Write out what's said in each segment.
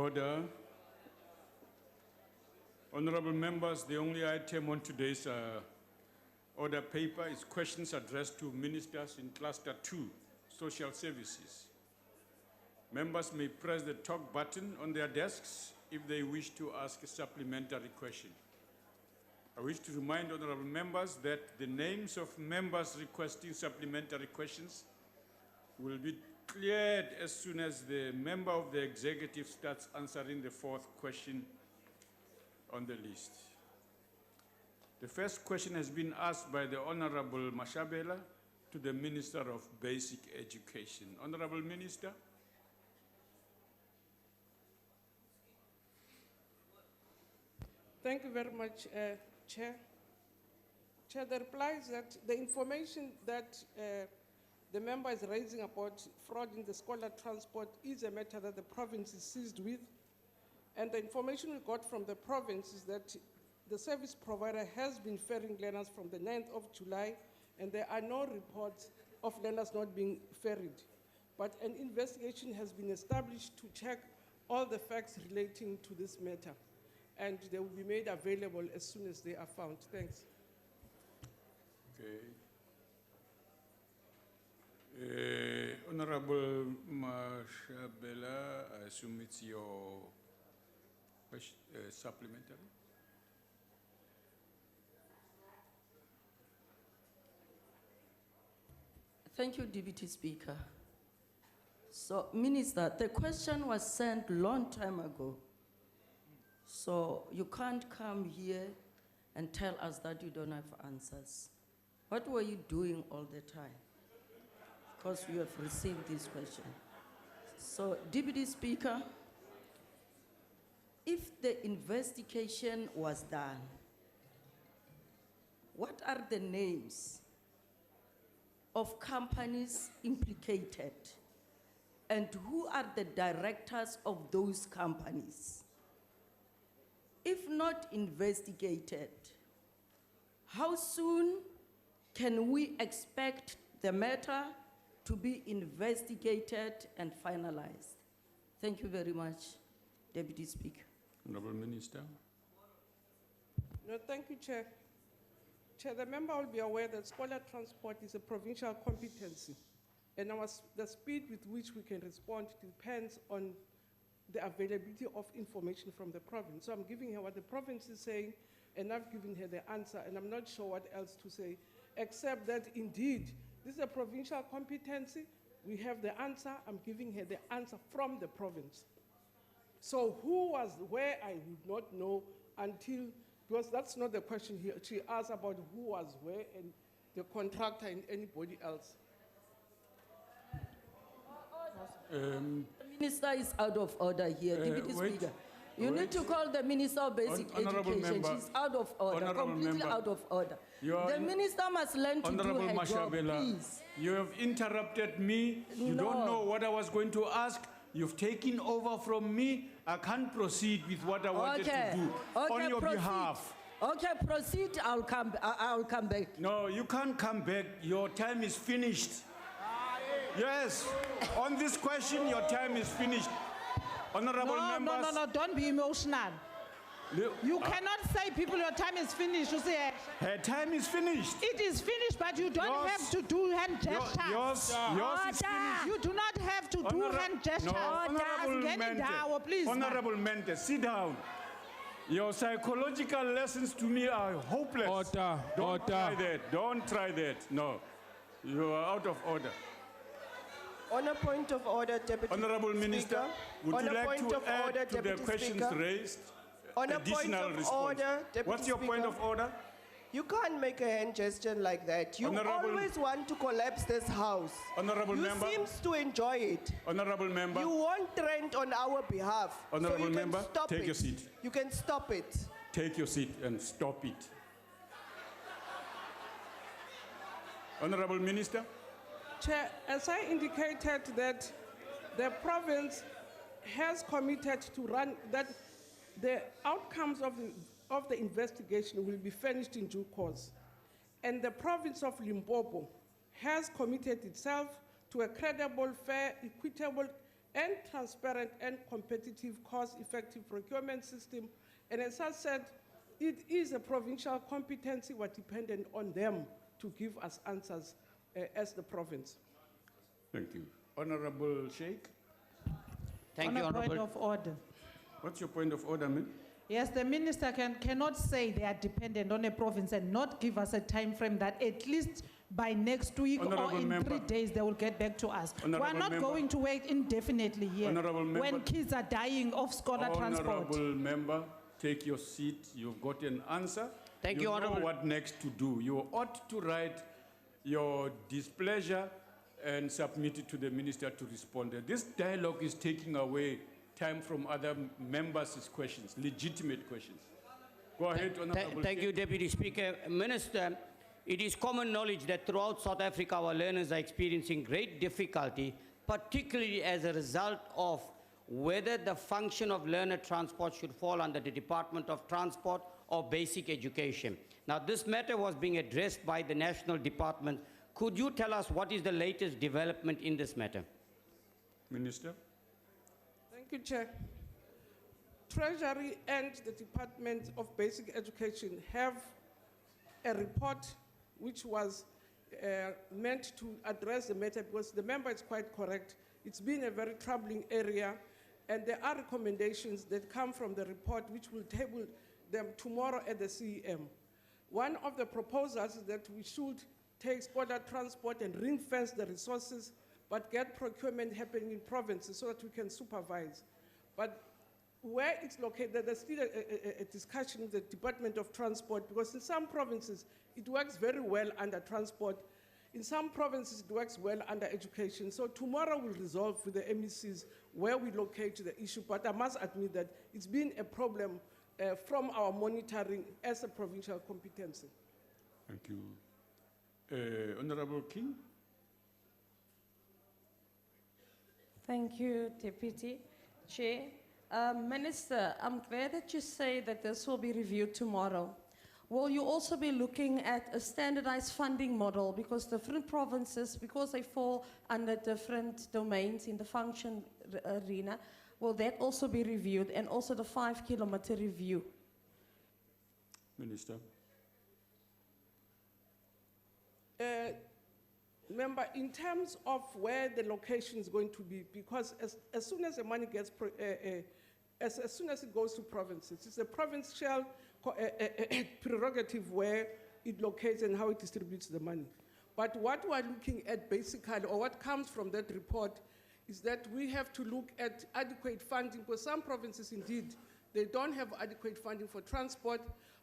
Order. Honorable members, the only item on today's order paper is questions addressed to ministers in Cluster 2, Social Services. Members may press the talk button on their desks if they wish to ask a supplementary question. I wish to remind honorable members that the names of members requesting supplementary questions will be cleared as soon as the member of the executive starts answering the fourth question on the list. The first question has been asked by the Honorable Mashabela to the Minister of Basic Education. Honorable Minister. Thank you very much, Chair. Chair, the reply is that the information that the member is raising about fraud in the scholar transport is a matter that the province is seized with. And the information we got from the province is that the service provider has been ferrying learners from the 9th of July, and there are no reports of learners not being ferried. But an investigation has been established to check all the facts relating to this matter, and they will be made available as soon as they are found. Thanks. Okay. Honorable Mashabela, I assume it's your question, supplementary. Thank you, Deputy Speaker. So, Minister, the question was sent a long time ago. So you can't come here and tell us that you don't have answers. What were you doing all the time? Because you have received this question. So, Deputy Speaker, if the investigation was done, what are the names of companies implicated, and who are the directors of those companies? If not investigated, how soon can we expect the matter to be investigated and finalized? Thank you very much, Deputy Speaker. Honorable Minister. No, thank you, Chair. Chair, the member will be aware that scholar transport is a provincial competency, and the speed with which we can respond depends on the availability of information from the province. So I'm giving her what the province is saying, and I've given her the answer, and I'm not sure what else to say, except that indeed, this is a provincial competency. We have the answer. I'm giving her the answer from the province. So who was where, I would not know until, because that's not the question here. She asked about who was where and the contractor and anybody else. The Minister is out of order here, Deputy Speaker. You need to call the Minister of Basic Education. Member, she's out of order, completely member, out of order. The Minister must learn to do her Mashabela, job, please. You have interrupted me. You don't know what I was going to ask. You've taken over from me. I can't proceed with what I wanted to do on your behalf. Okay, proceed. I'll come back. No, you can't come back. Your time is finished. Yes, on this question, your time is finished. Honorable members. No, don't be emotional. You cannot say people your time is finished. You say her time is finished. It is finished, but you don't have to do hand gestures. Yours is finished. You do not have to do hand gestures. No, Honorable Mente, sit down. Your psychological lessons to me are hopeless. Order. Don't try that. Don't try that. No, you are out of order. On a point of order, Deputy Honorable Minister, would you like to add to the questions raised? On a point of order, Deputy What's your point of order? You can't make a hand gesture like that. You always want to collapse this house. Honorable member. You seem to enjoy it. Honorable member. You want trend on our behalf. Honorable so you member, can stop take it. your seat. You can stop it. Take your seat and stop it. Honorable Minister. Chair, as I indicated that the province has committed to run, that the outcomes of the investigation will be finished in due course. And the province of Limpopo has committed itself to a credible, fair, equitable and transparent and competitive cost-effective procurement system. And as I said, it is a provincial competency. We're dependent on them to give us answers as the province. Thank you. Honorable Sheikh, On a point of order. what's your point of order, ma'am? Yes, the minister cannot say they are dependent on a province and not give us a time frame that at least by next week Honourable or in member. 3 days they will get back to us. We are Honourable not member. going to wait indefinitely here Honourable member. when kids are dying of scholar transport. Honorable member, take your seat. You've got an answer. Thank you, know Honourable. what next to do. You ought to write your displeasure and submit it to the minister to respond. This dialogue is taking away time from other members' questions, legitimate questions. Go ahead, Honourable. Thank you, Deputy Speaker. Minister, it is common knowledge that throughout South Africa, our learners are experiencing great difficulty, particularly as a result of whether the function of learner transport should fall under the Department of Transport or Basic Education. Now, this matter was being addressed by the National Department. Could you tell us what is the latest development in this matter? Minister. Thank you, Chair. Treasury and the Department of Basic Education have a report which was meant to address the matter, because the member is quite correct. It's been a very troubling area, and there are recommendations that come from the report which will table them tomorrow at the CEM. One of the proposals is that we should take scholar transport and ring fence the resources, but get procurement happening in provinces so that we can supervise. But where it's located, there's still a discussion with the Department of Transport, because in some provinces, it works very well under transport. In some provinces, it works well under education. So tomorrow we'll resolve with the MECs where we locate the issue, but I must admit that it's been a problem from our monitoring as a provincial competency. Thank you. Honorable King. Thank you, Deputy Chair. Minister, I'm glad that you say that this will be reviewed tomorrow. Will you also be looking at a standardized funding model, because different provinces, because they fall under different domains in the function arena, will that also be reviewed, and also the 5-kilometer review? Minister. Member, in terms of where the location is going to be, because as soon as the money gets, as soon as it goes to provinces, it's a provincial prerogative where it locates and how it distributes the money. But what we're looking at basically, or what comes from that report, is that we have to look at adequate funding, because some provinces indeed, they don't have adequate funding for transport,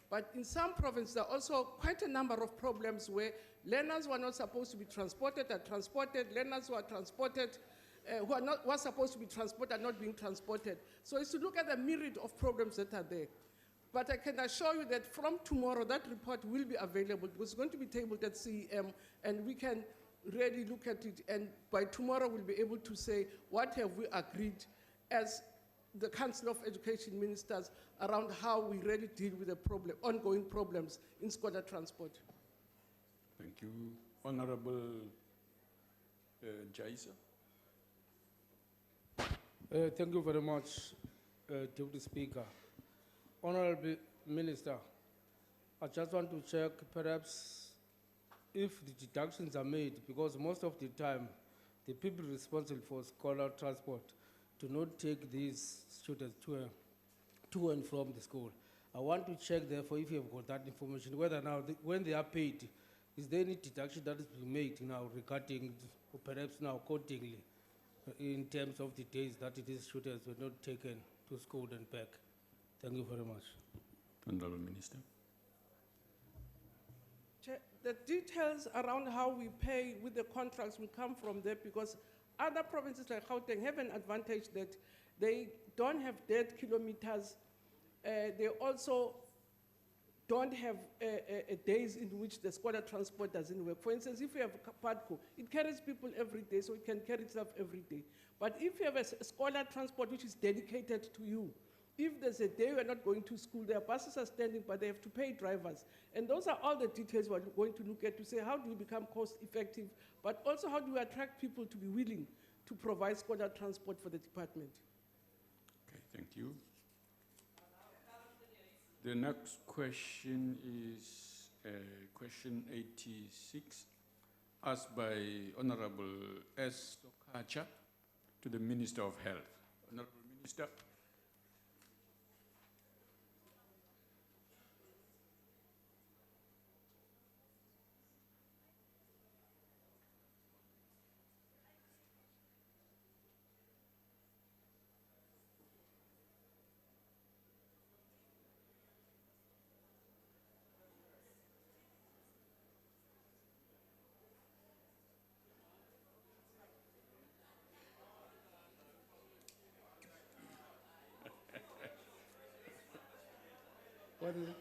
but in some provinces there are also quite a number of problems where learners who are not supposed to be transported are transported, learners who are transported, who are supposed to be transported are not being transported. So it's to look at the myriad of problems that are there. But I can assure you that from tomorrow, that report will be available, because it's going to be tabled at CEM, and we can really look at it, and by tomorrow we'll be able to say what have we agreed as the Council of Education Ministers around how we really deal with the ongoing problems in scholar transport. Thank you. Honorable Jaisa. Thank you very much, Deputy Speaker. Honorable Minister, I just want to check perhaps if the deductions are made, because most of the time the people responsible for scholar transport do not take these students to and from the school. I want to check, therefore, if you have got that information, whether now, when they are paid, is there any deduction that is being made now regarding, or perhaps now accordingly, in terms of the days that these students were not taken to school and back? Thank you very much. Honorable Minister. Chair, the details around how we pay with the contracts will come from there, because other provinces like Gauteng have an advantage that they don't have dead kilometers. They also don't have days in which the scholar transport doesn't work. For instance, if you have PADCO, it carries people every day, so it can carry itself every day. But if you have a scholar transport which is dedicated to you, if there's a day you're not going to school, their buses are standing, but they have to pay drivers. And those are all the details we're going to look at to say, how do we become cost effective, but also how do we attract people to be willing to provide scholar transport for the department. Okay, thank you. The next question is question 86, asked by Honorable S. Sokacha to the Minister of Health. Honorable Minister. What is it?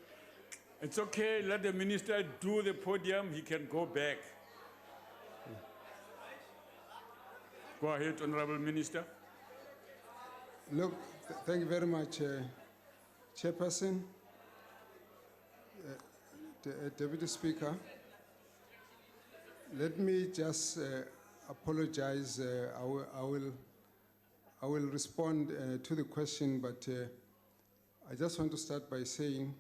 It's okay, let the minister do the podium, he can go back. Go ahead, Honorable Minister. Look, thank you very much, Chairperson, Deputy Speaker. Let me just apologize. I will respond to the question, but I just want to start by saying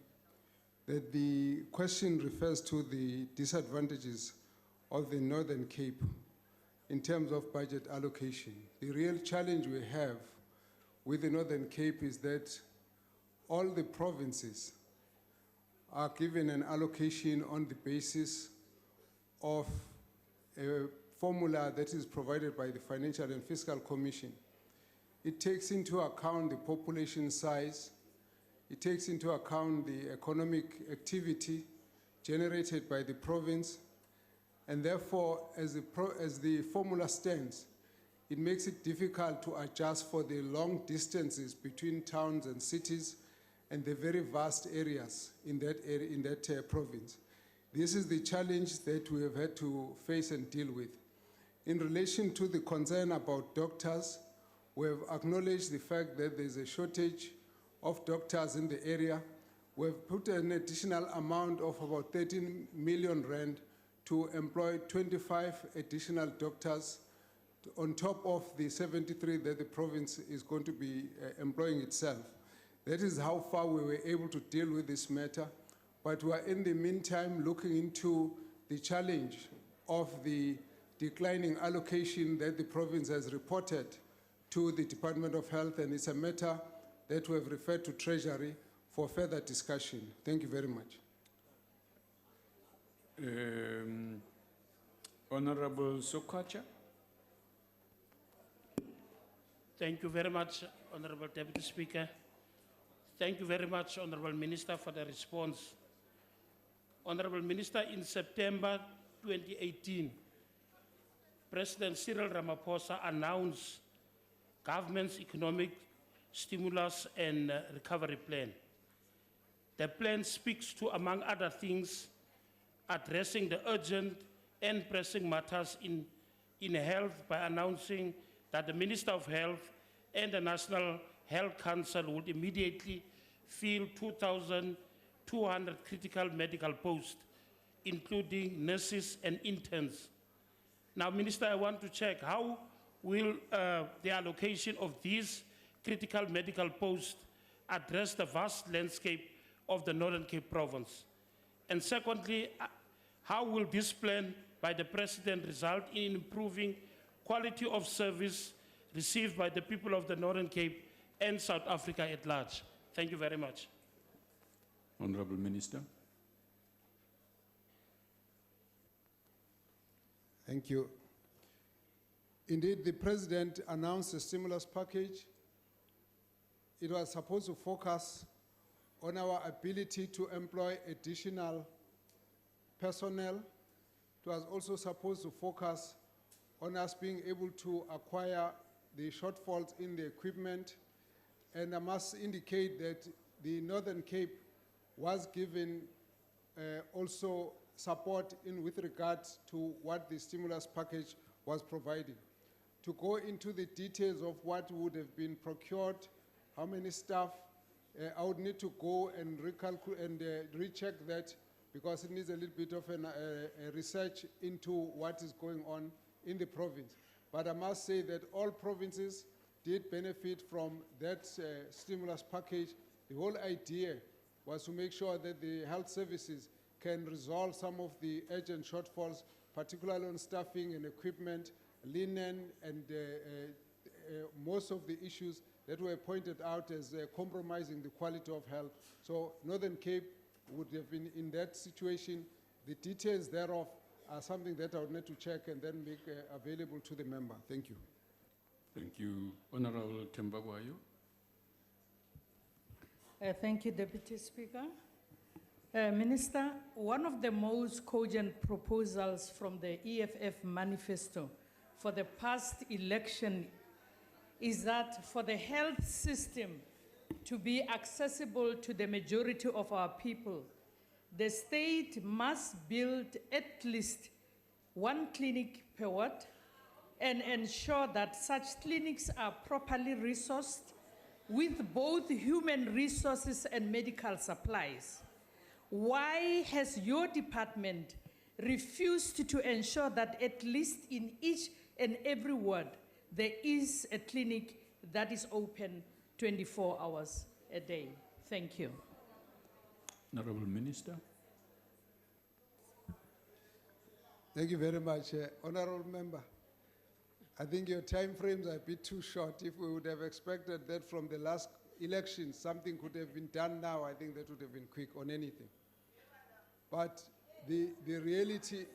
that the question refers to the disadvantages of the Northern Cape in terms of budget allocation. The real challenge we have with the Northern Cape is that all the provinces are given an allocation on the basis of a formula that is provided by the Financial and Fiscal Commission. It takes into account the population size, it takes into account the economic activity generated by the province, and therefore, as the formula stands, it makes it difficult to adjust for the long distances between towns and cities and the very vast areas in that province. This is the challenge that we have had to face and deal with. In relation to the concern about doctors, we have acknowledged the fact that there's a shortage of doctors in the area. We have put an additional amount of about 13 million rand to employ 25 additional doctors on top of the 73 that the province is going to be employing itself. That is how far we were able to deal with this matter. But we are in the meantime looking into the challenge of the declining allocation that the province has reported to the Department of Health, and it's a matter that we have referred to Treasury for further discussion. Thank you very much. Honorable Sokacha. Thank you very much, Honorable Deputy Speaker. Thank you very much, Honorable Minister, for the response. Honorable Minister, in September 2018, President Cyril Ramaphosa announced government's economic stimulus and recovery plan. The plan speaks to, among other things, addressing the urgent and pressing matters in health by announcing that the Minister of Health and the National Health Council would immediately fill 2,200 critical medical posts, including nurses and interns. Now, Minister, I want to check, how will the allocation of these critical medical posts address the vast landscape of the Northern Cape province? And secondly, how will this plan by the President result in improving quality of service received by the people of the Northern Cape and South Africa at large? Thank you very much. Honorable Minister. Thank you. Indeed, the President announced a stimulus package. It was supposed to focus on our ability to employ additional personnel. It was also supposed to focus on us being able to acquire the shortfalls in the equipment. And I must indicate that the Northern Cape was given also support with regards to what the stimulus package was providing. To go into the details of what would have been procured, how many staff, I would need to go and recalculate and recheck that, because it needs a little bit of a research into what is going on in the province. but I must say that all provinces did benefit from that stimulus package. The whole idea was to make sure that the health services can resolve some of the urgent shortfalls, particularly on staffing and equipment, linen, and most of the issues that were pointed out as compromising the quality of health. So Northern Cape would have been in that situation. The details thereof are something that I would need to check and then make available to the member. Thank you. Thank you. Honorable Tembagwayo. Thank you, Deputy Speaker. Minister, one of the most cogent proposals from the EFF manifesto for the past election is that for the health system to be accessible to the majority of our people, the state must build at least one clinic per ward and ensure that such clinics are properly resourced with both human resources and medical supplies. Why has your department refused to ensure that at least in each and every ward there is a clinic that is open 24 hours a day? Thank you. Honorable Minister. Thank you very much, Honorable Member. I think your time frames are a bit too short. If we would have expected that from the last election, something could have been done now, I think that would have been quick on anything. But the reality,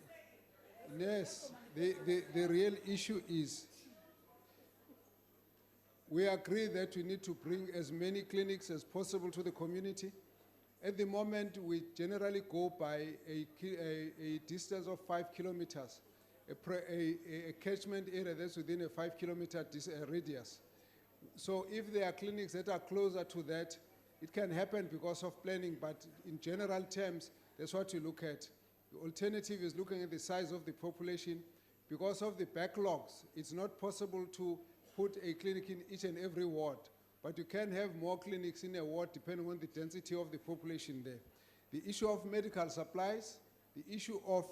yes, the real issue is we agree that we need to bring as many clinics as possible to the community. At the moment, we generally go by a distance of 5 kilometers, a catchment area that's within a 5 kilometer radius. So if there are clinics that are closer to that, it can happen because of planning, but in general terms, that's what you look at. The alternative is looking at the size of the population. Because of the backlogs, it's not possible to put a clinic in each and every ward, but you can have more clinics in a ward depending on the density of the population there. The issue of medical supplies, the issue of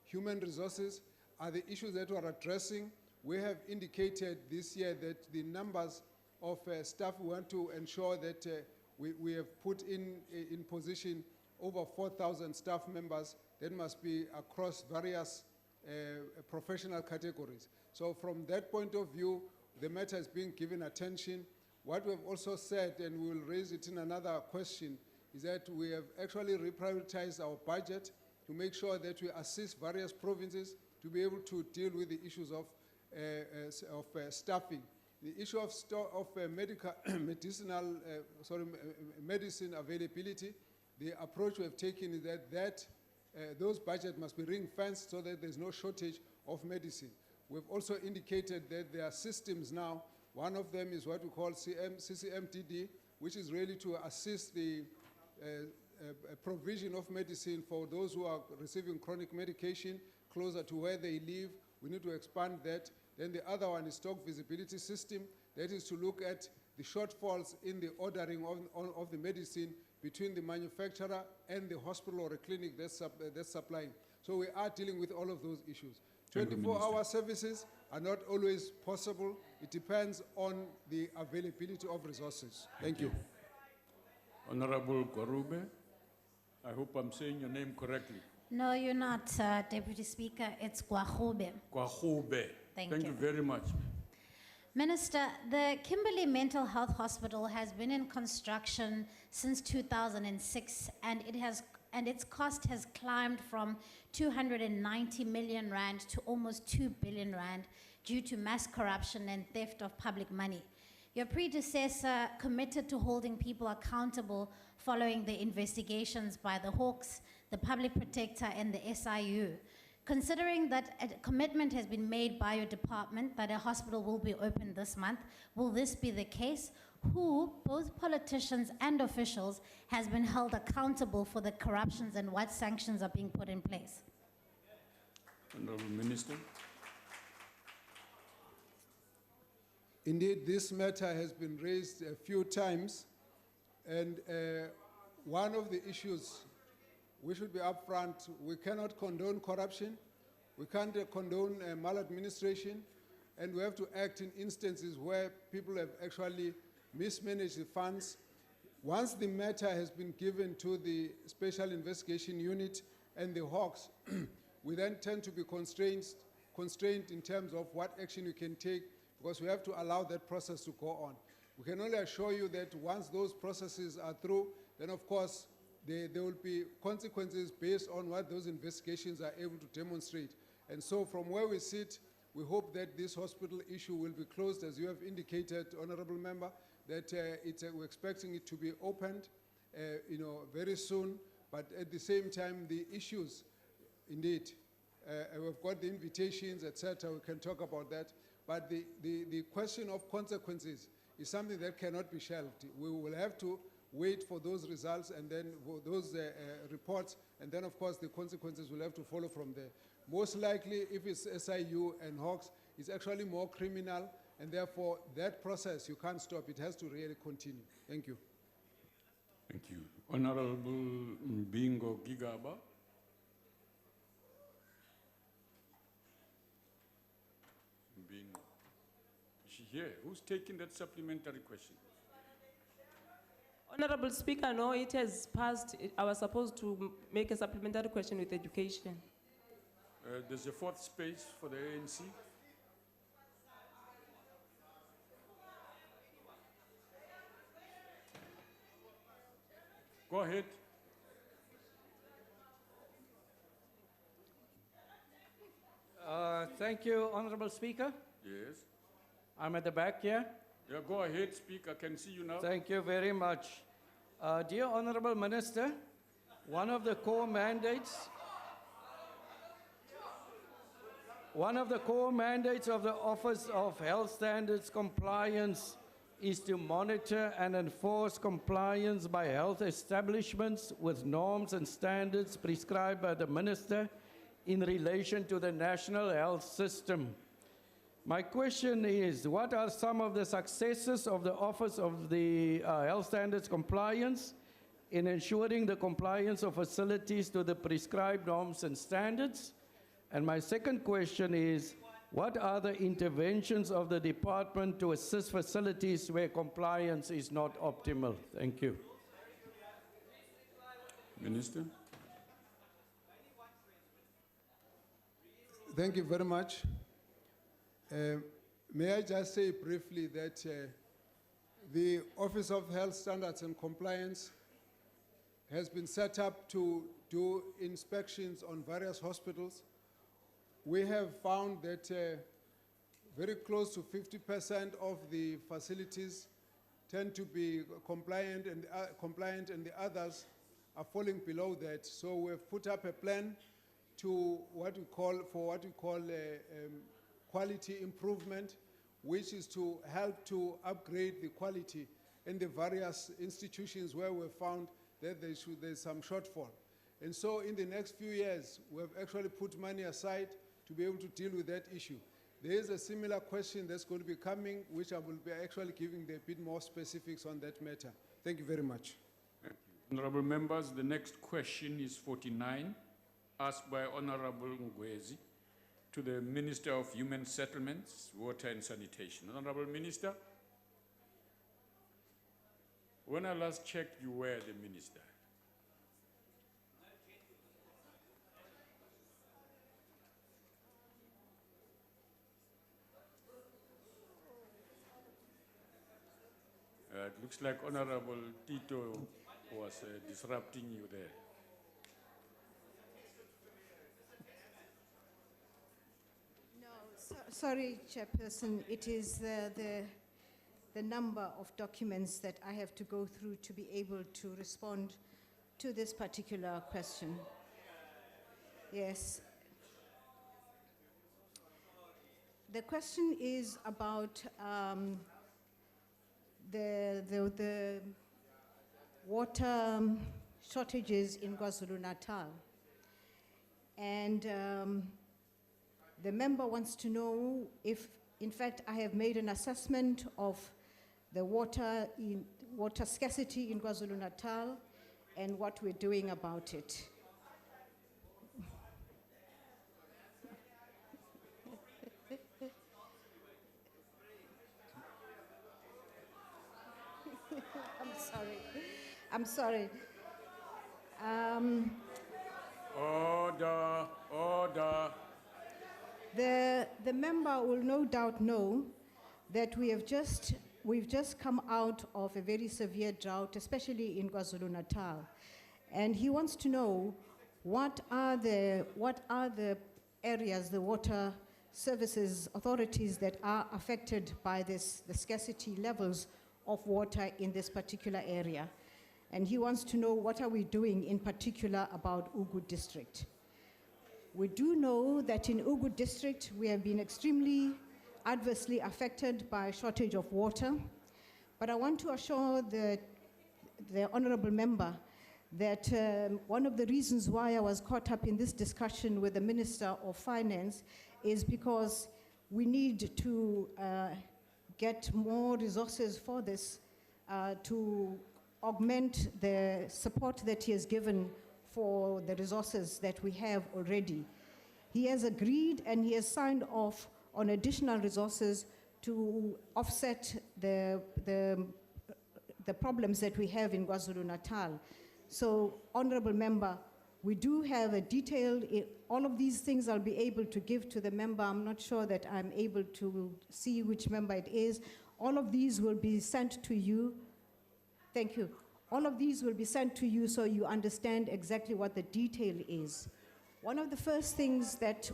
human resources are the issues that we're addressing. We have indicated this year that the numbers of staff, we want to ensure that we have put in position over 4,000 staff members that must be across various professional categories. So from that point of view, the matter is being given attention. What we have also said, and we will raise it in another question, is that we have actually reprioritized our budget to make sure that we assist various provinces to be able to deal with the issues of staffing. The issue of medicine availability, the approach we have taken is that those budgets must be ring-fenced so that there's no shortage of medicine. We've also indicated that there are systems now. One of them is what we call CCMDD, which is really to assist the provision of medicine for those who are receiving chronic medication closer to where they live. We need to expand that. Then the other one is stock visibility system. That is to look at the shortfalls in the ordering of the medicine between the manufacturer and the hospital or a clinic that's supplying. So we are dealing with all of those issues. 24-hour services are not always possible. It depends on the availability of resources. Thank you. Honorable Gwarube, I hope I'm saying your name correctly. No, you're not, Deputy Speaker. It's Gwahube. Gwahube. Thank you very much. Minister, the Kimberley Mental Health Hospital has been in construction since 2006, and its cost has climbed from 290 million rand to almost 2 billion rand due to mass corruption and theft of public money. Your predecessor committed to holding people accountable following the investigations by the Hawks, the Public Protector, and the SIU. Considering that a commitment has been made by your department that a hospital will be open this month, will this be the case? Who, both politicians and officials, has been held accountable for the corruptions and what sanctions are being put in place? Honorable Minister. Indeed, this matter has been raised a few times, and one of the issues, we should be upfront, we cannot condone corruption, we can't condone maladministration, and we have to act in instances where people have actually mismanaged the funds. Once the matter has been given to the Special Investigation Unit and the Hawks, we then tend to be constrained in terms of what action you can take, because we have to allow that process to go on. We can only assure you that once those processes are through, then of course there will be consequences based on what those investigations are able to demonstrate. And so from where we sit, we hope that this hospital issue will be closed, as you have indicated, Honorable Member, that we're expecting it to be opened very soon. But at the same time, the issues, indeed, we've got the invitations, etc. We can talk about that. But the question of consequences is something that cannot be shelved. We will have to wait for those results and then for those reports, and then of course the consequences will have to follow from there. Most likely, if it's SIU and Hawks, it's actually more criminal, and therefore that process, you can't stop. It has to really continue. Thank you. Thank you. Honorable Bingo Gigaba. Bingo. Is she here? Who's taking that supplementary question? Honorable Speaker, no, it has passed. I was supposed to make a supplementary question with education. There's a fourth space for the ANC. Go ahead. Thank you, Honorable Speaker. Yes. I'm at the back here. Yeah, go ahead, Speaker. I can see you now. Thank you very much. Dear Honorable Minister, one of the core mandates of the Office of Health Standards Compliance is to monitor and enforce compliance by health establishments with norms and standards prescribed by the Minister in relation to the national health system. My question is, what are some of the successes of the Office of the Health Standards Compliance in ensuring the compliance of facilities to the prescribed norms and standards? And my second question is, what are the interventions of the department to assist facilities where compliance is not optimal? Thank you. Minister. Thank you very much. May I just say briefly that the Office of Health Standards and Compliance has been set up to do inspections on various hospitals. We have found that very close to 50% of the facilities tend to be compliant, and the others are falling below that. So we've put up a plan to what we call quality improvement, which is to help to upgrade the quality in the various institutions where we've found that there's some shortfall. And so in the next few years, we've actually put money aside to be able to deal with that issue. There is a similar question that's going to be coming, which I will be actually giving a bit more specifics on that matter. Thank you very much. Thank you. Honorable members, the next question is 49, asked by Honorable Ngwezi to the Minister of Human Settlements, Water and Sanitation. Honorable Minister, when I last checked, you were the minister. It looks like Honorable Tito was disrupting you there. Sorry, Chairperson, it is the number of documents that I have to go through to be able to respond to this particular question. Yes. The question is about the water shortages in KwaZulu-Natal. And the member wants to know if, in fact, I have made an assessment of the water scarcity in KwaZulu-Natal and what we're doing about it. I'm sorry. I'm sorry. Order, order. The member will no doubt know that we've just come out of a very severe drought, especially in KwaZulu-Natal. And he wants to know what are the areas, the water services authorities that are affected by the scarcity levels of water in this particular area. And he wants to know what are we doing in particular about Ugu district. We do know that in Ugu district, we have been extremely adversely affected by a shortage of water. But I want to assure the honorable member that one of the reasons why I was caught up in this discussion with the Minister of Finance is because we need to get more resources for this to augment the support that he has given for the resources that we have already. He has agreed and he has signed off on additional resources to offset the problems that we have in KwaZulu-Natal. So, honorable member, we do have a detailed, all of these things I'll be able to give to the member. I'm not sure that I'm able to see which member it is. All of these will be sent to you. Thank you. All of these will be sent to you so you understand exactly what the detail is. One of the first things that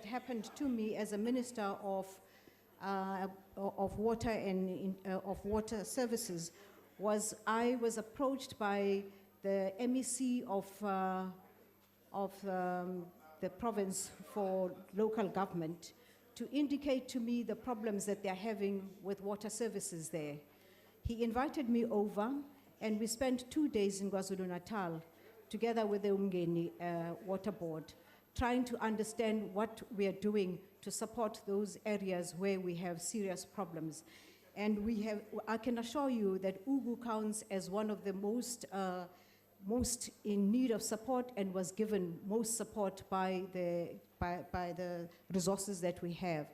happened to me as a minister of water and of water services was I was approached by the MEC of the province for local government to indicate to me the problems that they're having with water services there. He invited me over and we spent 2 days in KwaZulu-Natal together with the Umgeni Water Board, trying to understand what we are doing to support those areas where we have serious problems. And I can assure you that Ugu counts as one of the most in need of support and was given most support by the resources that we have.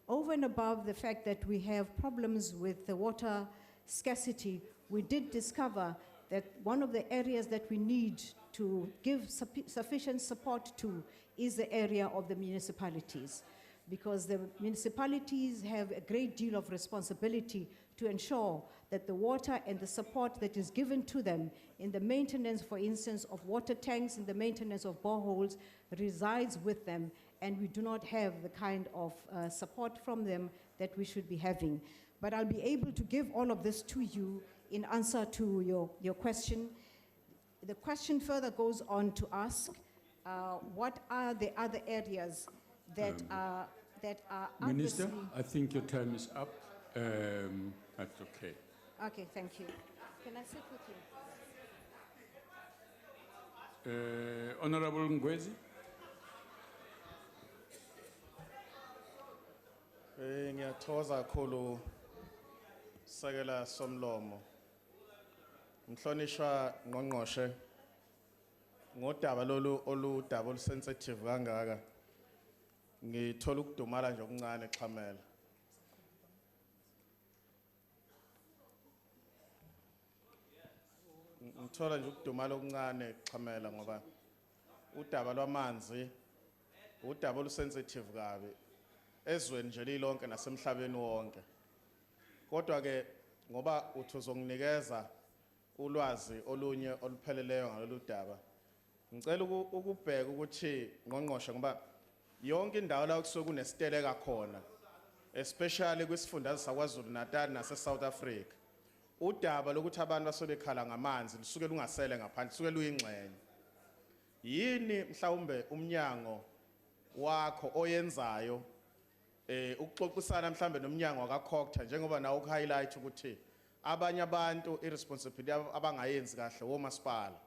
Over and above the fact that we have problems with the water scarcity, we did discover that one of the areas that we need to give sufficient support to is the area of the municipalities, because the municipalities have a great deal of responsibility to ensure that the water and the support that is given to them in the maintenance, for instance, of water tanks, in the maintenance of boreholes, resides with them, and we do not have the kind of support from them that we should be having. But I'll be able to give all of this to you in answer to your question. The question further goes on to ask, what are the other areas that are Minister, obviously- I think your time is up. That's okay. Okay, thank you. Can I sit with you? Honorable Ngwezi. Ngiyathokoza kakhulu Sekela Somlomo. Mhlonishwa Ngqongqoshe ngodaba lolu oludaba olusensitive kangaka. Ngithola ukudumala nje okuncane xhamela. Ngithola nje ukudumala okuncane xhamela ngoba udaba lwamanzi udaba olusensitive kabi ezweni nje lilonke nasemhlabeni wonke. Kodwa ke ngoba uthi uzonginikeza ulwazi olunye olupheleleyo ngalolu daba, ngicela ukubheka ukuthi Ngqongqoshe ngoba yonke indawo la kusuke kunesiteleka khona, especially kwisifundazwe saKwaZulu-Natal nase-South Africa, udaba lokuthi abantu basobekhala ngamanzi lusuke lungasele ngaphandle, lusuke luyingxenye. Yini mhlawumbe umnyango wakho oyenzayo ukuxoxisana mhlambe nomnyango wakaKhokta njengoba nawo ukuhighlight ukuthi abanye abantu irresponsibility abangayenzi kahle womasipala,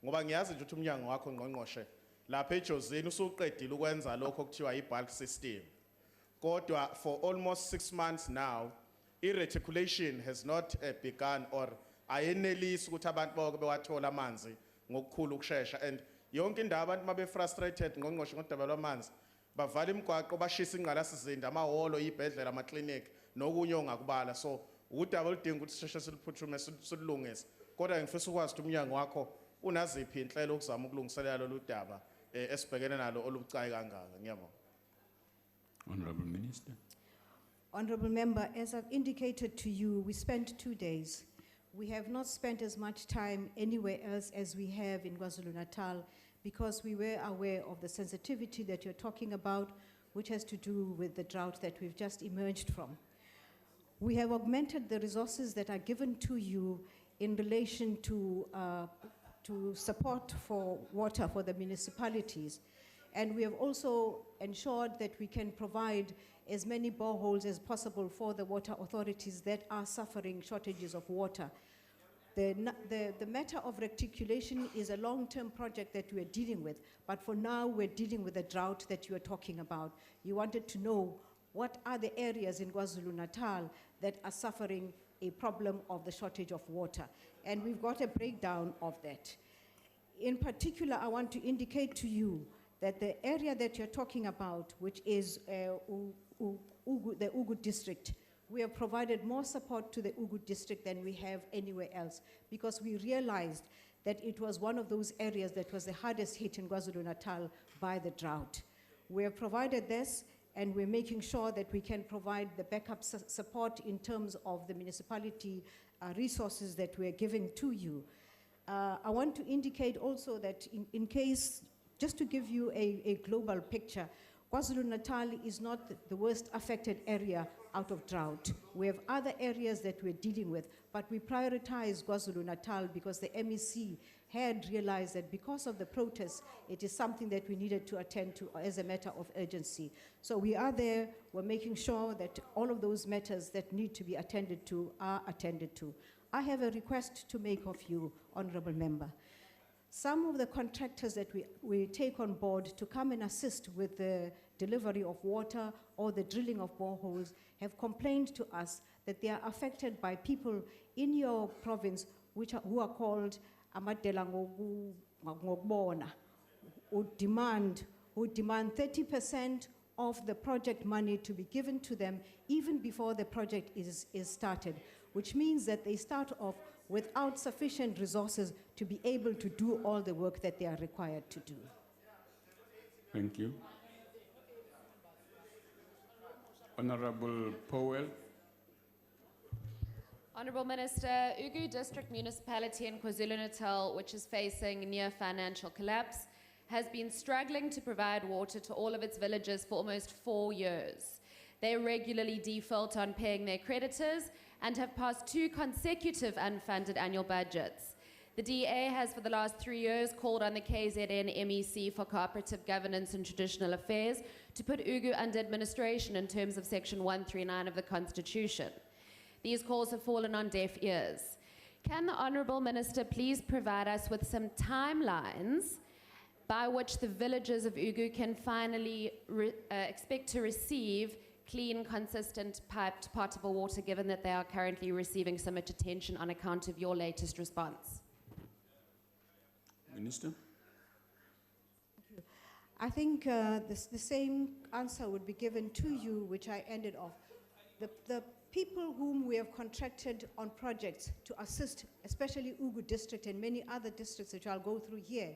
ngoba ngiyazi nje ukuthi umnyango wakho Ngqongqoshe lapha eJozini usuqedile ukwenza lokho okuthiwa i-bulk system, kodwa for almost 6 months now i-reticulation has not begun or ayenelisi ukuthi abantu bonke bewathola amanzi ngokukhulu ukushesha. And yonke indawo abantu mabe frustrated Ngqongqoshe ngodaba lwamanzi bavala imigwaqo, bashisa ingqalasizinda, amahholo, izibhedlela, amaclinic nokunye ongakubala. So udaba oludinga ukuthi sisheshe siliphuthume silungise. Kodwa ngifisa ukwazi ukuthi umnyango wakho unaziphi inhlelo ukuzama ukulungiselela lolu daba esibhekene nalo olubucayi kangaka. Ngiyabonga. Honorable Minister. Honorable Member, as I've indicated to you, we spent 2 days. We have not spent as much time anywhere else as we have in KwaZulu-Natal because we were aware of the sensitivity that you're talking about, which has to do with the drought that we've just emerged from. We have augmented the resources that are given to you in relation to support for water for the municipalities. And we have also ensured that we can provide as many boreholes as possible for the water authorities that are suffering shortages of water. The matter of reticulation is a long-term project that we are dealing with, but for now we're dealing with the drought that you are talking about. You wanted to know what are the areas in KwaZulu-Natal that are suffering a problem of the shortage of water. And we've got a breakdown of that. In particular, I want to indicate to you that the area that you're talking about, which is the Ugu district, we have provided more support to the Ugu district than we have anywhere else because we realized that it was one of those areas that was the hardest hit in KwaZulu-Natal by the drought. We have provided this and we're making sure that we can provide the backup support in terms of the municipality resources that we're giving to you. I want to indicate also that in case, just to give you a global picture, KwaZulu-Natal is not the worst affected area out of drought. We have other areas that we're dealing with, but we prioritize KwaZulu-Natal because the MEC had realized that because of the protests, it is something that we needed to attend to as a matter of urgency. So we are there, we're making sure that all of those matters that need to be attended to are attended to. I have a request to make of you, Honorable Member. Some of the contractors that we take on board to come and assist with the delivery of water or the drilling of boreholes have complained to us that they are affected by people in your province who are called Amadela Ngokubona, who demand 30% of the project money to be given to them even before the project is started, which means that they start off without sufficient resources to be able to do all the work that they are required to do. Thank you. Honorable Powell. Honourable Minister, Ugu District Municipality in KwaZulu-Natal, which is facing near financial collapse, has been struggling to provide water to all of its villagers for almost 4 years. They regularly default on paying their creditors and have passed 2 consecutive unfunded annual budgets. The DA has for the last 3 years called on the KZN MEC for Cooperative Governance and Traditional Affairs to put Ugu under administration in terms of Section 139 of the Constitution. These calls have fallen on deaf ears. Can the Honourable Minister please provide us with some timelines by which the villagers of Ugu can finally expect to receive clean, consistent, piped, potable water, given that they are currently receiving so much attention on account of your latest response? Minister? I think the same answer would be given to you, which I ended off. The people whom we have contracted on projects to assist, especially Ugu district and many other districts which I'll go through here,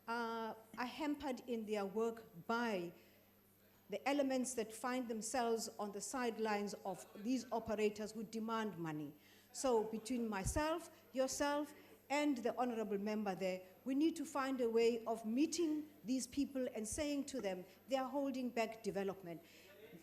are hampered in their work by the elements that find themselves on the sidelines of these operators who demand money. So between myself, yourself, and the honorable member there, we need to find a way of meeting these people and saying to them, they are holding back development.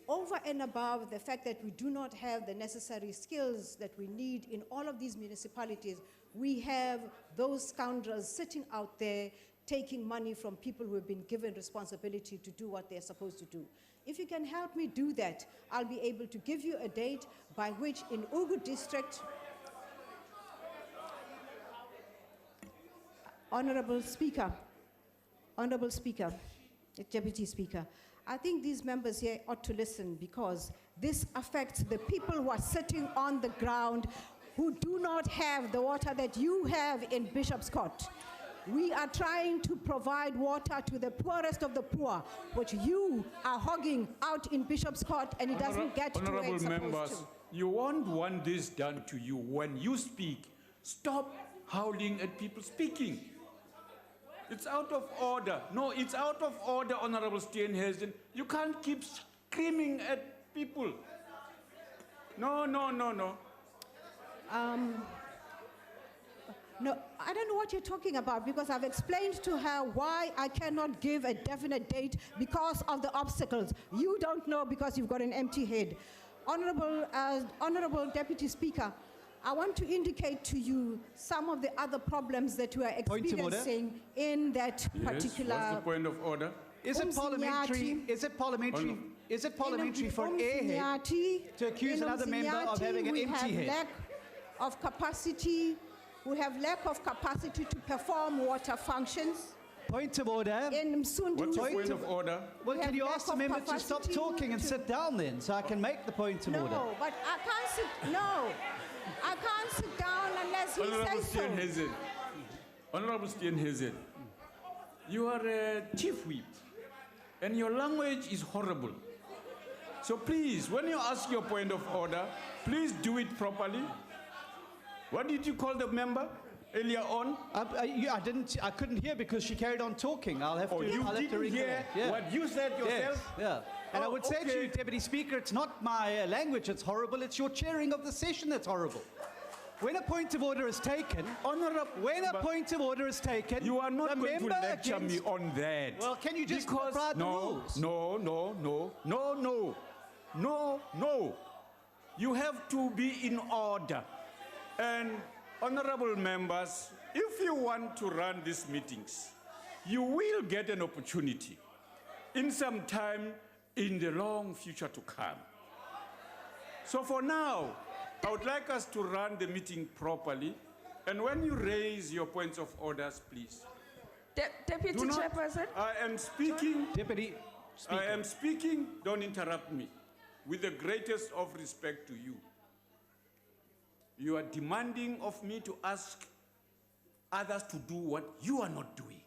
Over and above the fact that we do not have the necessary skills that we need in all of these municipalities, we have those scoundrels sitting out there taking money from people who have been given responsibility to do what they're supposed to do. If you can help me do that, I'll be able to give you a date by which in Ugu district, Honorable Speaker, Deputy Speaker, I think these members here ought to listen because this affects the people who are sitting on the ground who do not have the water that you have in Bishop's Court. We are trying to provide water to the poorest of the poor, which you are hogging out in Bishop's Court, and it doesn't get to where Honorable it's supposed members, to. you won't want this done to you when you speak. Stop howling at people speaking. It's out of order. No, it's out of order, Honorable Steenhuisen. You can't keep screaming at people. No. No, I don't know what you're talking about, because I've explained to her why I cannot give a definite date because of the obstacles. You don't know because you've got an empty head. Honorable Deputy Speaker, I want to indicate to you some of the other problems that we are experiencing in that particular. What's the point of order? Is it parliamentary for an airhead to accuse another member of having an empty head? Lack of capacity. We have lack of capacity to perform water functions. Point of order. In Msundu, what's your point of order? Well, can you ask the member to stop talking and sit down then, so I can make the point of order? No, but I can't sit. No, I can't sit down unless he says so. Honorable Steenhuisen, you are a chief whip, and your language is horrible. So please, when you ask your point of order, please do it properly. What did you call the member earlier on? I couldn't hear because she carried on talking. I'll have to didn't hear what you said yourself? Yes, yeah. And I would say to you, Deputy Speaker, it's not my language that's horrible, it's your chairing of the session that's horrible. When a point of order is taken, you are not going to lecture me on that. Well, can you just provide the rules? No. You have to be in order. And honorable members, if you want to run these meetings, you will get an opportunity in some time in the long future to come. So for now, I would like us to run the meeting properly. And when you raise your points of orders, please. Deputy Chairperson? I am speaking. Deputy Speaker. I am speaking. Don't interrupt me. With the greatest of respect to you. You are demanding of me to ask others to do what you are not doing.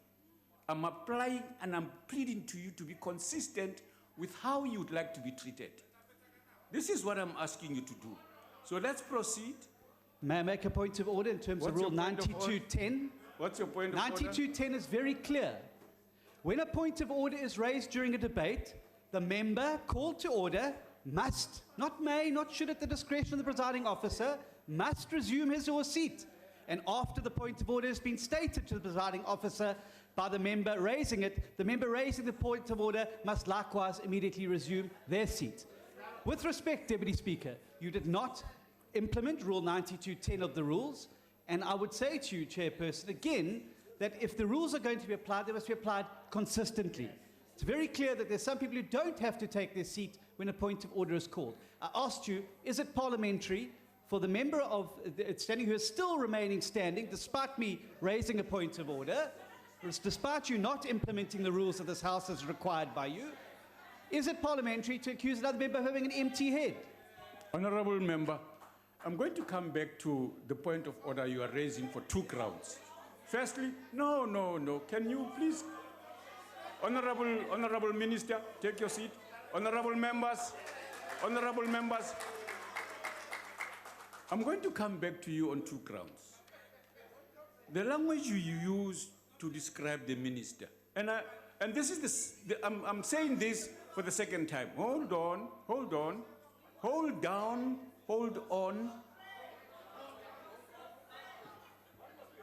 I'm applying and I'm pleading to you to be consistent with how you would like to be treated. This is what I'm asking you to do. So let's proceed. May I make a point of order in terms of Rule 9210? What's your point of order? 9210 is very clear. When a point of order is raised during a debate, the member called to order must, not may, not should at the discretion of the presiding officer, must resume his or her seat. And after the point of order has been stated to the presiding officer by the member raising it, the member raising the point of order must likewise immediately resume their seat. With respect, Deputy Speaker, you did not implement Rule 9210 of the rules, and I would say to you, Chairperson, again, that if the rules are going to be applied, they must be applied consistently. It's very clear that there's some people who don't have to take their seat when a point of order is called. I asked you, is it parliamentary for the member of standing who is still remaining standing, despite me raising a point of order, despite you not implementing the rules of this House as required by you, is it parliamentary to accuse another member of having an empty head? Honorable member, I'm going to come back to the point of order you are raising for two grounds. Firstly, no. Can you please, Honorable Minister, take your seat. Honorable members, I'm going to come back to you on two grounds. The language you use to describe the minister, and this is I'm saying this for the second time. Hold on.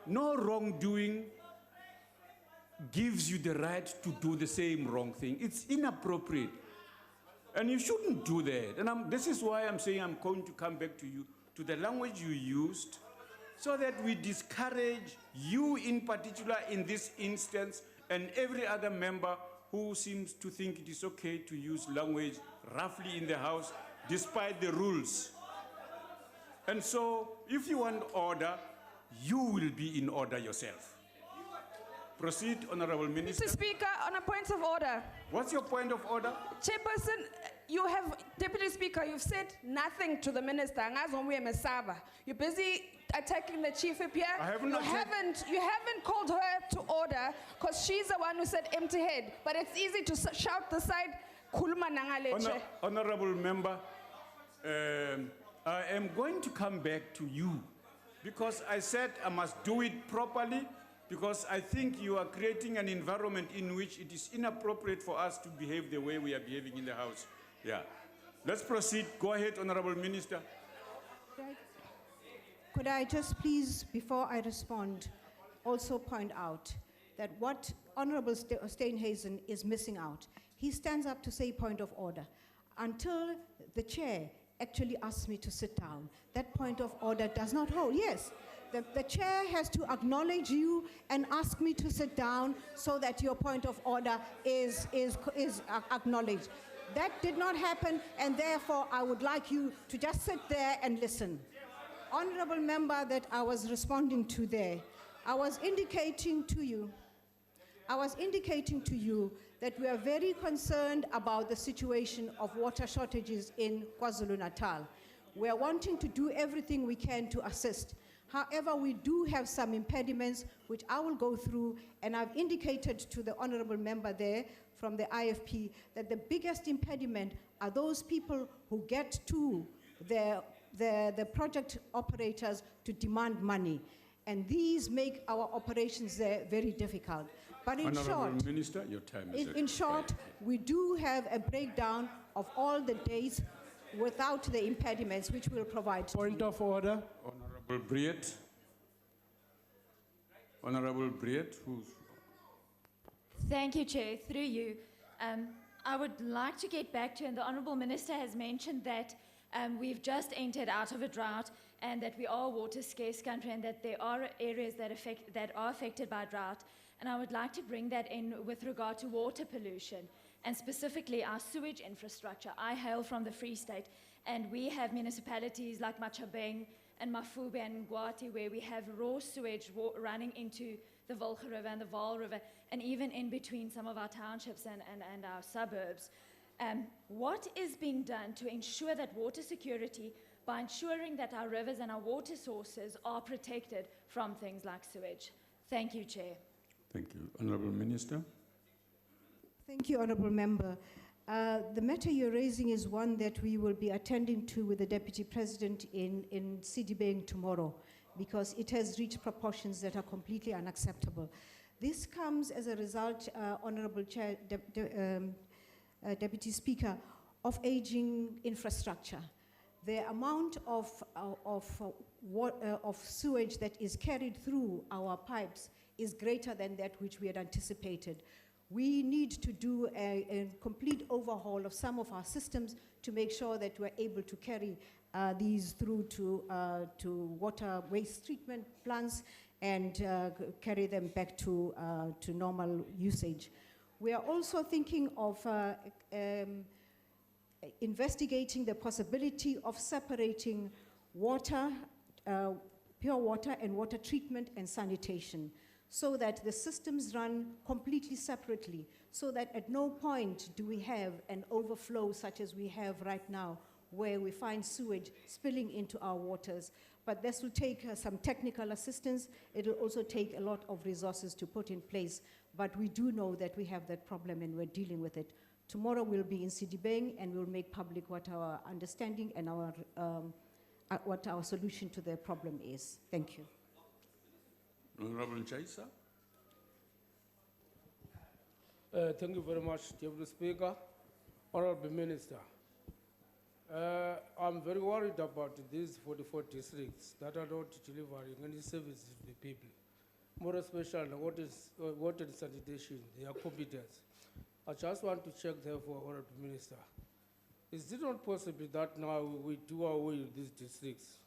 No wrongdoing gives you the right to do the same wrong thing. It's inappropriate. And you shouldn't do that. And this is why I'm saying I'm going to come back to you, to the language you used, so that we discourage you in particular in this instance and every other member who seems to think it is okay to use language roughly in the House despite the rules. And so, if you want order, you will be in order yourself. Proceed, Honorable Minister. Mr. Speaker, on a point of order. What's your point of order? Chairperson, Deputy Speaker, you've said nothing to the minister. You're busy attacking the chief whip here. You haven't called her to minister, because she's the one who said empty head. But it's easy to shout the side, "Khuluma nangale, Chair." Honorable member, I am going to come back to you because I said I must do it properly because I think you are creating an environment in which it is inappropriate for us to behave the way we are behaving in the House. Yeah. Let's proceed. Go ahead, Honorable Minister. Could I just please, before I respond, also point out that what Honorable Steenhuisen is missing out, he stands up to say point of order. Until the chair actually asks me to sit down, that point of order does not hold. Yes, the chair has to acknowledge you and ask me to sit down so that your point of order is acknowledged. That did not happen, and therefore I would like you to just sit there and listen. Honorable member that I was responding to there, I was indicating to you that we are very concerned about the situation of water shortages in KwaZulu-Natal. We are wanting to do everything we can to assist. However, we do have some impediments which I will go through, and I've indicated to the honorable member there from the IFP that the biggest impediment are those people who get to the project operators to demand money. And these make our operations there very difficult. But in Honorable short, Minister, your time is in short, we do have a breakdown of all the days without the impediments which we'll provide. Point of order. Honorable Briet. Honorable Briet, who's... Thank you, Chair. Through you. I would like to get back to, and the Honourable Minister has mentioned that we've just entered out of a drought and that we are a water scarce country and that there are areas that are affected by drought. And I would like to bring that in with regard to water pollution and specifically our sewage infrastructure. I hail from the Free State, and we have municipalities like Machabeng and Mafube and Ngwati where we have raw sewage running into the Volga River and the Vaal River, and even in between some of our townships and our suburbs. What is being done to ensure that water security by ensuring that our rivers and our water sources are protected from things like sewage? Thank you, Chair. Thank you. Honorable Minister. Thank you, Honorable Member. The matter you're raising is one that we will be attending to with the Deputy President in Sidibeng tomorrow, because it has reached proportions that are completely unacceptable. This comes as a result, Honorable Chair, Deputy Speaker, of aging infrastructure. The amount of sewage that is carried through our pipes is greater than that which we had anticipated. We need to do a complete overhaul of some of our systems to make sure that we're able to carry these through to water waste treatment plants and carry them back to normal usage. We are also thinking of investigating the possibility of separating water, pure water and water treatment and sanitation, so that the systems run completely separately, so that at no point do we have an overflow such as we have right now, where we find sewage spilling into our waters. But this will take some technical assistance. It will also take a lot of resources to put in place. But we do know that we have that problem and we're dealing with it. Tomorrow we'll be in Sidibeng and we'll make public what our understanding and what our solution to the problem is. Thank you. Honorable Chaisa. Thank you very much, Deputy Speaker. Honorable Minister. I'm very worried about these 44 districts that are not delivering any services to the people. More especially water and sanitation, their competence. I just want to check therefore, Honorable Minister. Is it not possible that now we do away with these districts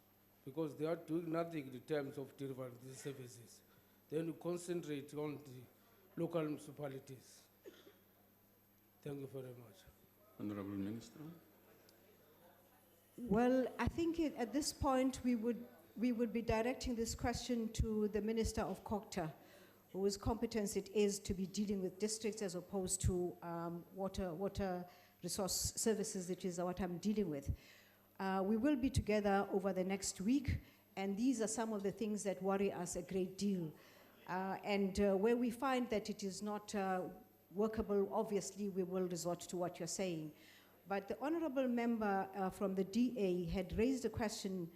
because they are doing nothing in terms of delivering these services? Then we concentrate on the local municipalities. Thank you very much. Honorable Minister. Well, I think at this point we would be directing this question to the Minister of Kokta, whose competence it is to be dealing with districts as opposed to water resource services, which is what I'm dealing with. We will be together over the next week, and these are some of the things that worry us a great deal. Where we find that it is not workable, obviously we will resort to what you're saying. But the honorable member from the DA had raised a question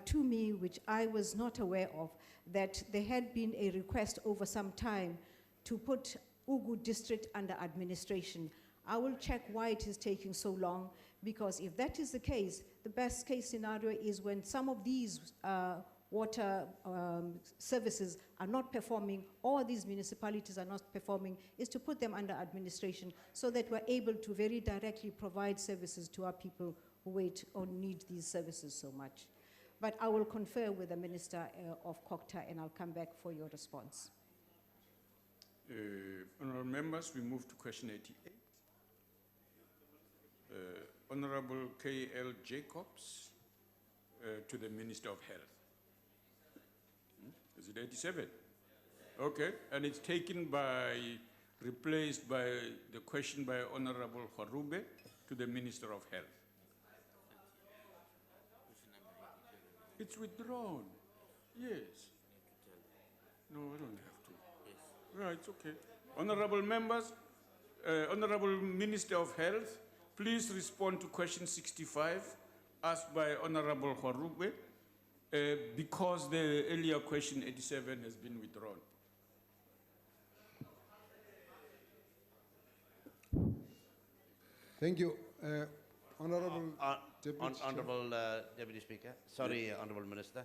to me, which I was not aware of, that there had been a request over some time to put Ugu district under administration. I will check why it is taking so long, because if that is the case, the best case scenario is when some of these water services are not performing, or these municipalities are not performing, is to put them under administration so that we're able to very directly provide services to our people who wait or need these services so much. But I will confer with the Minister of COGTA and I'll come back for your response. Honourable members, we move to question 88. Honourable K.L. Jacobs to the Minister of Health. Is it 87? Okay, and it's replaced by the question by Honorable Horube to the Minister of Health. It's withdrawn. Yes. No, I don't have to. Yes. Right, it's okay. Honorable members, Honorable Minister of Health, please respond to question 65 asked by Honorable Horube. Because the earlier question 87 has been withdrawn. Thank you. Honorable Deputy Honorable Deputy Speaker, sorry, Yes. Honorable Minister.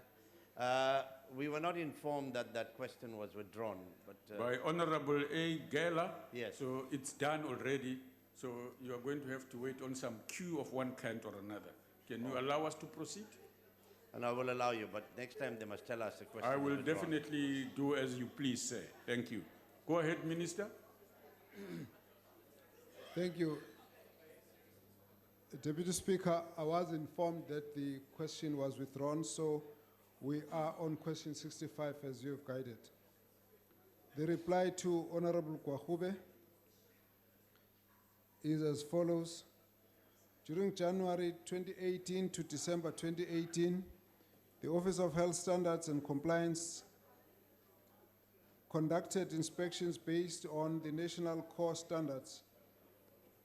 We were not informed that that question was withdrawn, but... By Honorable A. Gela. Yes. So it's done already. So you are going to have to wait on some queue of one kind or another. Can you allow us to proceed? And I will allow you, but next time they must tell us the question. I will is withdrawn. definitely do as you please say. Thank you. Go ahead, Minister. Thank you. Deputy Speaker, I was informed that the question was withdrawn, so we are on question 65 as you have guided. The reply to Honorable Kwahube is as follows. During January 2018 to December 2018, the Office of Health Standards and Compliance conducted inspections based on the national core standards.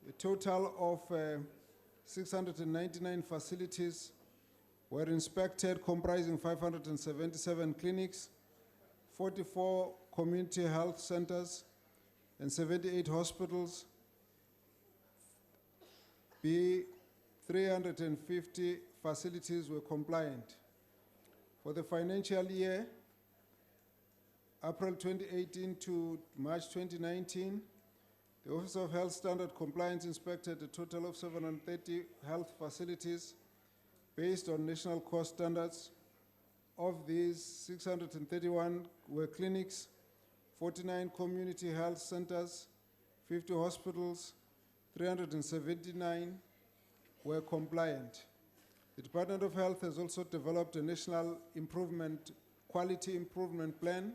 A total of 699 facilities were inspected, comprising 577 clinics, 44 community health centers, and 78 hospitals. 350 facilities were compliant. For the financial year, April 2018 to March 2019, the Office of Health Standard Compliance inspected a total of 730 health facilities based on national core standards. Of these, 631 were clinics, 49 community health centers, 50 hospitals, 379 were compliant. The Department of Health has also developed a national quality improvement plan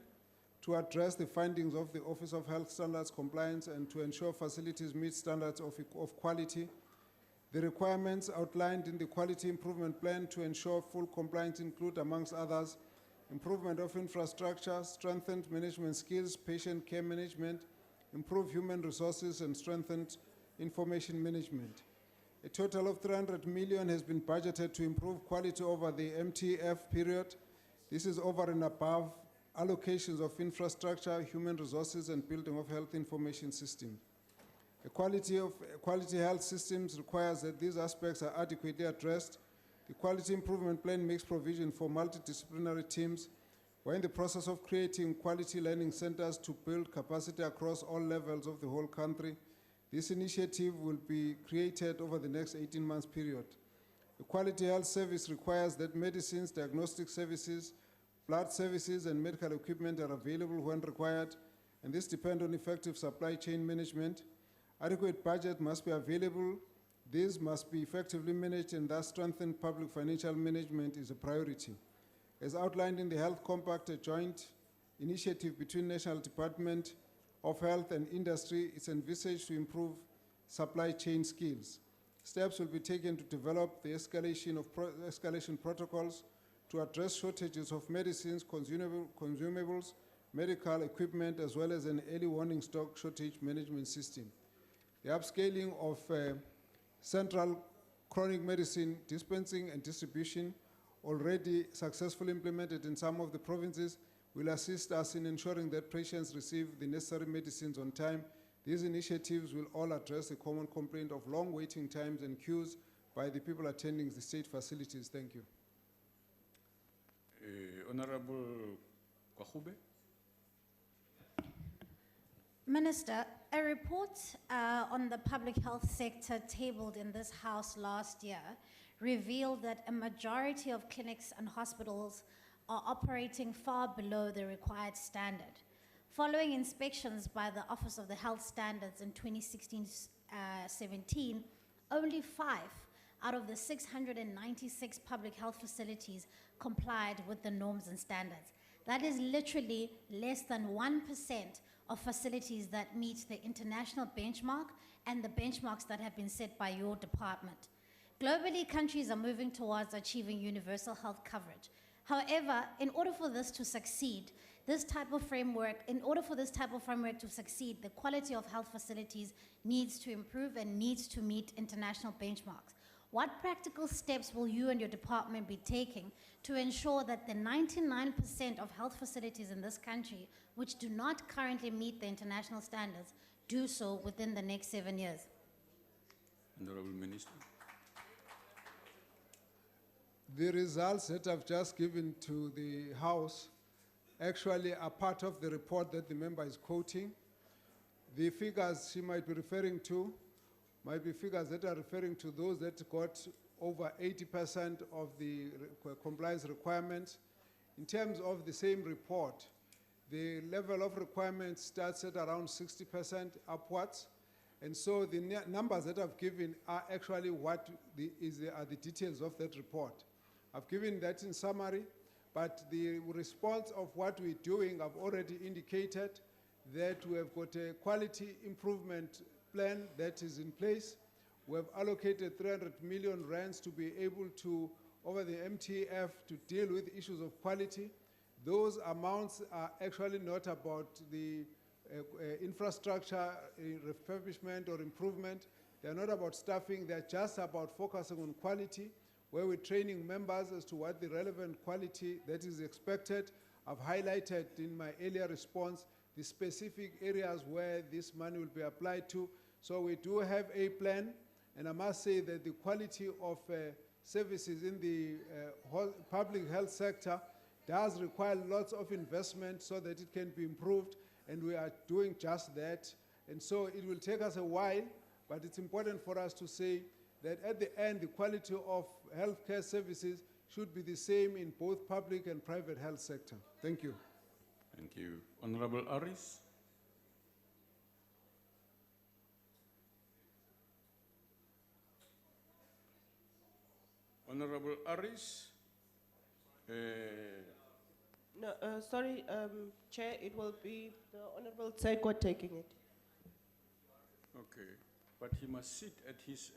to address the findings of the Office of Health Standards Compliance and to ensure facilities meet standards of quality. The requirements outlined in the quality improvement plan to ensure full compliance include, amongst others, improvement of infrastructure, strengthened management skills, patient care management, improved human resources, and strengthened information management. A total of 300 million has been budgeted to improve quality over the MTF period. This is over and above allocations of infrastructure, human resources, and building of health information systems. The quality health systems requires that these aspects are adequately addressed. The quality improvement plan makes provision for multidisciplinary teams. We're in the process of creating quality learning centers to build capacity across all levels of the whole country. This initiative will be created over the next 18 months period. The quality health service requires that medicines, diagnostic services, blood services, and medical equipment are available when required, and this depends on effective supply chain management. Adequate budget must be available. This must be effectively managed, and thus strengthened public financial management is a priority. As outlined in the Health Compact, a joint initiative between National Department of Health and Industry is envisaged to improve supply chain skills. Steps will be taken to develop the escalation protocols to address shortages of medicines, consumables, medical equipment, as well as an early warning stock shortage management system. The upscaling of central chronic medicine dispensing and distribution, already successfully implemented in some of the provinces, will assist us in ensuring that patients receive the necessary medicines on time. These initiatives will all address the common complaint of long waiting times and queues by the people attending the state facilities. Thank you. Honorable Kohaku. Minister, a report on the public health sector tabled in this House last year revealed that a majority of clinics and hospitals are operating far below the required standard. Following inspections by the Office of the Health Standards in 2016-17, only 5 out of the 696 public health facilities complied with the norms and standards. That is literally less than 1% of facilities that meet the international benchmark and the benchmarks that have been set by your department. Globally, countries are moving towards achieving universal health coverage. However, in order for this to succeed, the quality of health facilities needs to improve and needs to meet international benchmarks. What practical steps will you and your department be taking to ensure that the 99% of health facilities in this country which do not currently meet the international standards do so within the next 7 years? Honorable Minister. The results that I've just given to the House actually are part of the report that the member is quoting. The figures she might be referring to might be figures that are referring to those that got over 80% of the compliance requirements. In terms of the same report, the level of requirements starts at around 60% upwards. And so the numbers that I've given are actually what are the details of that report. I've given that in summary, but the response of what we're doing, I've already indicated that we have got a quality improvement plan that is in place. We have allocated 300 million rands to be able to, over the MTF, to deal with issues of quality. Those amounts are actually not about the infrastructure refurbishment or improvement. They're not about staffing, they're just about focusing on quality, where we're training members as to what the relevant quality that is expected. I've highlighted in my earlier response the specific areas where this money will be applied to. So we do have a plan, and I must say that the quality of services in the public health sector does require lots of investment so that it can be improved, and we are doing just that. And so it will take us a while, but it's important for us to say that at the end, the quality of healthcare services should be the same in both public and private health sector. Thank you. Thank you. Honorable Aris. Honorable Aris. No, sorry, Chair, it will be the Honorable Tseko taking it. Okay, but he must sit at his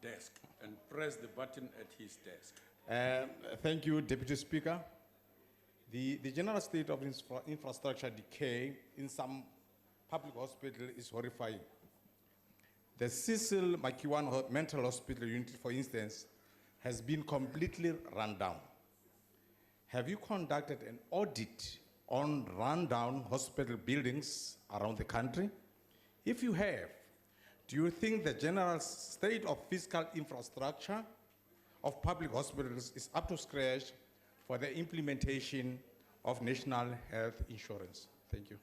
desk and press the button at his desk. Thank you, Deputy Speaker. The general state of infrastructure decay in some public hospitals is horrifying. The Cecil Makiwan Mental Hospital unit, for instance, has been completely run down. Have you conducted an audit on rundown hospital buildings around the country? If you have, do you think the general state of physical infrastructure of public hospitals is up to scratch for the implementation of national health insurance? Thank you.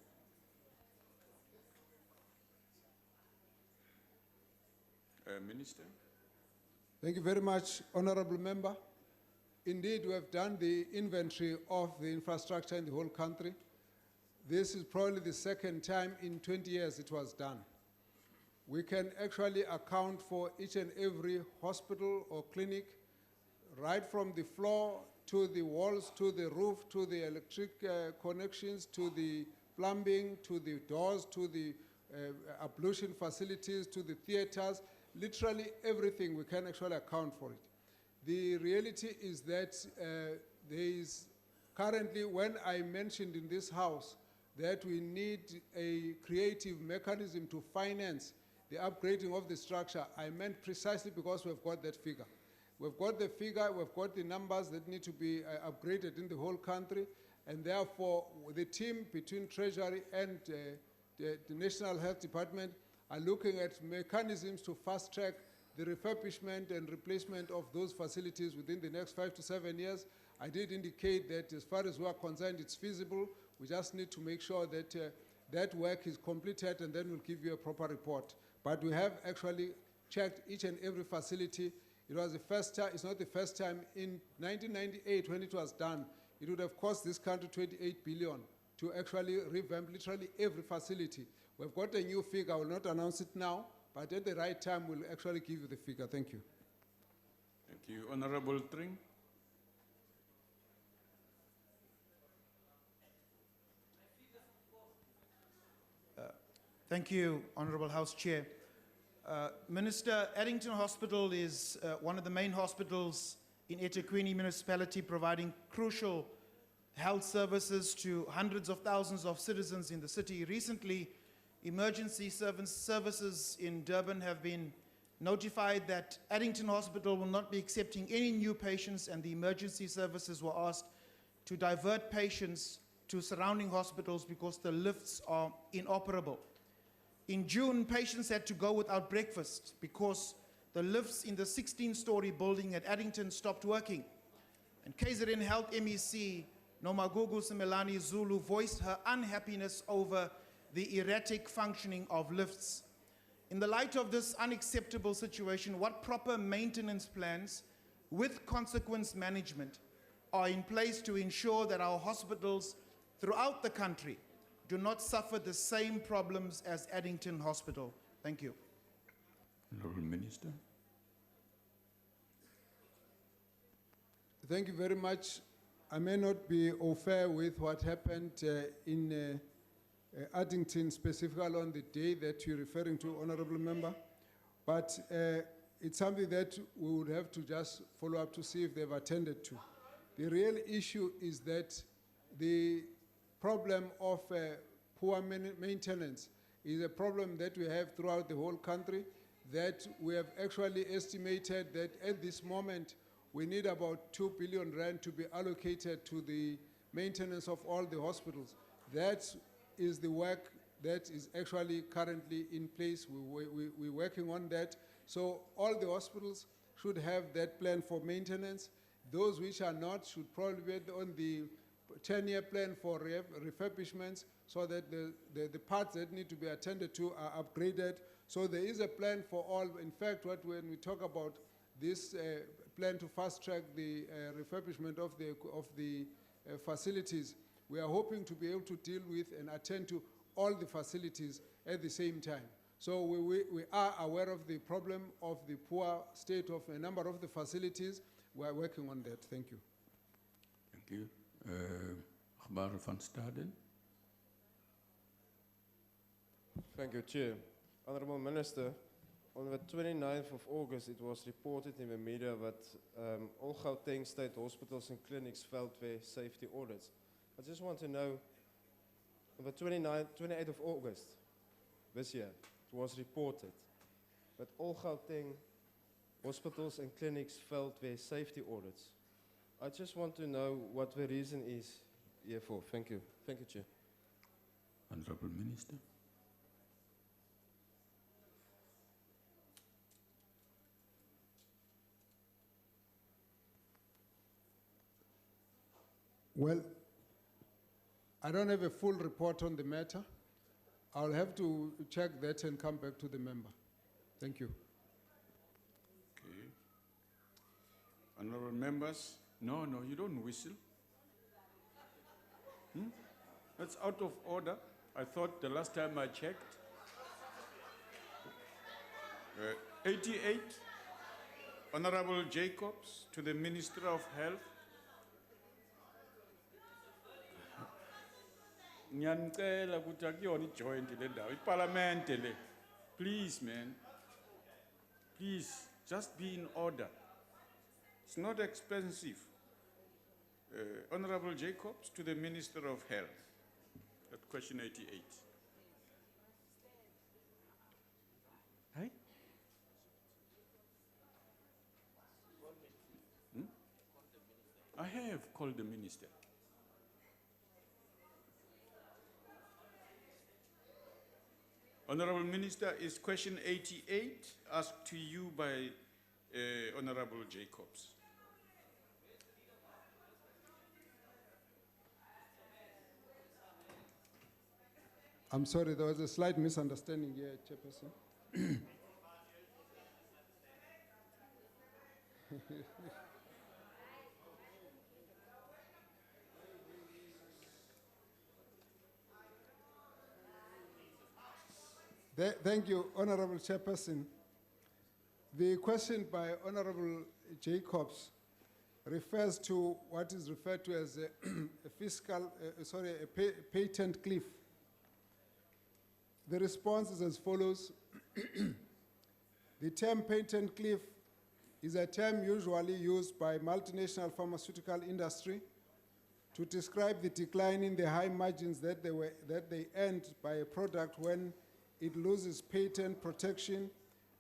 Minister. Thank you very much, Honorable Member. Indeed, we have done the inventory of the infrastructure in the whole country. This is probably the second time in 20 years it was done. We can actually account for each and every hospital or clinic, right from the floor to the walls, to the roof, to the electric connections, to the plumbing, to the doors, to the ablution facilities, to the theaters. Literally everything, we can actually account for it. The reality is that there is Currently, when I mentioned in this house that we need a creative mechanism to finance the upgrading of the structure, I meant precisely because we've got that figure. We've got the figure, we've got the numbers that need to be upgraded in the whole country, and therefore the team between Treasury and the National Health Department are looking at mechanisms to fast-track the refurbishment and replacement of those facilities within the next 5 to 7 years. I did indicate that as far as we are concerned, it's feasible. We just need to make sure that that work is completed, and then we'll give you a proper report. But we have actually checked each and every facility. It was the first time, it's not the first time. In 1998, when it was done, it would have cost this country 28 billion to actually revamp literally every facility. We've got a new figure. I will not announce it now, but at the right time, we'll actually give you the figure. Thank you. Thank you. Honorable Tring. Thank you, Honourable House Chair. Minister, Eddington Hospital is one of the main hospitals in eThekwini municipality, providing crucial health services to hundreds of thousands of citizens in the city. Recently, emergency services in Durban have been notified that Eddington Hospital will not be accepting any new patients, and the emergency services were asked to divert patients to surrounding hospitals because the lifts are inoperable. In June, patients had to go without breakfast because the lifts in the 16-story building at Eddington stopped working. And KZN Health MEC Nomagugu Simelani Zulu voiced her unhappiness over the erratic functioning of lifts. In the light of this unacceptable situation, what proper maintenance plans with consequence management are in place to ensure that our hospitals throughout the country do not suffer the same problems as Eddington Hospital? Thank you. Honourable Minister. Thank you very much. I may not be au fait with what happened in Addington, specifically on the day that you're referring to, Honourable Member, but it's something that we would have to just follow up to see if they've attended to. The real issue is that the problem of poor maintenance is a problem that we have throughout the whole country, that we have actually estimated that at this moment we need about 2 billion rand to be allocated to the maintenance of all the hospitals. That is the work that is actually currently in place. We're working on that. So all the hospitals should have that plan for maintenance. Those which are not should probably be on the 10-year plan for refurbishments, so that the parts that need to be attended to are upgraded. So there is a plan for all. In fact, when we talk about this plan to fast-track the refurbishment of the facilities, we are hoping to be able to deal with and attend to all the facilities at the same time. So we are aware of the problem of the poor state of a number of the facilities. We are working on that. Thank you. Thank you. Akhbar van Staden. Thank you, Chair. Honourable Minister, on the 29th of August, it was reported in the media that all Gauteng state hospitals and clinics failed their safety audits. I just want to know, on the 28th of August this year, it was reported that all Gauteng hospitals and clinics failed their safety audits. I just want to know what the reason is here for. Thank you. Thank you, Chair. Honourable Minister. Well, I don't have a full report on the matter. I'll have to check that and come back to the member. Thank you. Okay. Honourable members. No, you don't whistle. That's out of order. I thought the last time I checked. 88, Honourable Jacobs, to the Minister of Health. Ngiyanicela ukuthi akuyona ijoint le ndawo, iparlament le. Please, man. Please, just be in order. It's not expensive. Honorable Jacobs to the Minister of Health. At question 88. Hey? I have called the minister. Honorable Minister, is question 88 asked to you by Honorable Jacobs? I'm sorry, there was a slight misunderstanding here, Chairperson. Thank you, Honorable Chairperson. The question by Honorable Jacobs refers to what is referred to as a patent cliff. The response is as follows. The term patent cliff is a term usually used by multinational pharmaceutical industry to describe the decline in the high margins that they earned by a product when it loses patent protection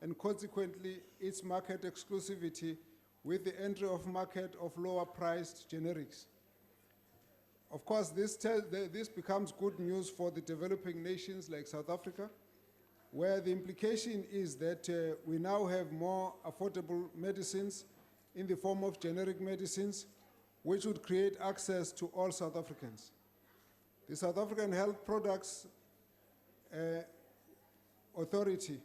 and consequently its market exclusivity with the entry of market of lower priced generics. Of course, this becomes good news for the developing nations like South Africa, where the implication is that we now have more affordable medicines in the form of generic medicines, which would create access to all South Africans. The South African Health Products Authority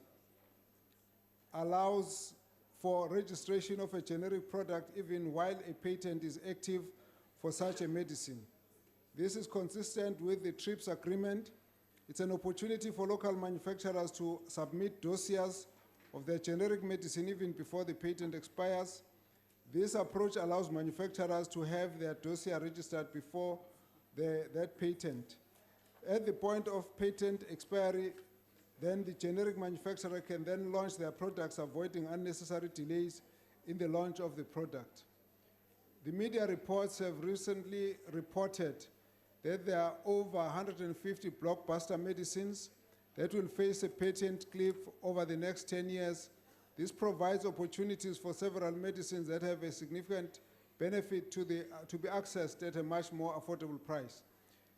allows for registration of a generic product even while a patent is active for such a medicine. This is consistent with the TRIPS agreement. It's an opportunity for local manufacturers to submit dossiers of their generic medicine even before the patent expires. This approach allows manufacturers to have their dossier registered before that patent. At the point of patent expiry, then the generic manufacturer can then launch their products, avoiding unnecessary delays in the launch of the product. The media reports have recently reported that there are over 150 blockbuster medicines that will face a patent cliff over the next 10 years. This provides opportunities for several medicines that have a significant benefit to be accessed at a much more affordable price.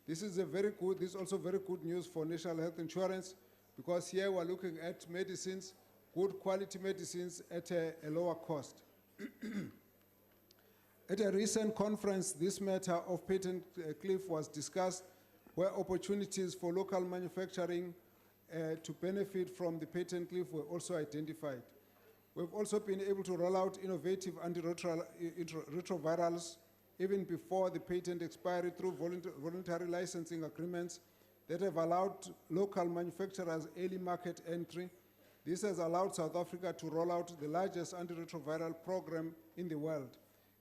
This is also very good news for national health insurance, because here we're looking at medicines, good quality medicines at a lower cost. At a recent conference, this matter of patent cliff was discussed, where opportunities for local manufacturing to benefit from the patent cliff were also identified. We've also been able to roll out innovative antiretrovirals even before the patent expiry through voluntary licensing agreements that have allowed local manufacturers early market entry. This has allowed South Africa to roll out the largest antiretroviral program in the world.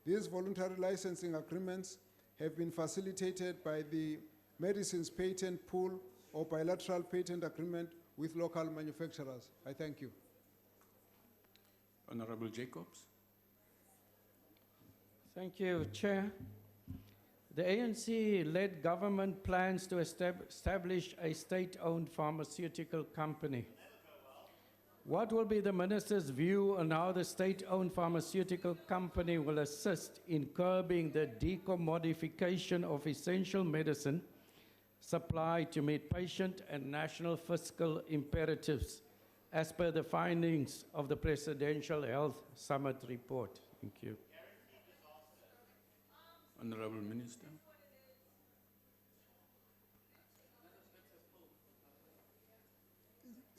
These voluntary licensing agreements have been facilitated by the Medicines Patent Pool or bilateral patent agreement with local manufacturers. I thank you. Honorable Jacobs. Thank you, Chair. The ANC-led government plans to establish a state-owned pharmaceutical company. What will be the Minister's view on how the state-owned pharmaceutical company will assist in curbing the decommodification of essential medicine supply to meet patient and national fiscal imperatives, as per the findings of the Presidential Health Summit report? Thank you. Honorable Minister.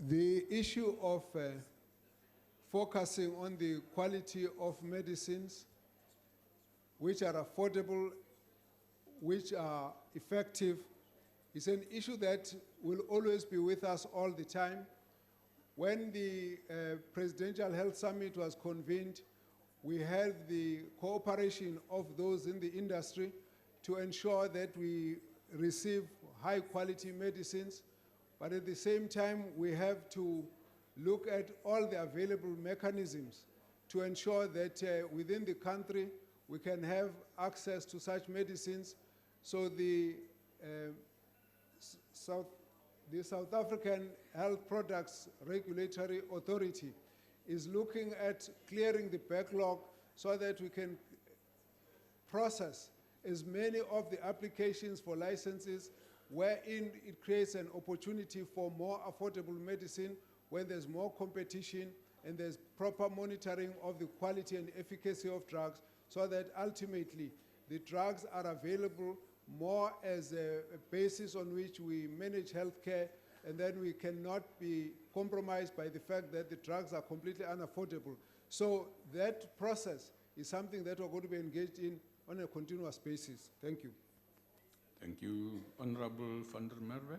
The issue of focusing on the quality of medicines, which are affordable, which are effective, is an issue that will always be with us all the time. When the Presidential Health Summit was convened, we had the cooperation of those in the industry to ensure that we receive high quality medicines, but at the same time we have to look at all the available mechanisms to ensure that within the country we can have access to such medicines. So the South African Health Products Regulatory Authority is looking at clearing the backlog so that we can process as many of the applications for licenses wherein it creates an opportunity for more affordable medicine when there's more competition and there's proper monitoring of the quality and efficacy of drugs, so that ultimately the drugs are available more as a basis on which we manage healthcare, and then we cannot be compromised by the fact that the drugs are completely unaffordable. So that process is something that we're going to be engaged in on a continuous basis. Thank you. Thank you. Honorable van der Merwe.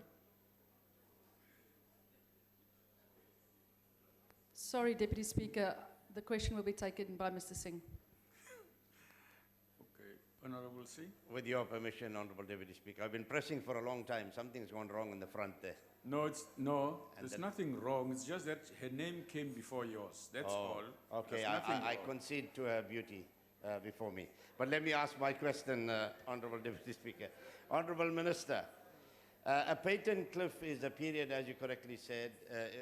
Sorry, Deputy Speaker, the question will be taken by Mr. Singh. Okay, Honorable Singh. With your permission, Honorable Deputy Speaker, I've been pressing for a long time. Something's gone wrong in the front there. No, there's nothing wrong. It's just that her name came before yours. That's all. Okay, There's nothing I wrong. concede to her beauty before me. But let me ask my question, Honorable Deputy Speaker. Honorable Minister, a patent cliff is a period, as you correctly said,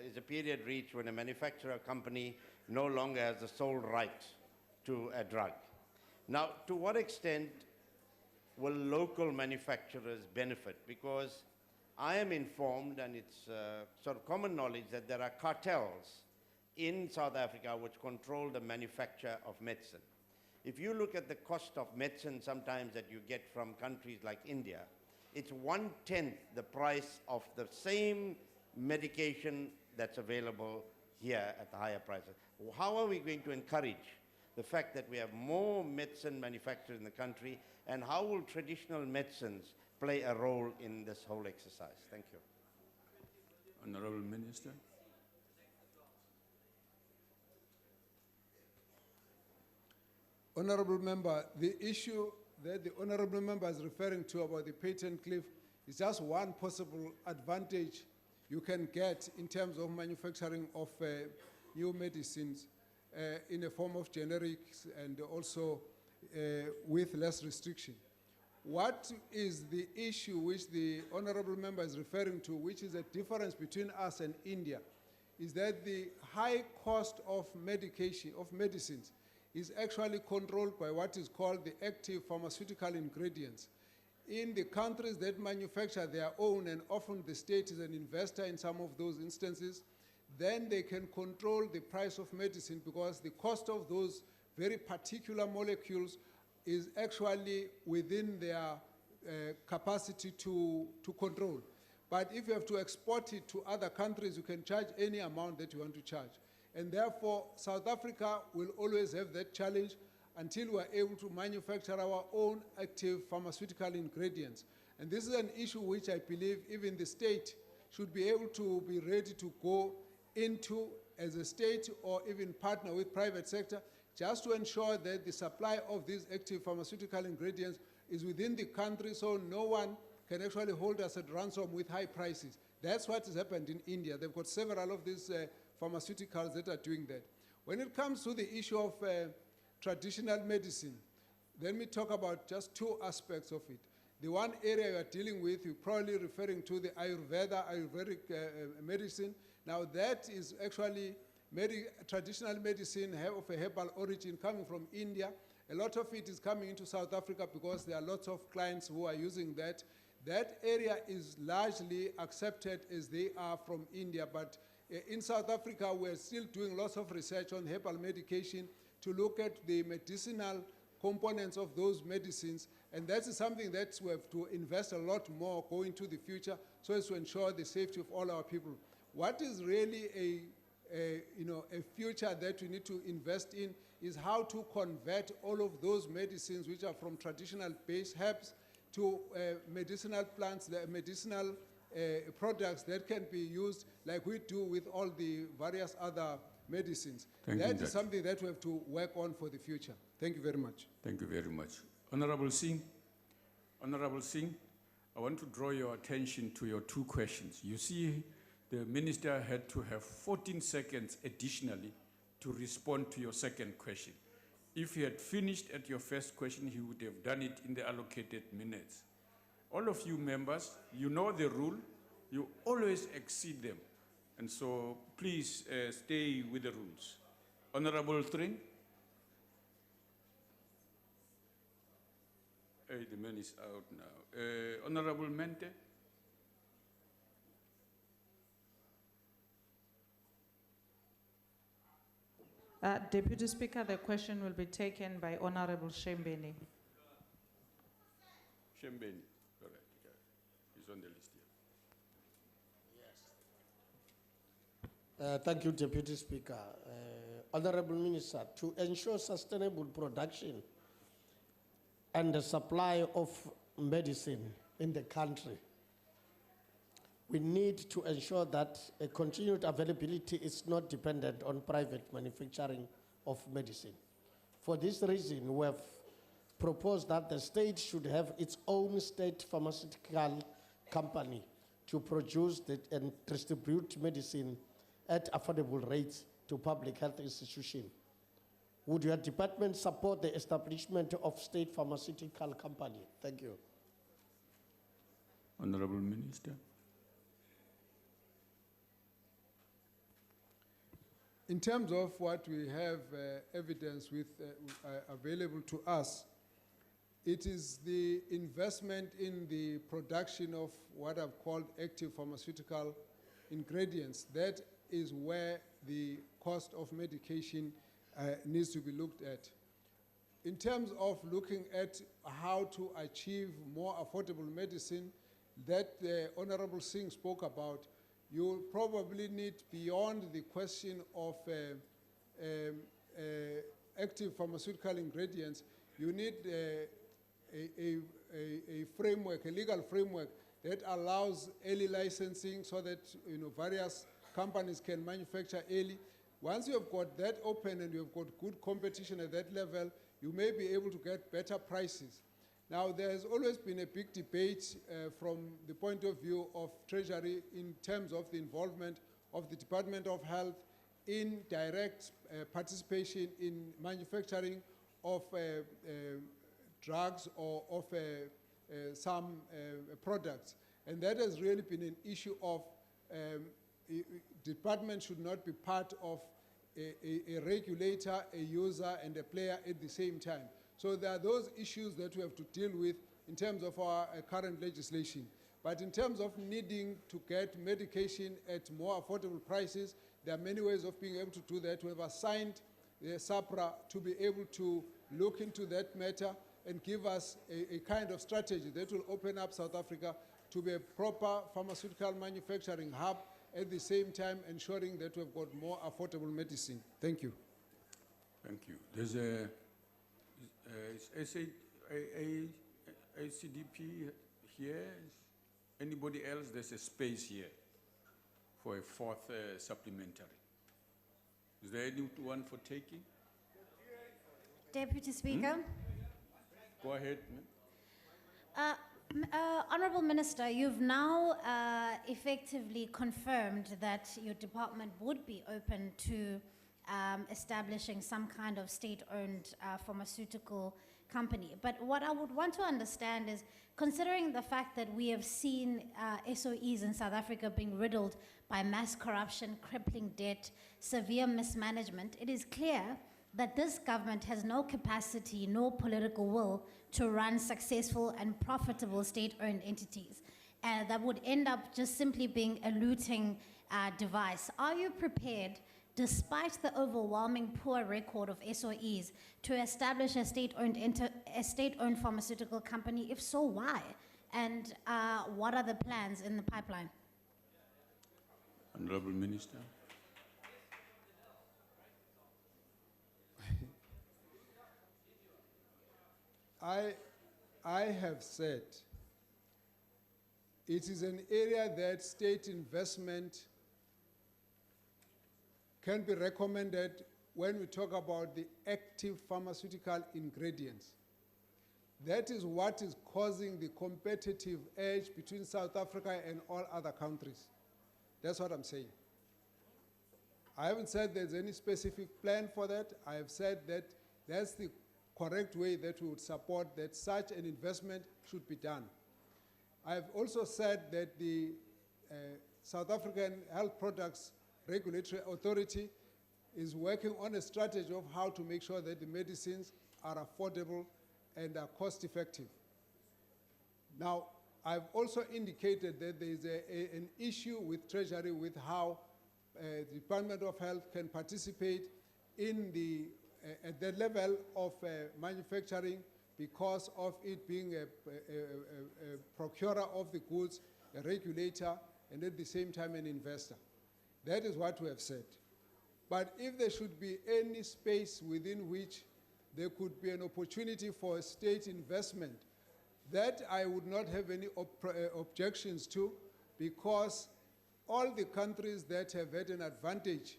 is a period reached when a manufacturer company no longer has the sole right to a drug. Now, to what extent will local manufacturers benefit? Because I am informed, and it's sort of common knowledge, that there are cartels in South Africa which control the manufacture of medicine. If you look at the cost of medicine sometimes that you get from countries like India, it's 1/10 the price of the same medication that's available here at the higher prices. How are we going to encourage the fact that we have more medicine manufactured in the country, and how will traditional medicines play a role in this whole exercise? Thank you. Honorable Minister. Honorable Member, the issue that the Honorable Member is referring to about the patent cliff is just one possible advantage you can get in terms of manufacturing of new medicines in a form of generics and also with less restriction. What is the issue which the Honorable Member is referring to, which is a difference between us and India, is that the high cost of medication, of medicines, is actually controlled by what is called the active pharmaceutical ingredients. In the countries that manufacture their own, and often the state is an investor in some of those instances, then they can control the price of medicine because the cost of those very particular molecules is actually within their capacity to control. But if you have to export it to other countries, you can charge any amount that you want to charge. And therefore, South Africa will always have that challenge until we are able to manufacture our own active pharmaceutical ingredients. And this is an issue which I believe even the state should be able to be ready to go into as a state or even partner with private sector, just to ensure that the supply of these active pharmaceutical ingredients is within the country so no one can actually hold us at ransom with high prices. That's what has happened in India. They've got several of these pharmaceuticals that are doing that. When it comes to the issue of traditional medicine, let me talk about just two aspects of it. The one area we are dealing with, you're probably referring to the Ayurvedic medicine. Now that is actually traditional medicine of a herbal origin coming from India. A lot of it is coming into South Africa because there are lots of clients who are using that. That area is largely accepted as they are from India, but in South Africa, we're still doing lots of research on herbal medication to look at the medicinal components of those medicines, and that's something that we have to invest a lot more going to the future so as to ensure the safety of all our people. What is really a future that we need to invest in is how to convert all of those medicines which are from traditional base herbs to medicinal plants, medicinal products that can be used like we do with all the various other medicines. That is something that we have to work on for the future. Thank you very much. Thank you very much. Honorable Singh, I want to draw your attention to your two questions. You see, the minister had to have 14 seconds additionally to respond to your second question. If he had finished at your first question, he would have done it in the allocated minutes. All of you members, you know the rule, you always exceed them. And so please stay with the rules. Honorable Trin. Hey, the man is out now. Honorable Mente. Deputy Speaker, the question will be taken by Honorable Shembeni. Shembeni, correct. Yeah. He's on the list here. Thank you, Deputy Speaker. Honorable Minister, to ensure sustainable production and the supply of medicine in the country, we need to ensure that a continued availability is not dependent on private manufacturing of medicine. For this reason, we have proposed that the state should have its own state pharmaceutical company to produce and distribute medicine at affordable rates to public health institutions. Would your department support the establishment of state pharmaceutical company? Thank you. Honorable Minister. In terms of what we have evidence with available to us, it is the investment in the production of what I've called active pharmaceutical ingredients. That is where the cost of medication needs to be looked at. In terms of looking at how to achieve more affordable medicine that the Honorable Singh spoke about, you probably need, beyond the question of active pharmaceutical ingredients, you need a framework, a legal framework that allows early licensing so that various companies can manufacture early. Once you have got that open and you have got good competition at that level, you may be able to get better prices. Now, there has always been a big debate from the point of view of Treasury in terms of the involvement of the Department of Health in direct participation in manufacturing of drugs or of some products. And that has really been an issue of department should not be part of a regulator, a user, and a player at the same time. So there are those issues that we have to deal with in terms of our current legislation. But in terms of needing to get medication at more affordable prices, there are many ways of being able to do that. We have assigned the SAPRA to be able to look into that matter and give us a kind of strategy that will open up South Africa to be a proper pharmaceutical manufacturing hub, at the same time ensuring that we've got more affordable medicine. Thank you. Thank you. There's a ACDP here. Anybody else? There's a space here for a fourth supplementary. Is there anyone for taking? Deputy Speaker. Go ahead. Honourable Minister, you've now effectively confirmed that your department would be open to establishing some kind of state-owned pharmaceutical company. But what I would want to understand is, considering the fact that we have seen SOEs in South Africa being riddled by mass corruption, crippling debt, severe mismanagement, it is clear that this government has no capacity nor political will to run successful and profitable state-owned entities. And that would end up just simply being a looting device. Are you prepared, despite the overwhelming poor record of SOEs, to establish a state-owned pharmaceutical company? If so, why? And what are the plans in the pipeline? Honourable Minister. I have said it is an area that state investment can be recommended when we talk about the active pharmaceutical ingredients. That is what is causing the competitive edge between South Africa and all other countries. That's what I'm saying. I haven't said there's any specific plan for that. I have said that that's the correct way that we would support that such an investment should be done. I've also said that the South African Health Products Regulatory Authority is working on a strategy of how to make sure that the medicines are affordable and are cost effective. Now, I've also indicated that there is an issue with Treasury with how the Department of Health can participate in the, at the level of manufacturing because of it being a procurer of the goods, a regulator, and at the same time an investor. That is what we have said. But if there should be any space within which there could be an opportunity for a state investment, that I would not have any objections to, because all the countries that have had an advantage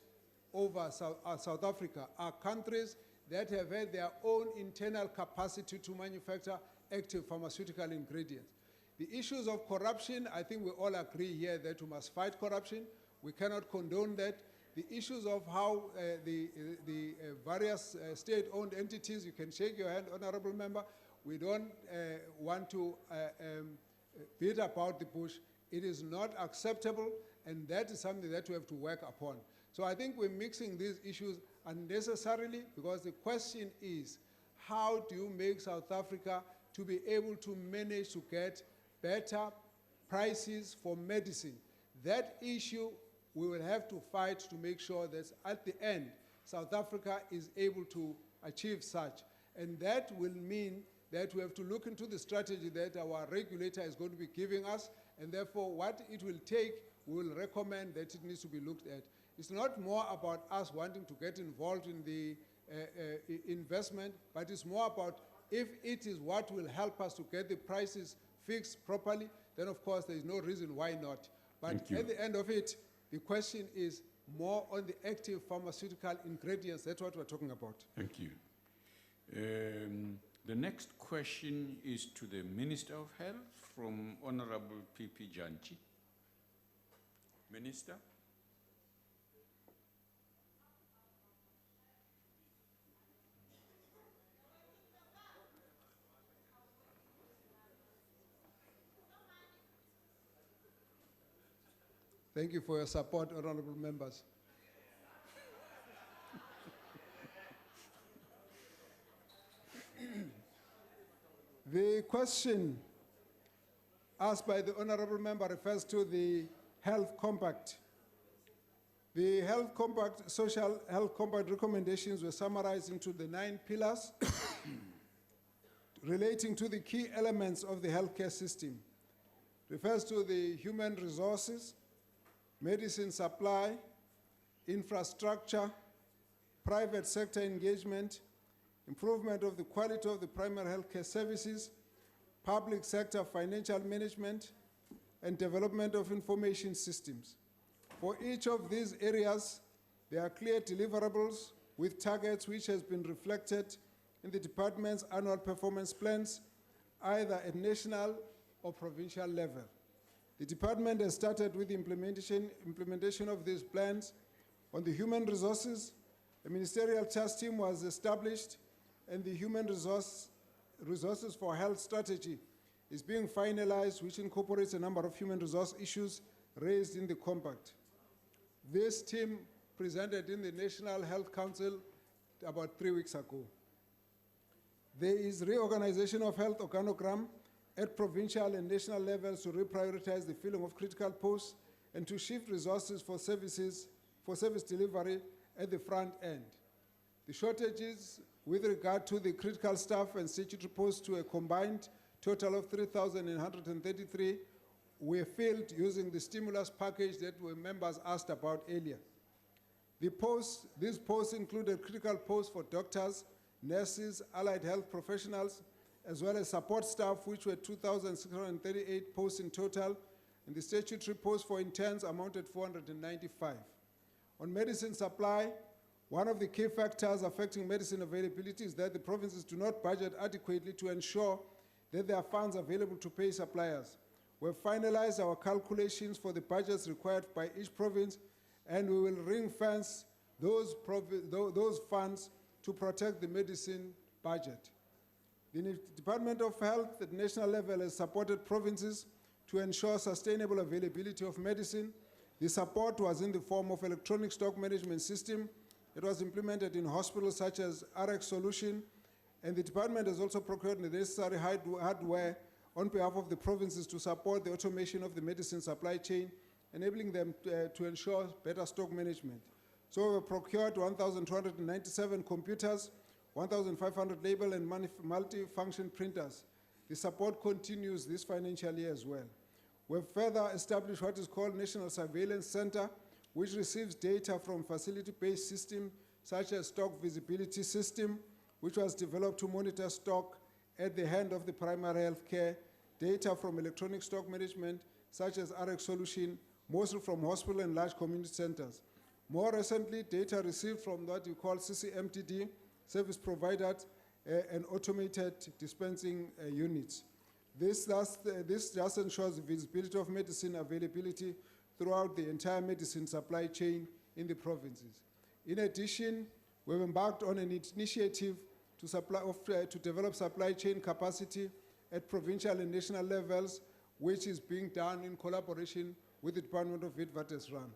over South Africa are countries that have had their own internal capacity to manufacture active pharmaceutical ingredients. The issues of corruption, I think we all agree here that we must fight corruption. We cannot condone that. The issues of how the various state-owned entities, you can shake your hand, Honorable Member. We don't want to beat about the bush. It is not acceptable, and that is something that we have to work upon. So I think we're mixing these issues unnecessarily, because the question is, how do you make South Africa to be able to manage to get better prices for medicine? That issue we will have to fight to make sure that at the end, South Africa is able to achieve such. And that will mean that we have to look into the strategy that our regulator is going to be giving us, and therefore what it will take, we will recommend that it needs to be looked at. It's not more about us wanting to get involved in the investment, but it's more about if it is what will help us to get the prices fixed properly, then of course there is no reason why not. But at the end of it, the question is more on the active pharmaceutical ingredients. That's what we're talking about. Thank you. The next question is to the Minister of Health from Honorable P.P. Janchi. Minister. Thank you for your support, honorable members. The question asked by the honorable member refers to the health compact. The health compact, social health compact recommendations were summarized into the 9 pillars relating to the key elements of the healthcare system. Refers to the human resources, medicine supply, infrastructure, private sector engagement, improvement of the quality of the primary healthcare services, public sector financial management, and development of information systems. For each of these areas, there are clear deliverables with targets which has been reflected in the department's annual performance plans, either at national or provincial level. The department has started with the implementation of these plans. On the human resources, a ministerial task team was established, and the human resources for health strategy is being finalized, which incorporates a number of human resource issues raised in the compact. This team presented in the National Health Council about 3 weeks ago. There is reorganization of health organogram at provincial and national levels to reprioritize the filling of critical posts and to shift resources for service delivery at the front end. The shortages with regard to the critical staff and statutory posts to a combined total of 3,133 were filled using the stimulus package that members asked about earlier. These posts included critical posts for doctors, nurses, allied health professionals, as well as support staff, which were 2,638 posts in total, and the statutory posts for interns amounted 495. On medicine supply, one of the key factors affecting medicine availability is that the provinces do not budget adequately to ensure that there are funds available to pay suppliers. We have finalized our calculations for the budgets required by each province, and we will ring-fence those funds to protect the medicine budget. The Department of Health at national level has supported provinces to ensure sustainable availability of medicine. The support was in the form of electronic stock management system. It was implemented in hospitals such as RX Solution, and the department has also procured the necessary hardware on behalf of the provinces to support the automation of the medicine supply chain, enabling them to ensure better stock management. So we procured 1,297 computers, 1,500 label and multi-function printers. The support continues this financial year as well. We've further established what is called National Surveillance Center, which receives data from facility-based systems such as stock visibility system, which was developed to monitor stock at the hand of the primary health care, data from electronic stock management such as RX Solution, mostly from hospital and large community centers. More recently, data received from what you call CCMTD, service provided and automated dispensing units. This just ensures the visibility of medicine availability throughout the entire medicine supply chain in the provinces. In addition, we've embarked on an initiative to develop supply chain capacity at provincial and national levels, which is being done in collaboration with the Department of Witwatersrand.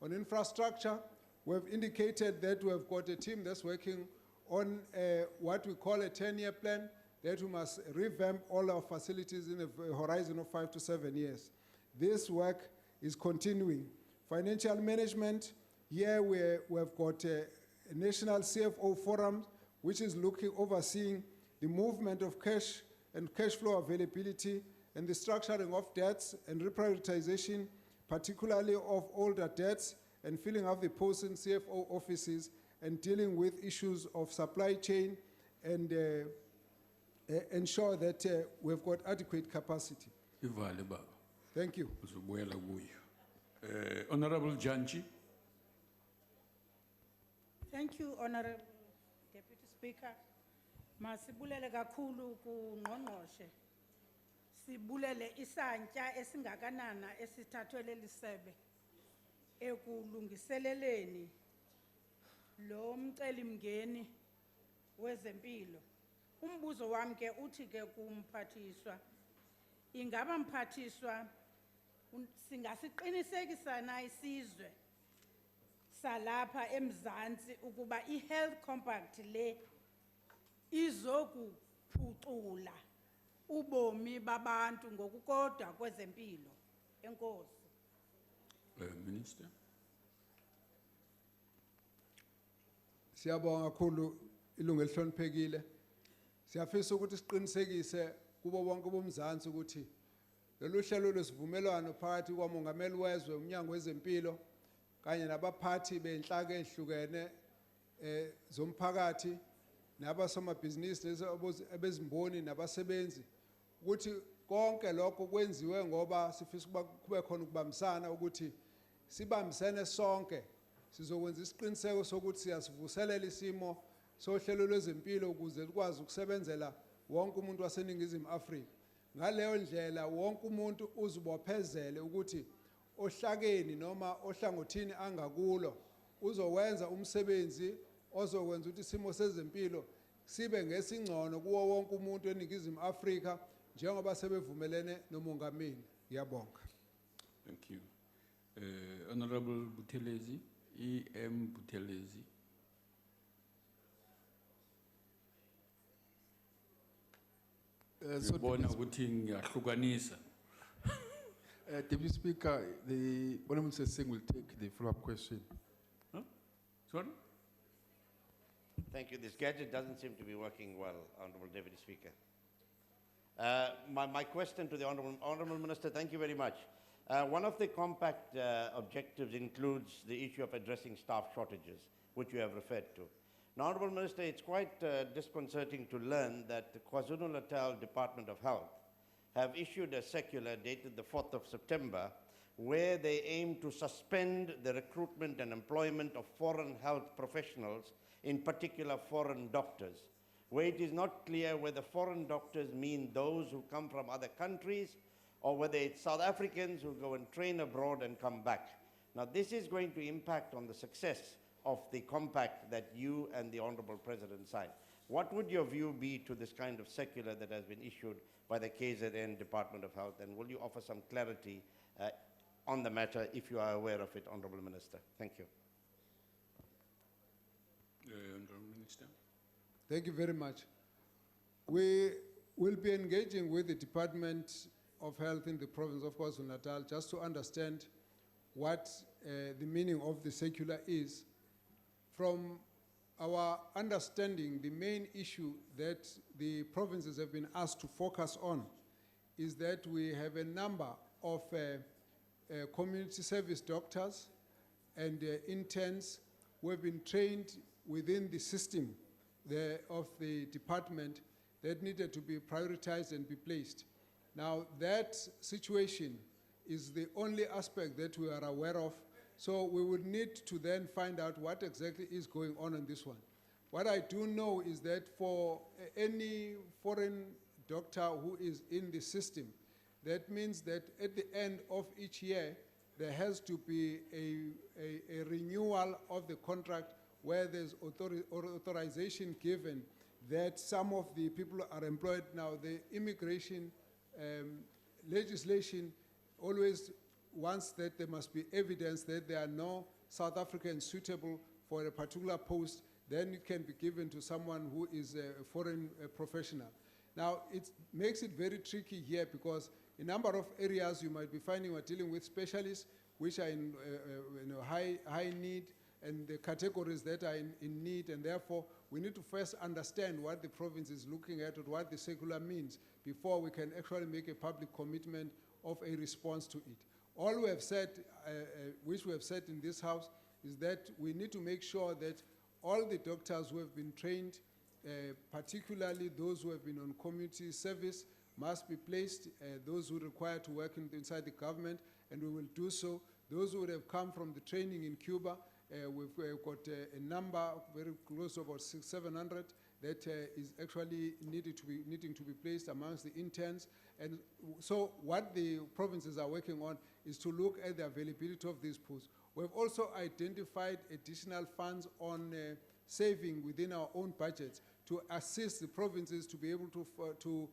On infrastructure, we've indicated that we have got a team that's working on what we call a 10-year plan, that we must revamp all our facilities in a horizon of 5 to 7 years. This work is continuing. Financial management, here we have got a national CFO forum, which is overseeing the movement of cash and cash flow availability and the structuring of debts and reprioritization, particularly of older debts, and filling up the posts in CFO offices and dealing with issues of supply chain and ensure that we've got adequate capacity. Thank you. Honorable Janji. Thank you, Honorable Deputy Speaker. Masibulele kakhulu kuNgqongqoshe. Sibulele isantya esingakanana esithathwe leli sebe ekulungiseleleni lo mcelimngeni wezempilo. Umbuzo wami ke uthi ke kumphathiswa, ingaba mphathiswa singasiqinisekisa na isizwe salapha eMzantsi ukuba i-health compact le izokuphucula ubomi babantu ngokukodwa kwezempilo. Enkosi. Minister. Siyabonga kakhulu ilungu elihloniphekile. Siyafisa ukuthi siqinisekise kubo bonke bomzansi ukuthi lolu hlelo lwesivumelwano phakathi kwamongameli wezwe, umnyango wezempilo kanye nabaphathi benhlaka ezihlukene zomphakathi nabasomabhizinisi abezimboni nabasebenzi ukuthi konke lokho kwenziwe ngoba sifisa kube khona ukubambisana ukuthi sibambisene sonke sizokwenza isiqiniseko sokuthi siyasivuselela isimo sohlelo lwezempilo ukuze likwazi ukusebenzela wonke umuntu waseNingizimu Afrika. Ngaleyo ndlela wonke umuntu uzibophezele ukuthi ohlakeni noma ohlangothini angakulo uzowenza umsebenzi ozokwenza ukuthi isimo sezempilo sibe ngesingcono kuwo wonke umuntu eNingizimu Afrika njengoba sebevumelene nomongameli. Ngiyabonga. Thank you. Honorable Buthelezi, E.M. Buthelezi. Deputy Speaker, the Honourable Singh will take the follow-up question. Huh? Sorry? Thank you. This gadget doesn't seem to be working well, Honourable Deputy Speaker. My question to the Honourable Minister, thank you very much. One of the compact objectives includes the issue of addressing staff shortages, which you have referred to. Now, Honourable Minister, it's quite disconcerting to learn that the KwaZulu-Natal Department of Health have issued a circular dated the 4th of September where they aim to suspend the recruitment and employment of foreign health professionals, in particular foreign doctors, where it is not clear whether foreign doctors mean those who come from other countries or whether it's South Africans who go and train abroad and come back. Now, this is going to impact on the success of the compact that you and the Honorable President signed. What would your view be to this kind of circular that has been issued by the KZN Department of Health, and will you offer some clarity on the matter if you are aware of it, Honorable Minister? Thank you. Honorable Minister. Thank you very much. We will be engaging with the Department of Health in the province of KwaZulu-Natal just to understand what the meaning of the circular is. From our understanding, the main issue that the provinces have been asked to focus on is that we have a number of community service doctors and interns who have been trained within the system of the department that needed to be prioritized and be placed. Now, that situation is the only aspect that we are aware of, so we would need to then find out what exactly is going on this one. What I do know is that for any foreign doctor who is in the system, that means that at the end of each year, there has to be a renewal of the contract where there's authorization given that some of the people are employed. Now, the immigration legislation always wants that there must be evidence that there are no South Africans suitable for a particular post, then it can be given to someone who is a foreign professional. Now, it makes it very tricky here because a number of areas you might be finding we're dealing with specialists which are in high need, and the categories that are in need, and therefore we need to first understand what the province is looking at or what the circular means before we can actually make a public commitment of a response to it. All we have said, which we have said in this house, is that we need to make sure that all the doctors who have been trained, particularly those who have been on community service, must be placed, those who require to work inside the government, and we will do so. Those who would have come from the training in Cuba, we've got a number very close to about 700 that is actually needing to be placed amongst the interns. And so what the provinces are working on is to look at the availability of these posts. We've also identified additional funds on saving within our own budgets to assist the provinces to be able to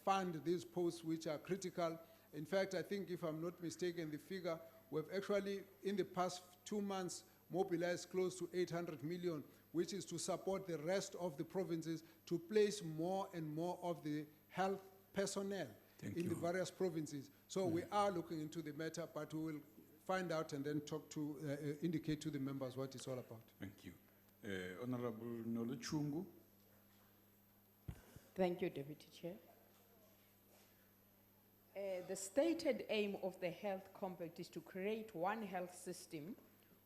fund these posts which are critical. In fact, I think if I'm not mistaken, the figure, we've actually in the past 2 months mobilized close to 800 million, which is to support the rest of the provinces to place more and more of the health personnel in the various provinces. So we are looking into the matter, but we will find out and then talk to, indicate to the members what it's all about. Thank you. Honorable Noluchungu. Thank you, Deputy Chair. The stated aim of the health compact is to create one health system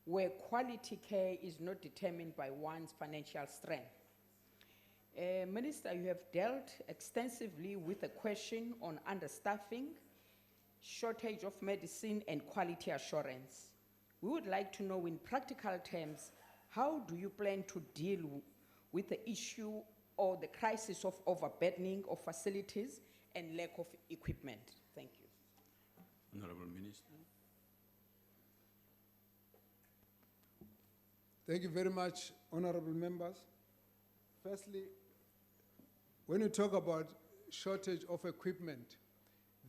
where quality care is not determined by one's financial strength. Minister, you have dealt extensively with the question on understaffing, shortage of medicine, and quality assurance. We would like to know in practical terms, how do you plan to deal with the issue or the crisis of overburdening of facilities and lack of equipment? Thank you. Honorable Minister. Thank you very much, honorable members. Firstly, when you talk about shortage of equipment,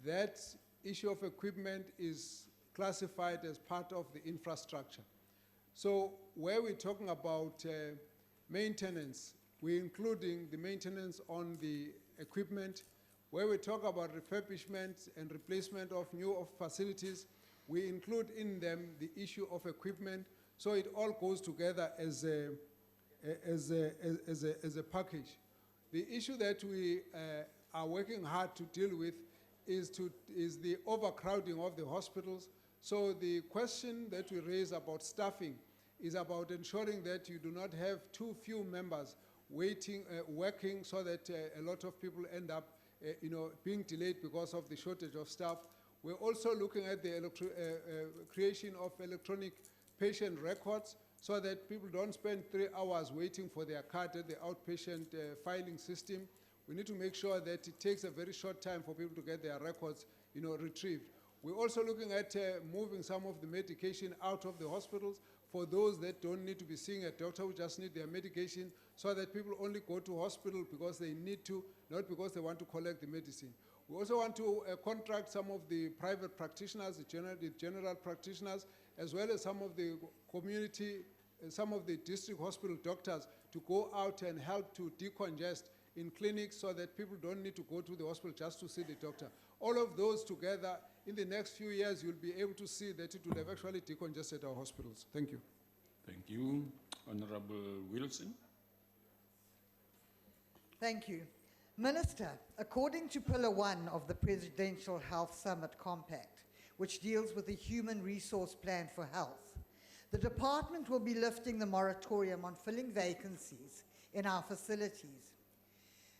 that issue of equipment is classified as part of the infrastructure. So where we're talking about maintenance, we're including the maintenance on the equipment. Where we talk about refurbishment and replacement of new facilities, we include in them the issue of equipment. So it all goes together as a package. The issue that we are working hard to deal with is the overcrowding of the hospitals. So the question that we raise about staffing is about ensuring that you do not have too few members working so that a lot of people end up being delayed because of the shortage of staff. We're also looking at the creation of electronic patient records so that people don't spend 3 hours waiting for their card at the outpatient filing system. We need to make sure that it takes a very short time for people to get their records retrieved. We're also looking at moving some of the medication out of the hospitals for those that don't need to be seeing a doctor, who just need their medication, so that people only go to hospital because they need to, not because they want to collect the medicine. We also want to contract some of the private practitioners, the general practitioners, as well as some of the community, some of the district hospital doctors to go out and help to decongest in clinics so that people don't need to go to the hospital just to see the doctor. All of those together, in the next few years, you'll be able to see that it will have actually decongested our hospitals. Thank you. Thank you. Honorable Wilson. Thank you. Minister, according to Pillar 1 of the Presidential Health Summit Compact, which deals with the Human Resource Plan for Health, the department will be lifting the moratorium on filling vacancies in our facilities.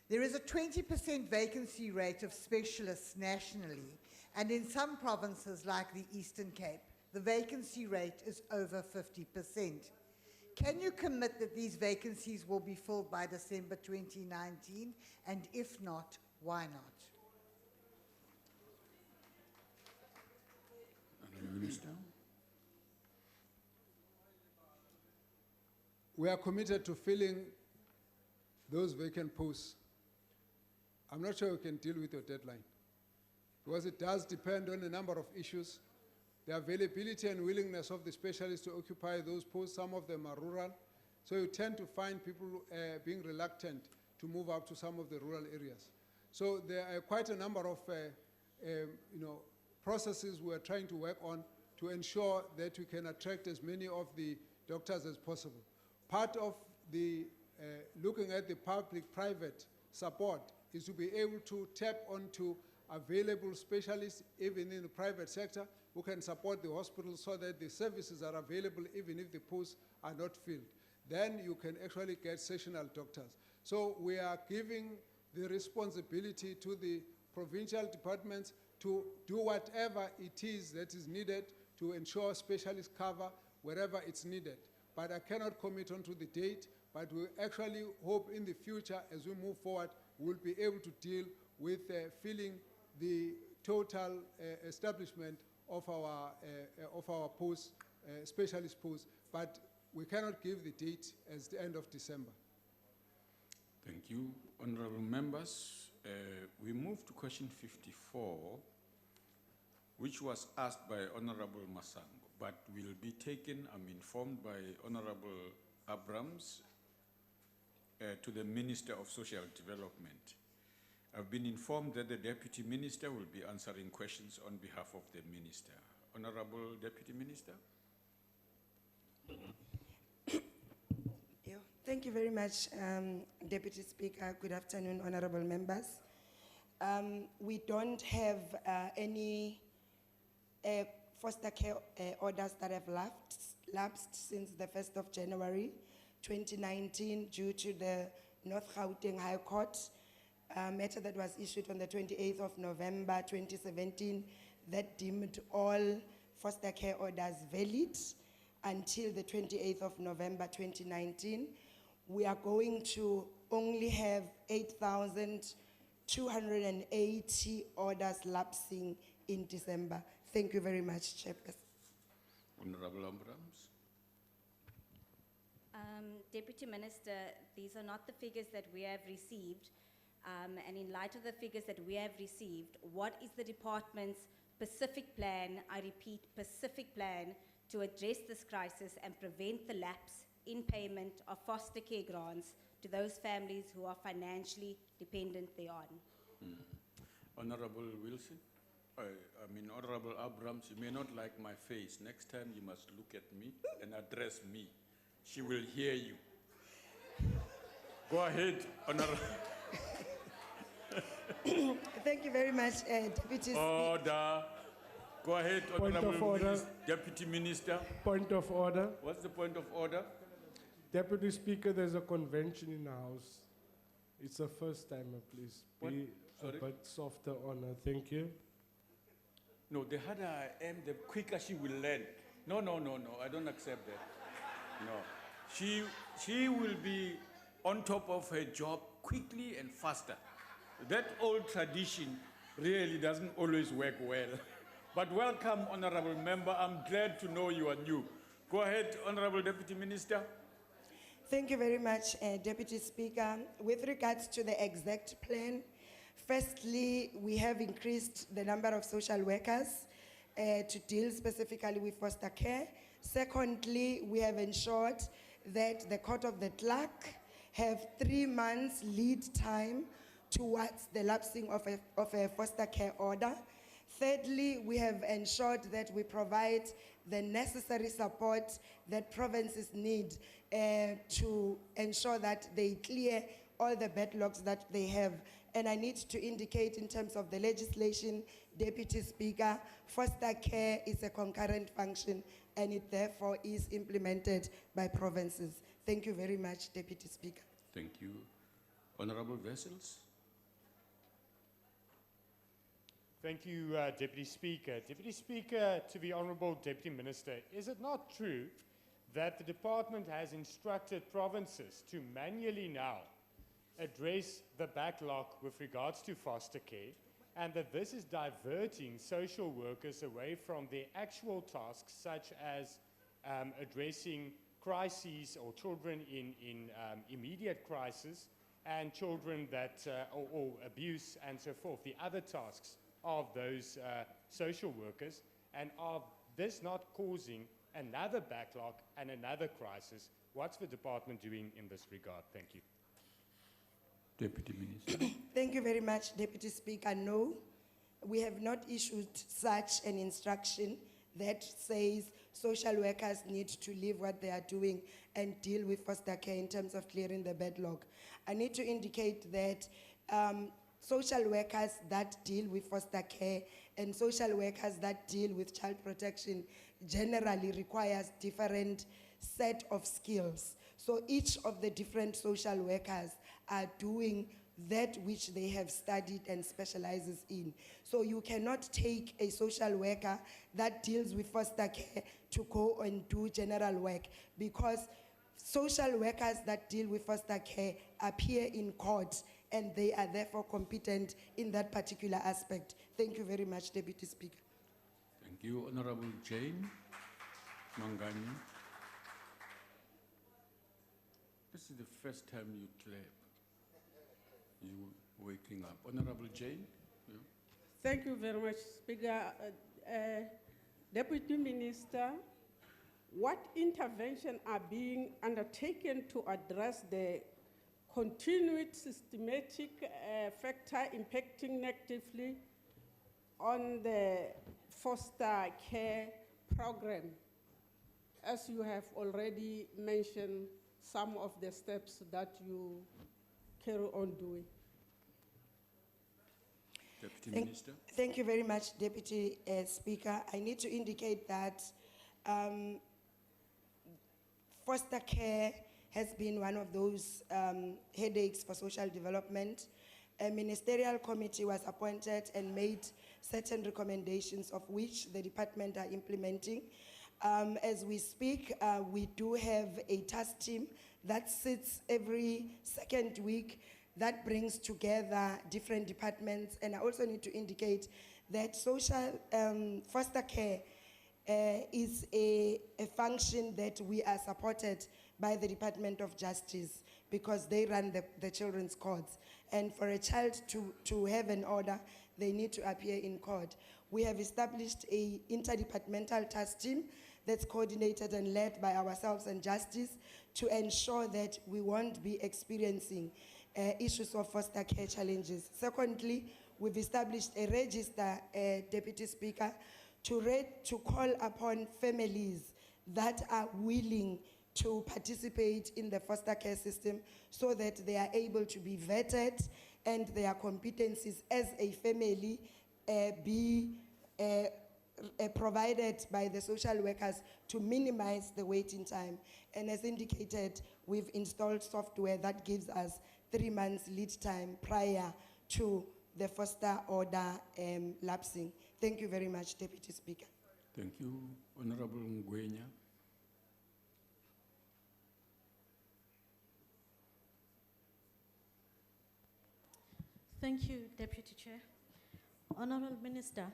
There is a 20% vacancy rate of specialists nationally, and in some provinces like the Eastern Cape, the vacancy rate is over 50%. Can you commit that these vacancies will be filled by December 2019? And if not, why not? Minister. We are committed to filling those vacant posts. I'm not sure we can deal with your deadline, because it does depend on a number of issues. The availability and willingness of the specialists to occupy those posts, some of them are rural, so you tend to find people being reluctant to move up to some of the rural areas. So there are quite a number of processes we're trying to work on to ensure that we can attract as many of the doctors as possible. Part of the looking at the public-private support is to be able to tap onto available specialists, even in the private sector, who can support the hospital so that the services are available even if the posts are not filled. Then you can actually get sessional doctors. So we are giving the responsibility to the provincial departments to do whatever it is that is needed to ensure specialist cover wherever it's needed. But I cannot commit onto the date, but we actually hope in the future, as we move forward, we'll be able to deal with filling the total establishment of our posts, specialist posts, but we cannot give the date as the end of December. Thank you. Honorable members, we move to question 54, which was asked by Honorable Masango, but will be taken, I'm informed, by Honorable Abrams to the Minister of Social Development. I've been informed that the Deputy Minister will be answering questions on behalf of the Minister. Honorable Deputy Minister. Thank you very much, Deputy Speaker. Good afternoon, honorable members. We don't have any foster care orders that have lapsed since the 1st of January 2019 due to the North Gauteng High Court matter that was issued on the 28th of November 2017 that deemed all foster care orders valid until the 28th of November 2019. We are going to only have 8,280 orders lapsing in December. Thank you very much, Chairperson. Honorable Abrams. Deputy Minister, these are not the figures that we have received. And in light of the figures that we have received, what is the department's specific plan, I repeat, specific plan, to address this crisis and prevent the lapse in payment of foster care grants to those families who are financially dependent thereon? Honorable Wilson, Honorable Abrams, you may not like my face. Next time you must look at me and address me. She will hear you. Go ahead, Honorable. Thank you very much, Deputy Speaker. Order. Go ahead, Point of Honorable order. Deputy Minister. Point of order. What's the point of order? Deputy Speaker, there's a convention in the House. It's a first timer, please. What? Be Sorry? a bit softer on her. Thank you. No, the harder I am, the quicker she will learn. No, I don't accept that. No. She will be on top of her job quickly and faster. That old tradition really doesn't always work well. But welcome, Honorable Member. I'm glad to know you are new. Go ahead, Honorable Deputy Minister. Thank you very much, Deputy Speaker. With regards to the exact plan, firstly, we have increased the number of social workers to deal specifically with foster care. Secondly, we have ensured that the court of the clerk have 3 months lead time towards the lapsing of a foster care order. Thirdly, we have ensured that we provide the necessary support that provinces need to ensure that they clear all the backlogs that they have. And I need to indicate in terms of the legislation, Deputy Speaker, foster care is a concurrent function and it therefore is implemented by provinces. Thank you very much, Deputy Speaker. Thank you. Honorable Vessels. Thank you, Deputy Speaker. Deputy Speaker, to the Honourable Deputy Minister, is it not true that the department has instructed provinces to manually now address the backlog with regards to foster care, and that this is diverting social workers away from their actual tasks, such as addressing crises or children in immediate crisis and children that, or abuse and so forth, the other tasks of those social workers, and are this not causing another backlog and another crisis? What's the department doing in this regard? Thank you. Deputy Minister. Thank you very much, Deputy Speaker. No, we have not issued such an instruction that says social workers need to leave what they are doing and deal with foster care in terms of clearing the backlog. I need to indicate that social workers that deal with foster care and social workers that deal with child protection generally requires different set of skills. So each of the different social workers are doing that which they have studied and specializes in. So you cannot take a social worker that deals with foster care to go and do general work, because social workers that deal with foster care appear in court and they are therefore competent in that particular aspect. Thank you very much, Deputy Speaker. Thank you. Honorable Jane Mangani. This is the first time you clap. You waking up. Honorable Jane. Yeah. Thank you very much, Speaker. Deputy Minister, what intervention are being undertaken to address the continued systematic factor impacting negatively on the foster care program? As you have already mentioned some of the steps that you carry on doing. Deputy Minister. Thank you very much, Deputy Speaker. I need to indicate that foster care has been one of those headaches for social development. A ministerial committee was appointed and made certain recommendations, of which the department are implementing. As we speak, we do have a task team that sits every second week that brings together different departments. And I also need to indicate that social foster care is a function that we are supported by the Department of Justice, because they run the children's courts. And for a child to have an order, they need to appear in court. We have established an interdepartmental task team that's coordinated and led by ourselves and Justice to ensure that we won't be experiencing issues of foster care challenges. Secondly, we've established a register, Deputy Speaker, to call upon families that are willing to participate in the foster care system so that they are able to be vetted and their competencies as a family be provided by the social workers to minimize the waiting time. And as indicated, we've installed software that gives us 3 months lead time prior to the foster order lapsing. Thank you very much, Deputy Speaker. Thank you. Honorable Ngwenya. Thank you, Deputy Chair. Honorable Minister,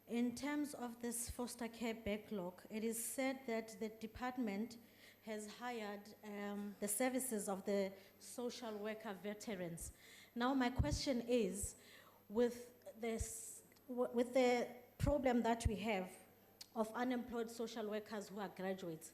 In terms of this foster care backlog, it is said that the department has hired the services of the social worker veterans. Now my question is, with the problem that we have of unemployed social workers who are graduates,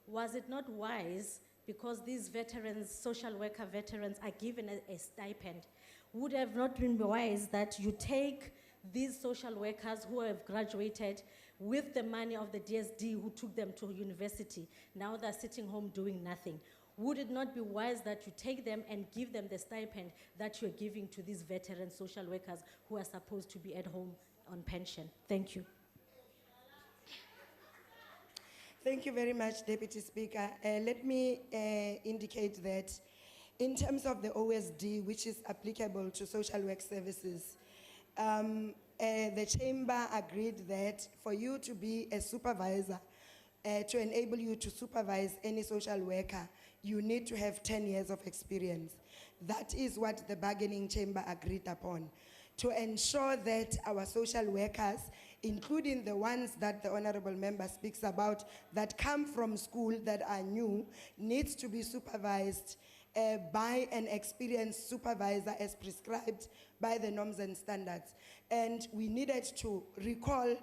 was it not wise, because these veterans, social worker veterans, are given a stipend, would it have not been wise that you take these social workers who have graduated with the money of the DSD who took them to university, now they're sitting home doing nothing? Would it not be wise that you take them and give them the stipend that you're giving to these veteran social workers who are supposed to be at home on pension? Thank you. Thank you very much, Deputy Speaker. Let me indicate that in terms of the OSD, which is applicable to social work services, the chamber agreed that for you to be a supervisor, to enable you to supervise any social worker, you need to have 10 years of experience. That is what the bargaining chamber agreed upon, to ensure that our social workers, including the ones that the honorable member speaks about, that come from school, that are new, needs to be supervised by an experienced supervisor as prescribed by the norms and standards. And we needed to recall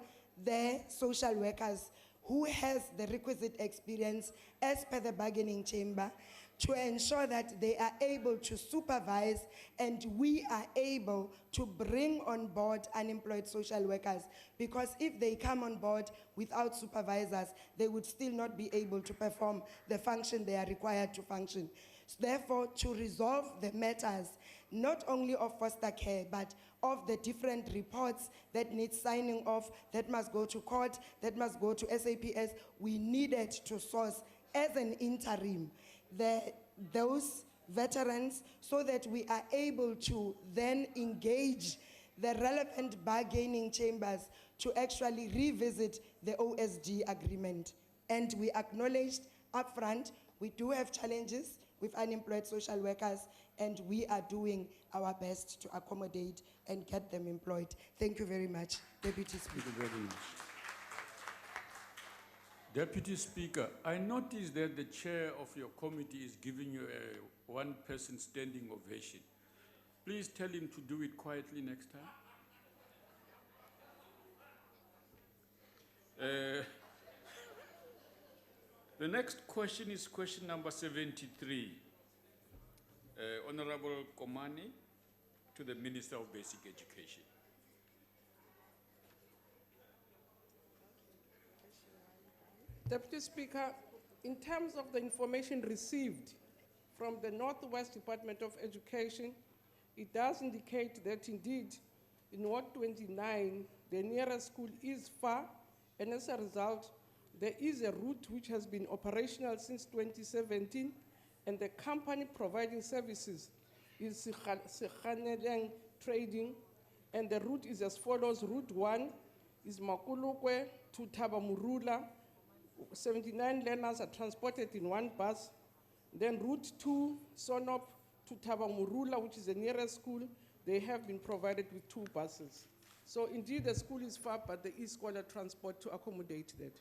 the social workers who has the requisite experience as per the bargaining chamber, to ensure that they are able to supervise and we are able to bring on board unemployed social workers, because if they come on board without supervisors, they would still not be able to perform the function they are required to function. Therefore, to resolve the matters, not only of foster care, but of the different reports that need signing off, that must go to court, that must go to SAPS, we needed to source as an interim those veterans, so that we are able to then engage the relevant bargaining chambers to actually revisit the OSD agreement. And we acknowledged upfront, we do have challenges with unemployed social workers, and we are doing our best to accommodate and get them employed. Thank you very much, Deputy Speaker. Thank you very much. Deputy Speaker, I noticed that the chair of your committee is giving you a one-person standing ovation. Please tell him to do it quietly next time. The next question is question number 73. Honorable Komani, to the Minister of Basic Education. Deputy Speaker, in terms of the information received from the Northwest Department of Education, it does indicate that indeed in Ward 29, the nearest school is far, and as a result, there is a route which has been operational since 2017, and the company providing services is Sikhaneleng Trading, and the route is as follows. Route 1 is Makulukwe to Tabamurula. 79 learners are transported in one bus. Then Route 2, Sonop to Tabamurula, which is the nearest school, they have been provided with 2 buses. So indeed the school is far, but there is scholar transport to accommodate that.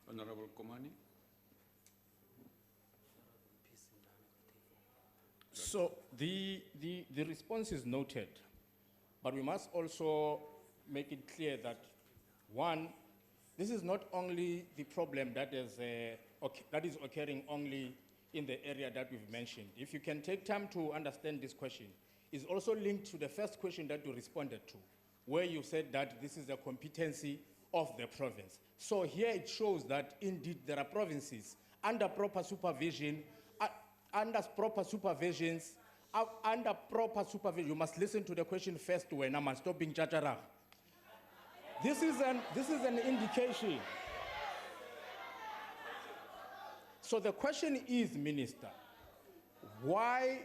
Honorable Komani. So the response is noted, but we must also make it clear that, one, this is not only the problem that is occurring only in the area that we've mentioned. If you can take time to understand this question, it's also linked to the first question that you responded to, where you said that this is a competency of the province. So here it shows that indeed there are provinces under proper supervision, you must listen to the question first when I'm stopping chachara. This is an indication. So the question is, Minister, why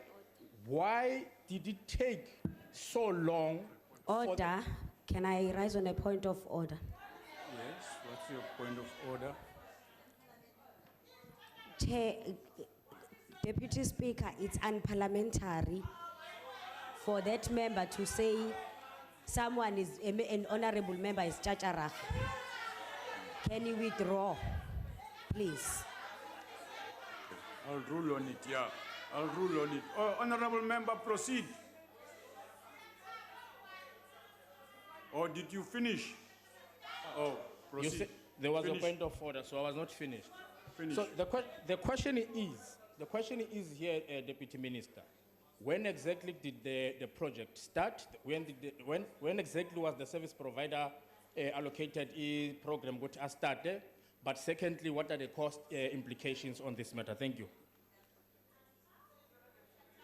did it take so long? Order. Can I rise on a point of order? Yes, what's your point of order? Chair, Deputy Speaker, it's unparliamentary for that member to say someone is, an honorable member is Chacharach. Can you withdraw, please? I'll rule on it, yeah. I'll rule on it. Oh, honorable member, proceed. Or did you finish? Oh, You proceed. said there was Finish. a point of order, so I was not finished. Finish. So the question is here, Deputy Minister, when exactly did the project start? When exactly was the service provider allocated program which has started? But secondly, what are the cost implications on this matter? Thank you.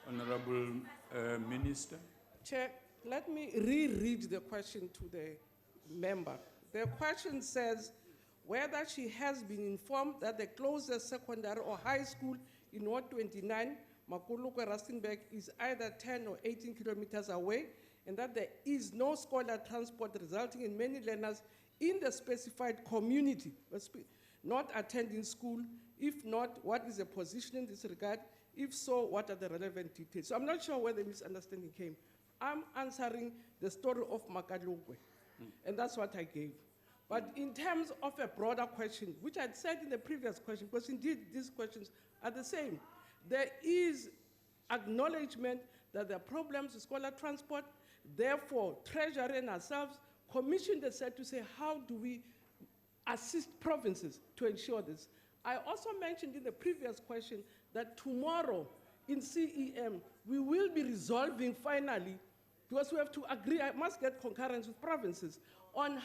Honorable Minister. Chair, let me reread the question to the member. The question says whether she has been informed that the closest secondary or high school in Ward 29, Makulukwe Rustenburg, is either 10 or 18 kilometers away, and that there is no scholar transport resulting in many learners in the specified community not attending school. If not, what is the position in this regard? If so, what are the relevant details? So I'm not sure where the misunderstanding came. I'm answering the story of Makalukwe, and that's what I gave. But in terms of a broader question, which I'd said in the previous question, because indeed these questions are the same, there is acknowledgement that there are problems with scholar transport. Therefore, Treasury and ourselves commissioned the set to say, how do we assist provinces to ensure this? I also mentioned in the previous question that tomorrow in CEM, we will be resolving finally, because we have to agree, I must get concurrence with provinces on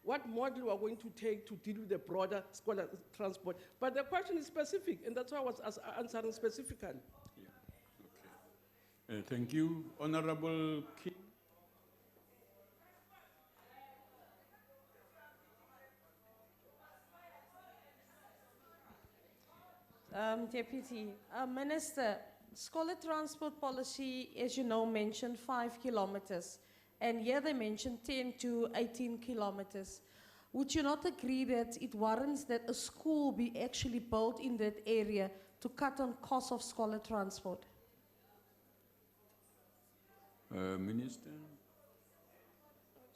what model we are going to take to deal with the broader scholar transport. But the question is specific, and that's why I was answering specifically. Yeah. Okay. Thank you. Honorable King. Deputy Minister, scholar transport policy, as you know, mentioned 5 kilometers, and here they mentioned 10 to 18 kilometers. Would you not agree that it warrants that a school be actually built in that area to cut on cost of scholar transport? Minister.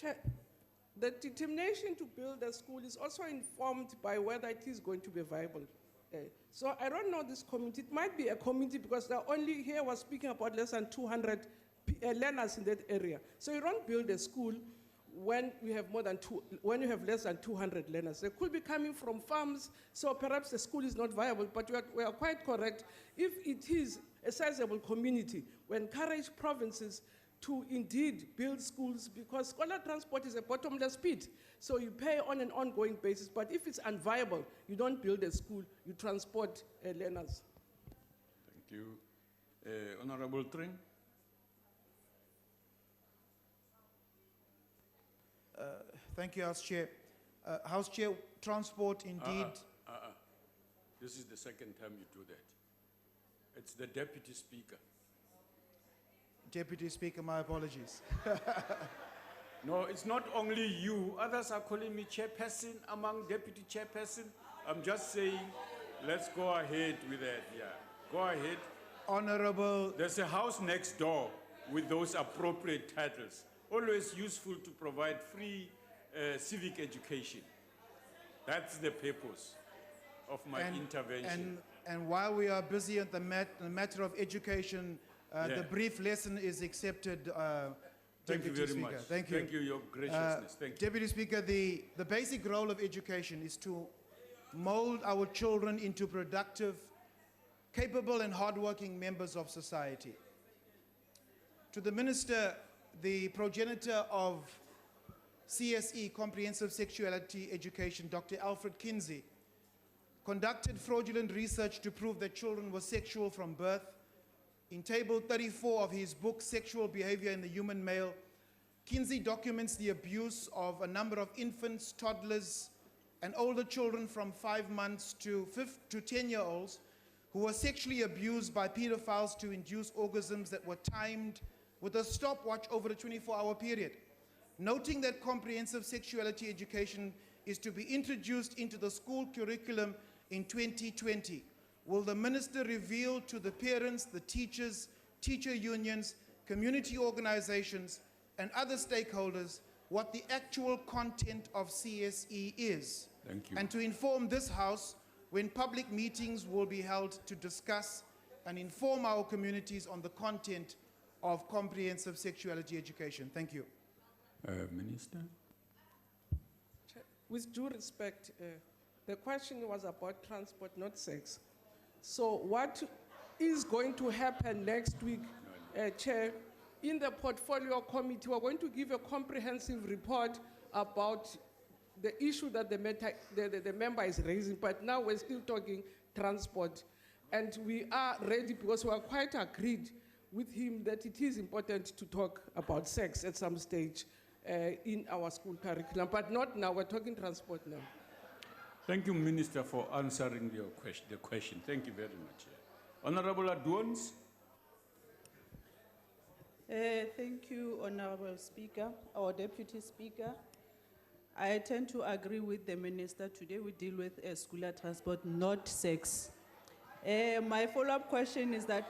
Chair, the determination to build a school is also informed by whether it is going to be viable. So I don't know this community. It might be a community because they're only here was speaking about less than 200 learners in that area. So you don't build a school when you have when you have less than 200 learners. They could be coming from farms, so perhaps the school is not viable, but we are quite correct. If it is a sizable community, we encourage provinces to indeed build schools, because scholar transport is a bottomless pit. So you pay on an ongoing basis, but if it's unviable, you don't build a school, you transport learners. Thank you. Honorable Tring. Thank you, House Chair. House Chair, transport indeed. This is the second time you do that. It's the Deputy Speaker. Deputy Speaker, my apologies. No, it's not only you. Others are calling me chairperson among deputy chairperson. I'm just saying, let's go ahead with that. Yeah, go ahead. Honorable. There's a house next door with those appropriate titles. Always useful to provide free civic education. That's the purpose of my intervention. And while we are busy at the matter of education, the brief lesson is accepted. Thank you very much. Thank you. Thank you, your graciousness. Thank you. Deputy Speaker, the basic role of education is to mold our children into productive, capable and hardworking members of society. To the Minister, the progenitor of CSE, Comprehensive Sexuality Education, Dr. Alfred Kinsey, conducted fraudulent research to prove that children were sexual from birth. In table 34 of his book, Sexual Behavior in the Human Male, Kinsey documents the abuse of a number of infants, toddlers, and older children from 5 months to 10-year-olds who were sexually abused by pedophiles to induce orgasms that were timed with a stopwatch over a 24-hour period. Noting that comprehensive sexuality education is to be introduced into the school curriculum in 2020, will the Minister reveal to the parents, the teachers, teacher unions, community organizations, and other stakeholders what the actual content of CSE is. Thank you. And to inform this House when public meetings will be held to discuss and inform our communities on the content of comprehensive sexuality education. Thank you. Minister? With due respect, the question was about transport, not sex. So what is going to happen next week, Chair? In the portfolio committee, we're going to give a comprehensive report about the issue that the member is raising, but now we're still talking transport. And we are ready because we are quite agreed with him that it is important to talk about sex at some stage in our school curriculum, but not now, we're talking transport now. Thank you, Minister, for answering the question. Thank you very much. Honorable Adwans? Thank you, Honorable Speaker, or Deputy Speaker. I tend to agree with the Minister. Today we deal with school transport, not sex. My follow-up question is that...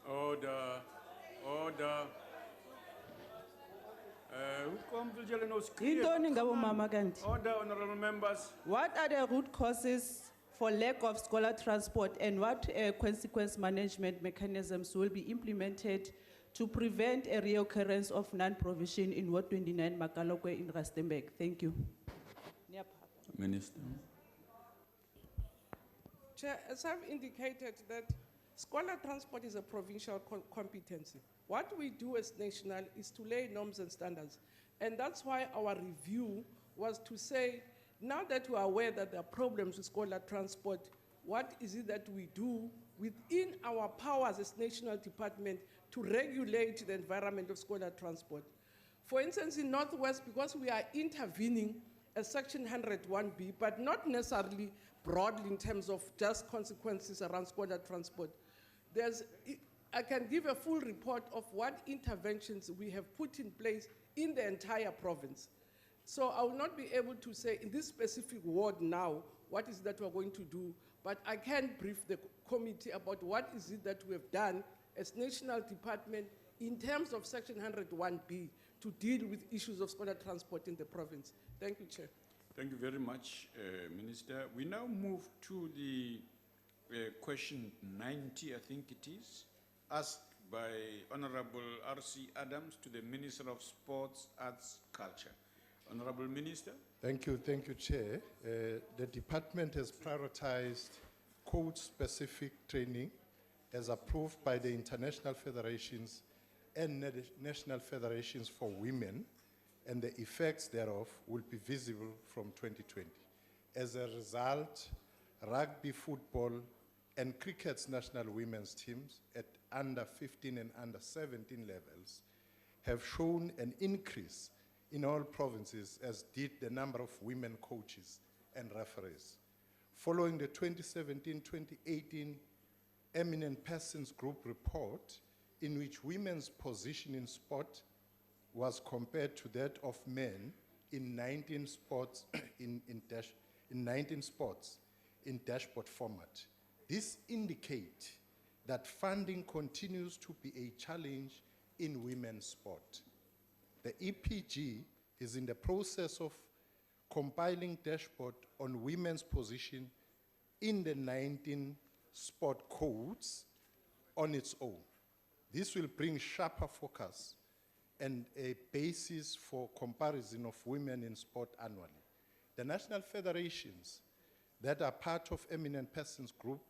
Order. Order, honorable members. What are the root causes for lack of scholar transport, and what consequence management mechanisms will be implemented to prevent a reoccurrence of non-provision in Ward 29 Makalokwe in Rustenburg? Thank you. Minister. Chair, as I've indicated, that scholar transport is a provincial competency. What we do as national is to lay norms and standards. And that's why our review was to say, now that we are aware that there are problems with scholar transport, what is it that we do within our powers as national department to regulate the environment of scholar transport? For instance, in Northwest, because we are intervening as Section 101B, but not necessarily broadly in terms of just consequences around scholar transport, I can give a full report of what interventions we have put in place in the entire province. So I will not be able to say in this specific ward now, what is that we're going to do, but I can brief the committee about what is it that we have done as national department in terms of Section 101B to deal with issues of scholar transport in the province. Thank you, Chair. Thank you very much, Minister. We now move to the question 90, I think it is, asked by Honorable R.C. Adams to the Minister of Sports, Arts, Culture. Honorable Minister. Thank you, Chair. The department has prioritized code-specific training as approved by the international federations and national federations for women, and the effects thereof will be visible from 2020. As a result, rugby, football, and cricket's national women's teams at under 15 and under 17 levels have shown an increase in all provinces, as did the number of women coaches and referees. Following the 2017-2018 Eminent Persons Group report, in which women's position in sport was compared to that of men in 19 sports in dashboard format. This indicates that funding continues to be a challenge in women's sport. The EPG is in the process of compiling dashboard on women's position in the 19 sport codes on its own. This will bring sharper focus and a basis for comparison of women in sport annually. The national federations that are part of Eminent Persons Group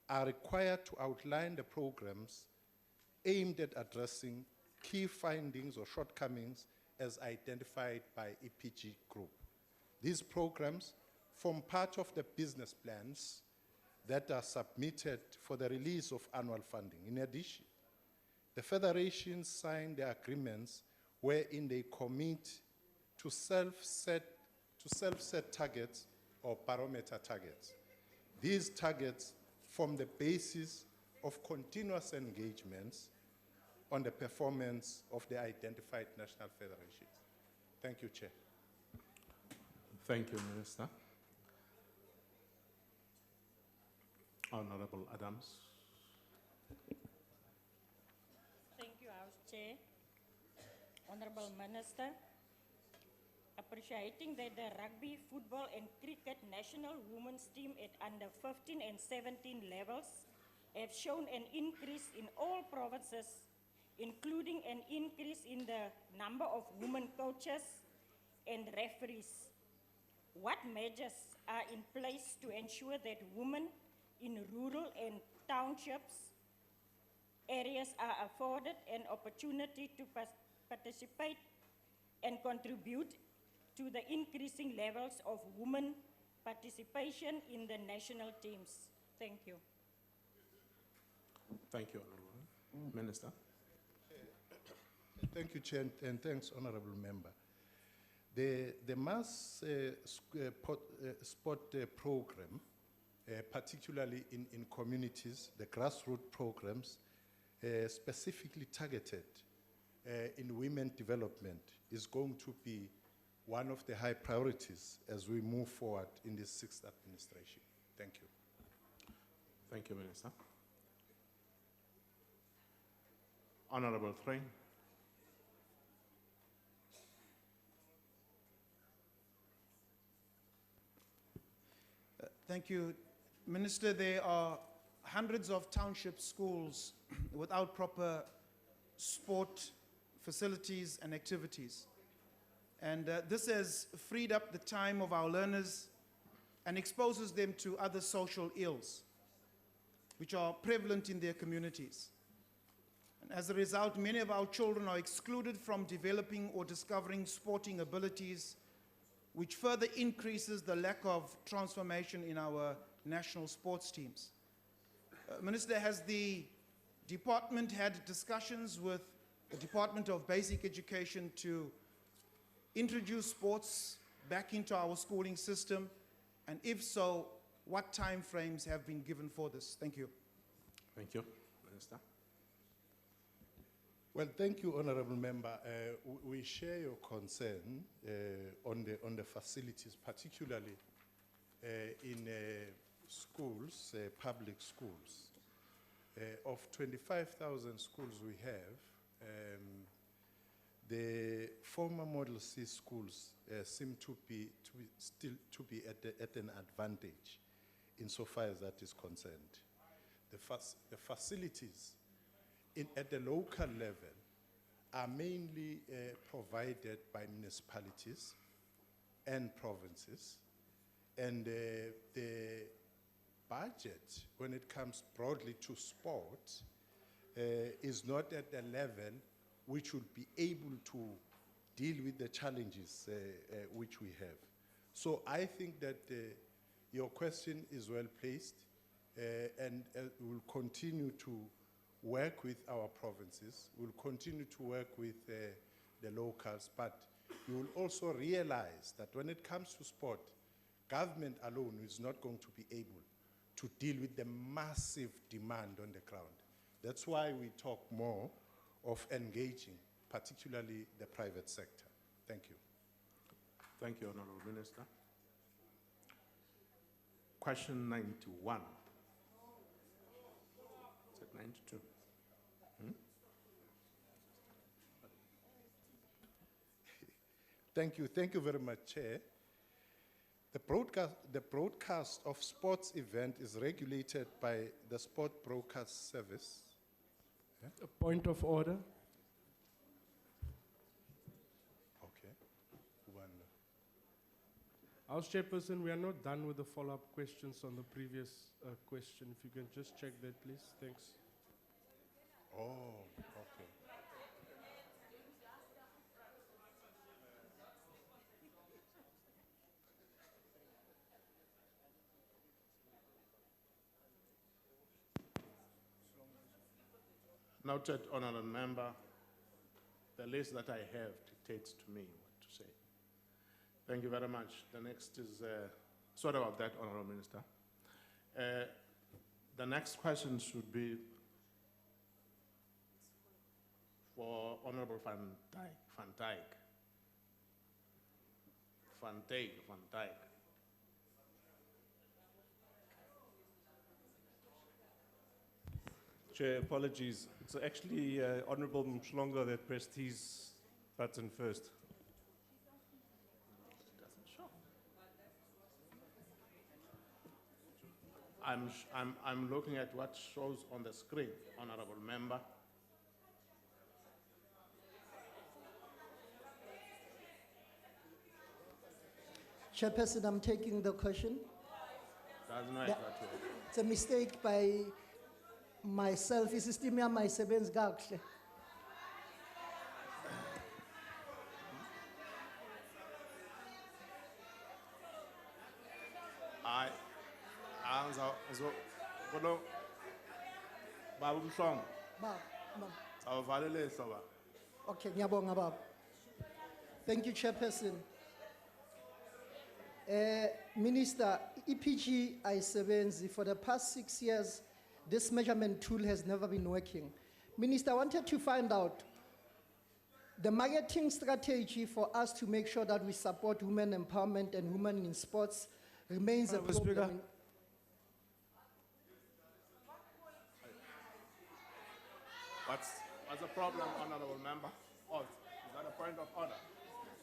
are required to outline the programs aimed at addressing key findings or shortcomings as identified by EPG Group. These programs form part of the business plans that are submitted for the release of annual funding. In addition, the federations sign the agreements wherein they commit to self-set targets or barometer targets. These targets form the basis of continuous engagements on the performance of the identified national federations. Thank you, Chair. Thank you, Minister. Honorable Adams. Thank you, House Chair. Honorable Minister, appreciating that the rugby, football and cricket national women's team at under 15 and 17 levels have shown an increase in all provinces, including an increase in the number of women coaches and referees. What measures are in place to ensure that women in rural and townships areas are afforded an opportunity to participate and contribute to the increasing levels of women participation in the national teams? Thank you. Thank you, Honourable Minister. Thank you, Chair, and thanks, Honourable Member. The mass sport program, particularly in communities, the grassroots programs, specifically targeted in women development, is going to be one of the high priorities as we move forward in this sixth administration. Thank you. Thank you, Minister. Honourable Thrain. Thank you. Minister, there are hundreds of township schools without proper sport facilities and activities. And this has freed up the time of our learners and exposes them to other social ills, which are prevalent in their communities. And as a result, many of our children are excluded from developing or discovering sporting abilities, which further increases the lack of transformation in our national sports teams. Minister, has the department had discussions with the Department of Basic Education to introduce sports back into our schooling system? And if so, what timeframes have been given for this? Thank you. Thank you, Minister. Well, thank you, Honourable Member. We share your concern on the facilities, particularly in schools, public schools. Of 25,000 schools we have, the former Model C schools seem to be at an advantage insofar as that is concerned. The facilities at the local level are mainly provided by municipalities and provinces, and the budget, when it comes broadly to sport, is not at the level which would be able to deal with the challenges which we have. So I think that your question is well placed, and we'll continue to work with our provinces, we'll continue to work with the locals, but you will also realize that when it comes to sport, government alone is not going to be able to deal with the massive demand on the ground. That's why we talk more of engaging, particularly the private sector. Thank you. Thank you, Honourable Minister. Question 91. Is it 92? Thank you very much, Chair. The broadcast of sports event is regulated by the Sport Broadcast Service. Yeah? A point of order. Okay. House Chairperson, we are not done with the follow-up questions on the previous question. If you can just check that, please. Thanks. Oh, okay. Noted, Honourable Member, the list that I have dictates to me what to say. Thank you very much. The next is, sorry about that, Honourable Minister. The next question should be for Honourable Van Dyke. Chair, apologies. It's actually Honourable Mchlongo that pressed his Button first. I'm looking at what shows on the screen, Honorable Member. Chairperson, I'm taking the question. Doesn't matter. Yeah. It's a mistake by myself. Isistem yami ayisebenzi kakuhle. Babu Mhlongo, Ba- ba- awuvalele ihlo ba. Okay, ngiyabonga baba. Thank you, Chairperson. Minister, EPG ayisebenzi for the past 6 years. This measurement tool has never been working. Minister, I wanted to find out the marketing strategy for us to make sure that we support women empowerment and women in sports remains a Honourable Speaker. problem. What's the problem, Honorable Member? Oh, is that a point of order?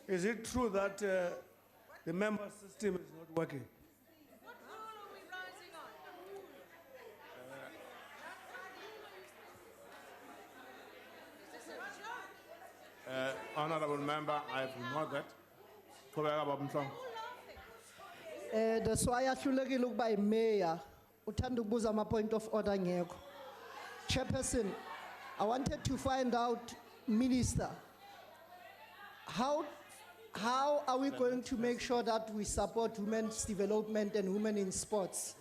Is it true that the member system is not working? Honorable Member, I've ignored that. Qhubeka, Baba Mhlongo. That's why I ahlulekile ukuba imayor uthanda ukubuza ama point of order ngekho. Chairperson, I wanted to find out, Minister, how are we going to make sure that we support women's development and women in sports?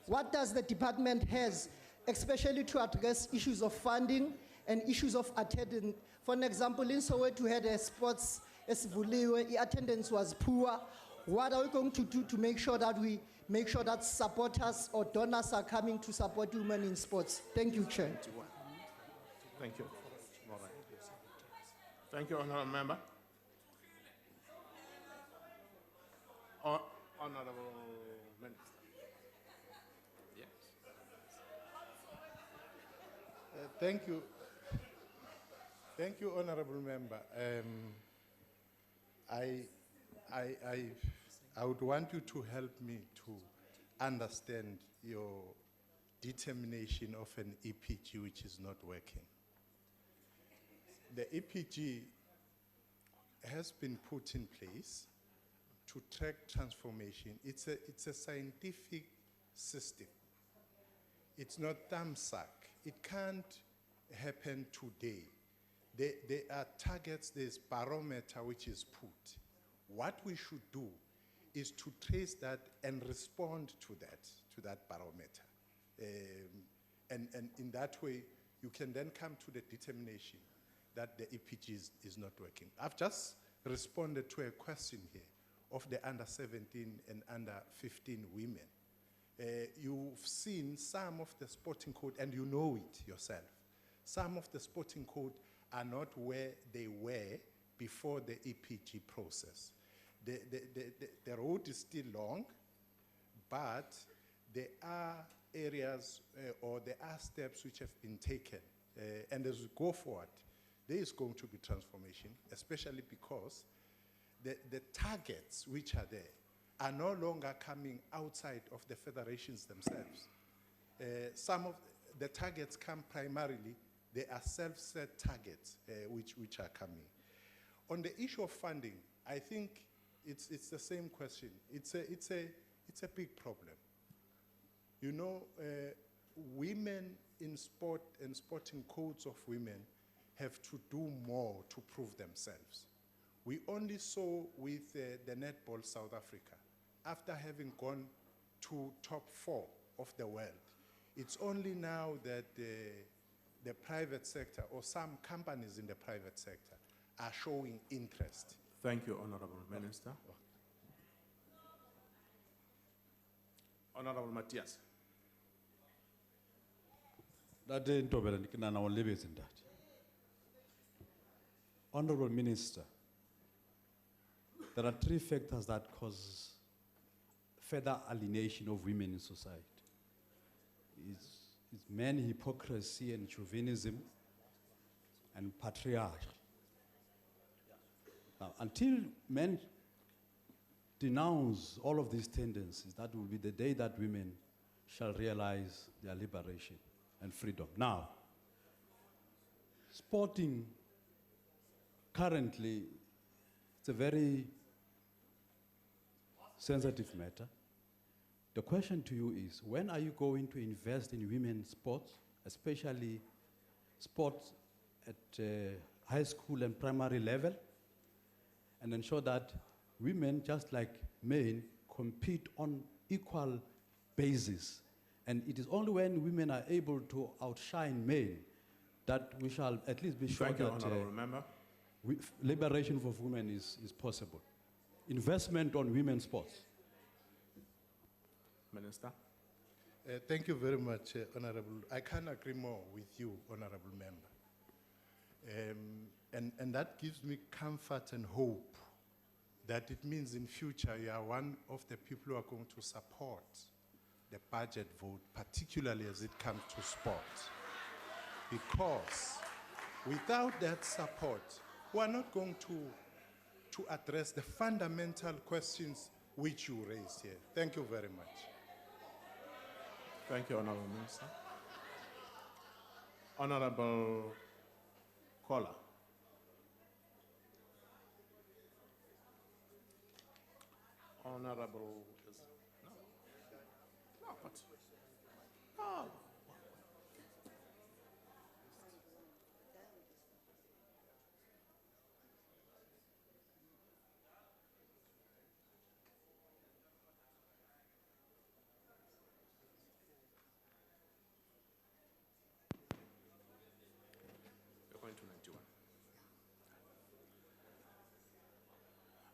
What does the department has, especially to address issues of funding and issues of attendance? For an example, in Soweto we had a sports esivuliwe, the attendance was poor. What are we going to do to make sure that supporters or donors are coming to support women in sports? Thank you, Chair. Thank you. All right. Thank you, Honorable Member. Honorable Minister. Yes. Thank you. Thank you, Honorable Member. I would want you to help me to understand your determination of an EPG which is not working. The EPG has been put in place to track transformation. It's a scientific system. It's not thumbsuck. It can't happen today. There are targets, there's barometer which is put. What we should do is to trace that and respond to that barometer. And in that way, you can then come to the determination that the EPG is not working. I've just responded to a question here of the under 17 and under 15 women. You've seen some of the sporting code, and you know it yourself. Some of the sporting code are not where they were before the EPG process. The road is still long, but there are areas or there are steps which have been taken. And as we go forward, there is going to be transformation, especially because the targets which are there are no longer coming outside of the federations themselves. Some of the targets come primarily, they are self-set targets which are coming. On the issue of funding, I think it's the same question. It's a big problem. You know, women in sport and sporting codes of women have to do more to prove themselves. We only saw with the Netball South Africa, after having gone to top 4 of the world, it's only now that the private sector or some companies in the private sector are showing interest. Thank you, Honorable Minister. Honorable Matthias. Honorable Minister, there are 3 factors that cause further alienation of women in society. It's men hypocrisy and chauvinism and patriarchy. Now, until men denounce all of these tendencies, that will be the day that women shall realize their liberation and freedom. Now, sporting currently, it's a very sensitive matter. The question to you is, when are you going to invest in women's sports, especially sports at high school and primary level, and ensure that women, just like men, compete on equal basis? And it is only when women are able to outshine men that we shall at least be sure Thank you, that Honorable Member. liberation of women is possible. Investment on women's sports. Minister. Thank you very much, Honorable. I can't agree more with you, Honorable Member. And that gives me comfort and hope that it means in future you are one of the people who are going to support the budget vote, particularly as it comes to sport. Because without that support, we are not going to address the fundamental questions which you raised here. Thank you very much. Thank you, Honorable Minister. Honorable Kola. Honorable, no, what? No. You're going to 91.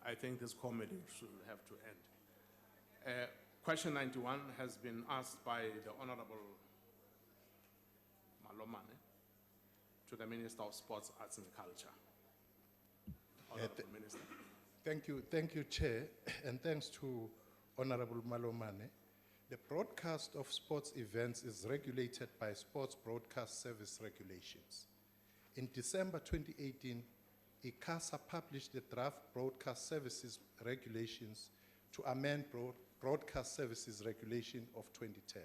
I think this comedy should have to end. Question 91 has been asked by the Honorable Malomane to the Minister of Sports, Arts and Culture. Honorable Minister. Thank you, Chair, and thanks to Honorable Malomane. The broadcast of sports events is regulated by Sports Broadcast Service Regulations. In December 2018, Casa published the draft Broadcast Services Regulations to amend Broadcast Services Regulation of 2010.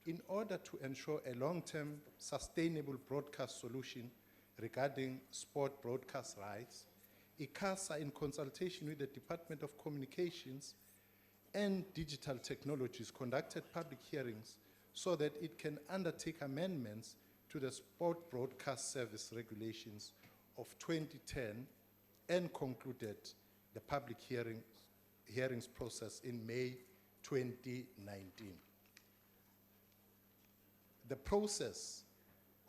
In order to ensure a long-term sustainable broadcast solution regarding sport broadcast rights, Casa, in consultation with the Department of Communications and Digital Technologies, conducted public hearings so that it can undertake amendments to the Sport Broadcast Service Regulations of 2010 and concluded the public hearings process in May 2019. The process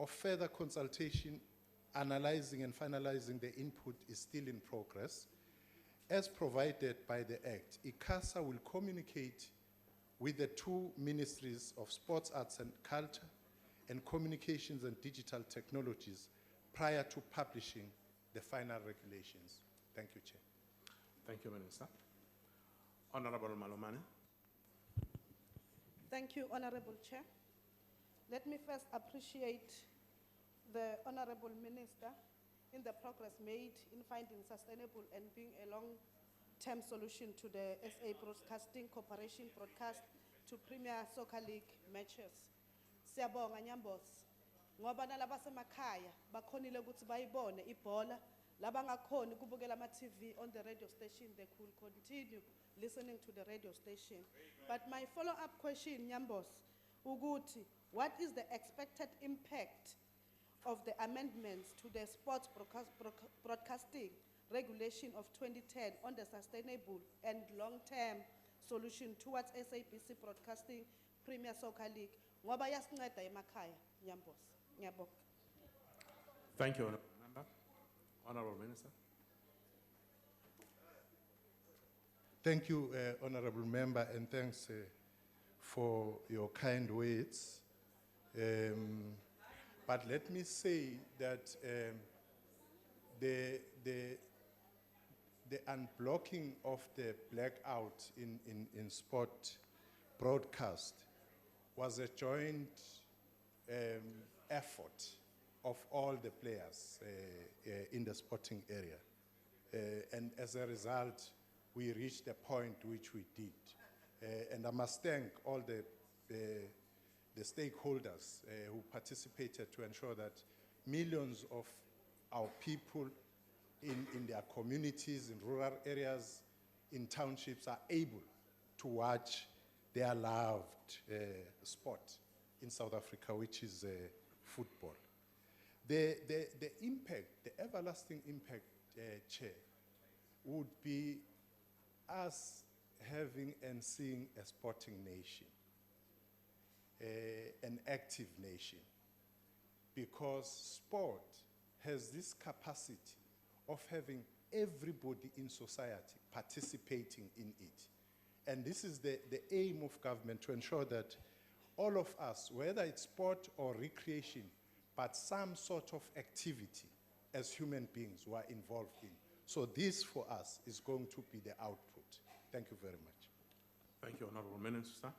of further consultation, analyzing and finalizing the input is still in progress. As provided by the Act, ICASA will communicate with the two Ministries of Sports, Arts and Culture and Communications and Digital Technologies prior to publishing the final regulations. Thank you, Chair. Thank you, Minister. Honorable Malomane. Thank you, Honorable Chair. Let me first appreciate the Honorable Minister in the progress made in finding sustainable and being a long-term solution to the SA Broadcasting Corporation broadcast to Premier Soccer League matches. Siyabonga Nyambos. Ngoba nalaba semakhaya bakhonile ukuthi bayibone ibhola, labangakhoni ukubukela ama-TV on the radio station, they could continue listening to the radio station. But my follow-up question, Nyambos, Uguti, what is the expected impact of the amendments to the sports broadcasting regulation of 2010 on the sustainable and long-term solution towards SABC Broadcasting Premier Soccer League? Ngoba yasinceda emakhaya, Nyambos. Ngiyabonga. Thank you, Honorable Member. Honorable Minister. Thank you, Honorable Member, and thanks for your kind words. But let me say that the unblocking of the blackout in sport broadcast was a joint effort of all the players in the sporting area. And as a result, we reached the point which we did. And I must thank all the stakeholders who participated to ensure that millions of our people in their communities, in rural areas, in townships are able to watch their loved sport in South Africa, which is football. The impact, the everlasting impact, Chair, would be us having and seeing a sporting nation, an active nation, because sport has this capacity of having everybody in society participating in it. And this is the aim of government, to ensure that all of us, whether it's sport or recreation, but some sort of activity as human beings who are involved in. So this for us is going to be the output. Thank you very much. Thank you, Honorable Minister.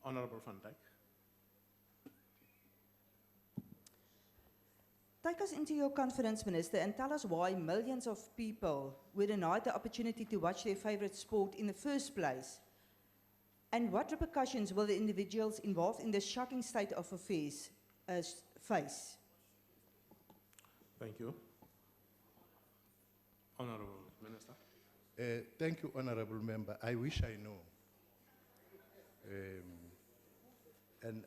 Honorable Van Dijk. Take us into your confidence, Minister, and tell us why millions of people were denied the opportunity to watch their favorite sport in the first place. And what repercussions will the individuals involved in this shocking state of affairs face? Thank you. Honorable Minister. Thank you, Honorable Member. I wish I know. And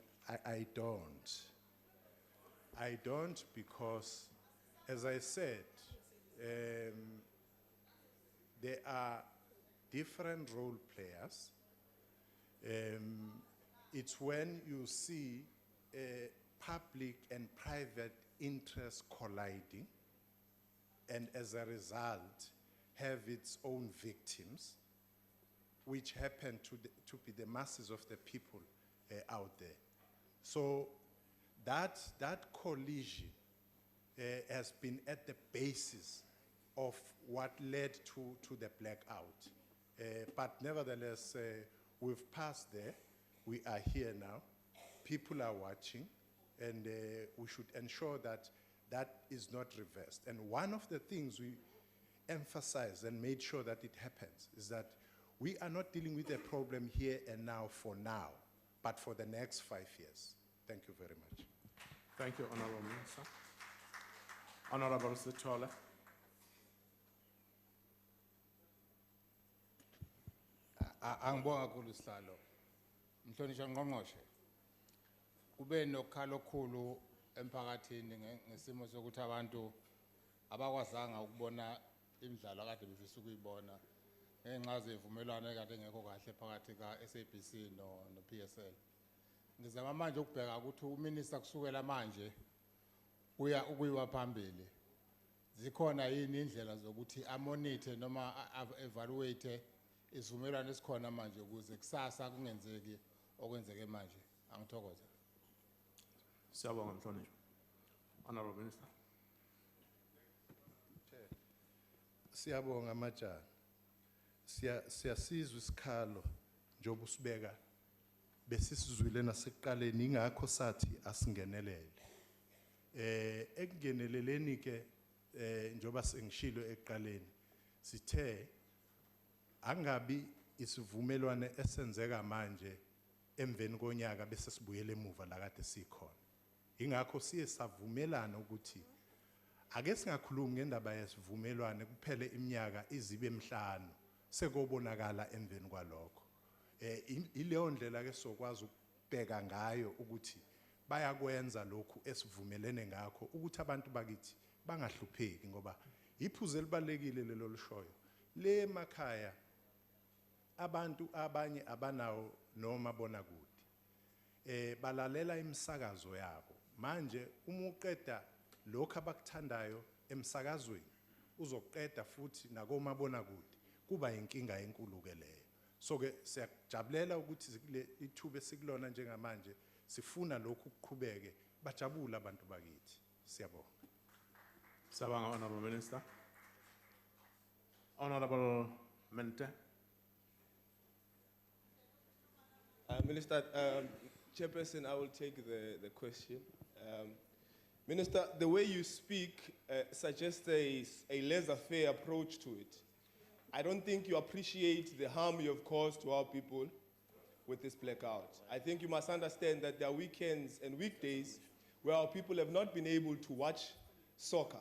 I don't. I don't, because, as I said, there are different role players. It's when you see public and private interests colliding, and as a result, have its own victims, which happen to be the masses of the people out there. So that collision has been at the basis of what led to the blackout. But nevertheless, we've passed there. We are here now. People are watching, and we should ensure that that is not reversed. And one of the things we emphasized and made sure that it happens is that we are not dealing with a problem here and now for now, but for the next 5 years. Thank you very much. Thank you, Honorable Minister. Honorable Sitola. Angibonga kakhulu sihlalo. Mhlonishwa ngqongqoshe. Kube nokhalo khulu emphakathini ngesimo sokuthi abantu abakwazanga ukubona imidlalo akade befisa ukuyibona ngenxa zevumelwano ekade ngekho kahle phakathi ka-SABC no-PSL. Ngizama manje ukubheka ukuthi uminister kusukela manje uya ukuyiwa phambili. Zikhona yini indlela zokuthi amonithe noma evaluate isivumelwano esikhona manje ukuze kusasa kungenzeki okwenzeke manje? Angithokoza. Siyabonga mhlonishwa. Honorable Minister. Siyabonga majani. Siyasizwa isikhalo njengoba usibeka besisizwile nasekuqaleni, ingakho sathi asingenelele. Ekungeneleleni ke njengoba sengishilo ekuqaleni sithe angabi isivumelwane esenzeka manje emveni konyaka bese sibuyele emuva la kade sikhona. Ingakho siye savumelana ukuthi ake singakhulumi ngendaba yesivumelwane kuphele iminyaka izibe 5 sekobonakala emveni kwalokho. Ileyo ndlela ke sokwazi ukubheka ngayo ukuthi bayakwenza lokhu esivumelene ngakho ukuthi abantu bakithi bangahlupheki, ngoba iphuze libalekile lelo lishoyo le makhaya abantu abanye abanawo noma bona kude balalela imisakazo yabo. Manje uma uqeda lokho abakuthandayo emsakazweni uzoqeda futhi nakomabona kude, kuba inkinga enkulu ke leyo. So ke siyajabulela ukuthi ithuba esikulona njengamanje sifuna lokhu kuqhubeke, bajabule abantu bakithi. Siyabonga. Siyabonga, Honorable Minister. Honorable Mente. Minister, Chairperson, I will take the question. Minister, the way you speak suggests a laissez-faire approach to it. I don't think you appreciate the harm you have caused to our people with this blackout. I think you must understand that there are weekends and weekdays where our people have not been able to watch soccer.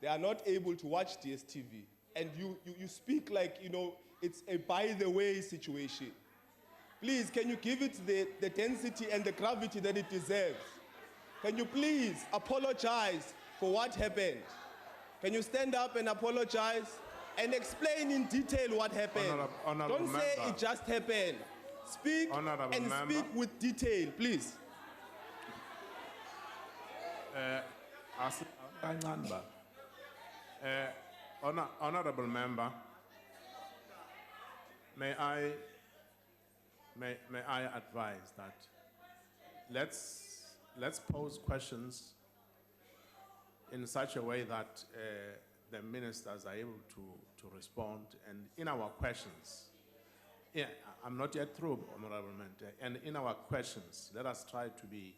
They are not able to watch DSTV. And you speak like, you know, it's a by-the-way situation. Please, can you give it the density and the gravity that it deserves? Can you please apologize for what happened? Can you stand up and apologize and explain in detail what happened? Honorable Don't say member. it just happened. Speak Honorable and member. speak with detail, please. Honorable member, may I advise that let's pose questions in such a way that the ministers are able to respond, and in our questions, yeah, I'm not yet through, Honorable Member, and in our questions, let us try to be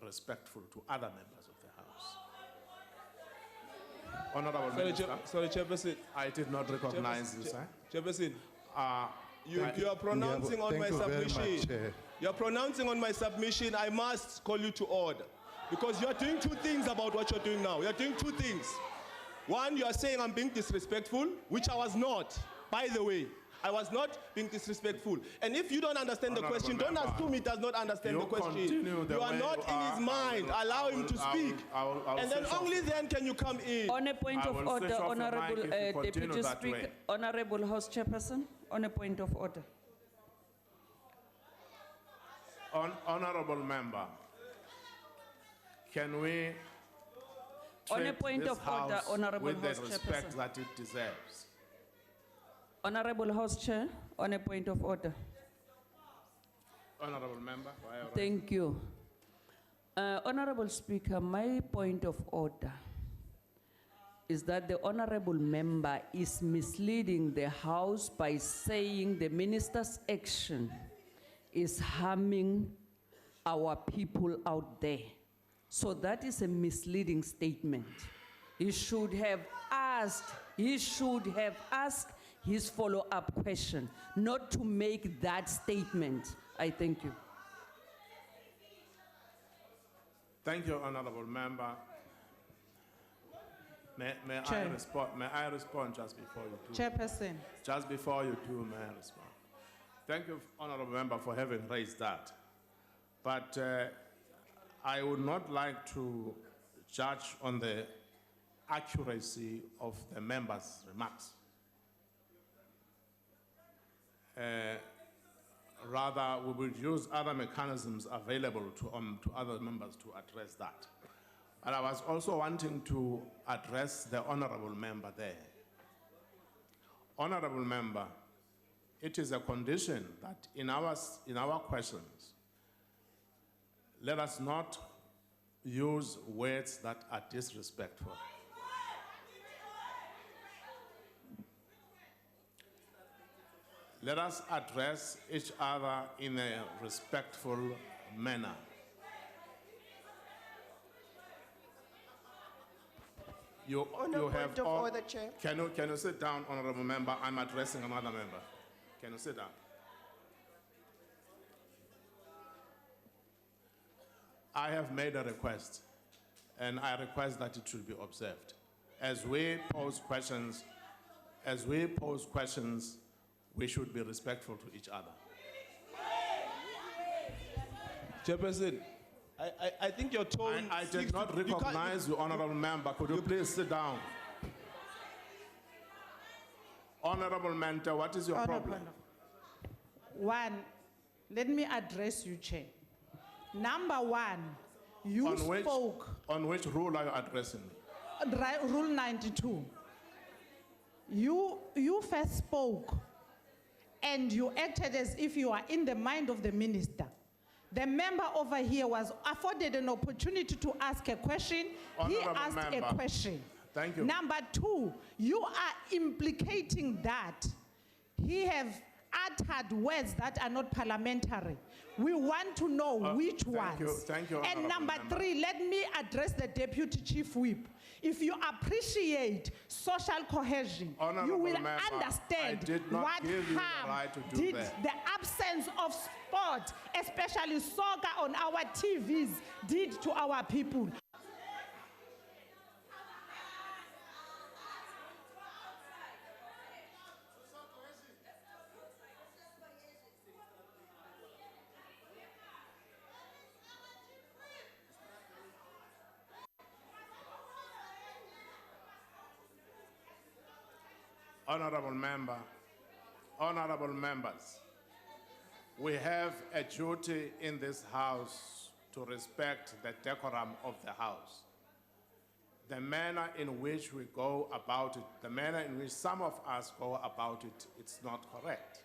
respectful to other members of the House. Honorable Minister. Sorry, Chairperson. I did not recognize you, sir. Chairperson, you are pronouncing on my submission. You are pronouncing on my submission. I must call you to order. Because you are doing two things about what you're doing now. You are doing two things. One, you are saying I'm being disrespectful, which I was not, by the way. I was not being disrespectful. And if you don't understand the question, don't assume he does not understand the question. You are not in his mind. Allow him to speak. And then only then can you come in. On a point of order, Honorable Deputy Speaker, Honorable House Chairperson, on a point of order. Honorable Member, can we On a treat point this of order, House Honorable with the House respect Chairperson. that it deserves? Honorable House Chair, on a point of order. Honorable Member, why are you Thank you. Honorable Speaker, my point of order is that the Honorable Member is misleading the House by saying the Minister's action is harming our people out there. So that is a misleading statement. He should have asked his follow-up question, not to make that statement. I thank you. Thank you, Honorable Member. May I Chair. respond just before you do? Chairperson. Just before you do, may I respond? Thank you, Honorable Member, for having raised that. But I would not like to judge on the accuracy of the member's remarks. Rather, we will use other mechanisms available to other members to address that. And I was also wanting to address the Honorable Member there. Honorable Member, it is a condition that in our questions, let us not use words that are disrespectful. Let us address each other in a respectful manner. You have all, order, Chair. Can you sit down, Honorable Member? I'm addressing another member. Can you sit down? I have made a request, and I request that it should be observed. As we pose questions, we should be respectful to each other. Chairperson, I think your tone... I did not recognize you, Honorable Member. Could you please sit down? Honorable Mentor, what is your problem? One, let me address you, Chair. Number one, you spoke. On which rule are you addressing me? Rule 92. You first spoke and you acted as if you are in the mind of the minister. The member over here was afforded an opportunity to ask a question. He asked a question. Thank you. Number two, you are implicating that he have uttered words that are not parliamentary. We want to know which ones. Thank you, And Honourable number Member. 3, let me address the Deputy Chief Whip. If you appreciate social cohesion, you Honourable will Member, understand I did not what give you the harm right to do did that. the absence of sport, especially soccer on our TVs, did to our people. Honorable members, we have a duty in this house to respect the decorum of the house. The manner in which we go about it, the manner in which some of us go about it, it's not correct.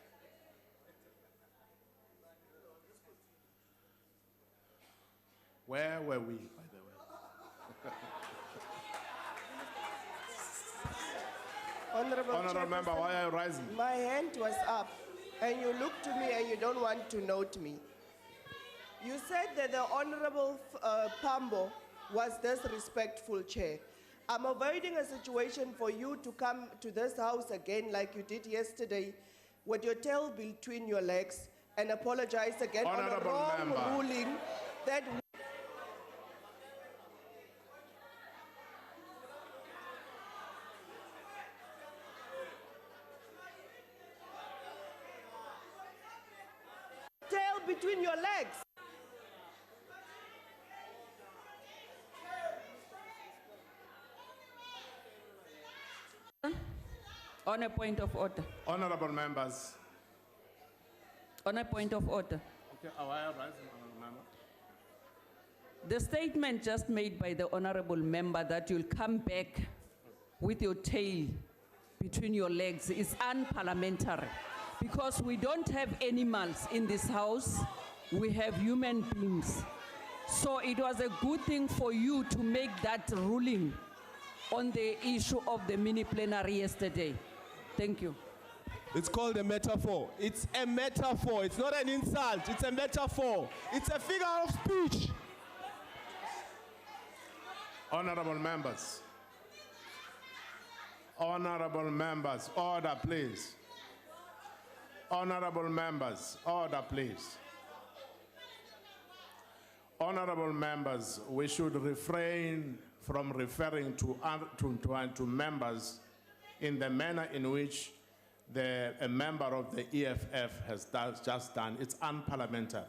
Where were we, by the way? Honorable Member, why are you rising? My hand was up, and you look to me and you don't want to note me. You said that the Honorable Pambo was disrespectful, Chair. I'm avoiding a situation for you to come to this house again like you did yesterday with your tail between your legs and apologize again Honorable on a Member. wrong ruling that tail between your legs. On a point of order. Honorable members. On a point of order. Okay, why are you rising, honorable member? The statement just made by the honorable member that you'll come back with your tail between your legs is unparliamentary because we don't have animals in this house, we have human beings. So it was a good thing for you to make that ruling on the issue of the mini plenary yesterday. Thank you. It's called a metaphor. It's a metaphor. It's not an insult. It's a metaphor. It's a figure of speech. Honorable members. Honorable members, order please. Honorable members, order please. Honorable members, we should refrain from referring to members in the manner in which a member of the EFF has just done. It's unparliamentary.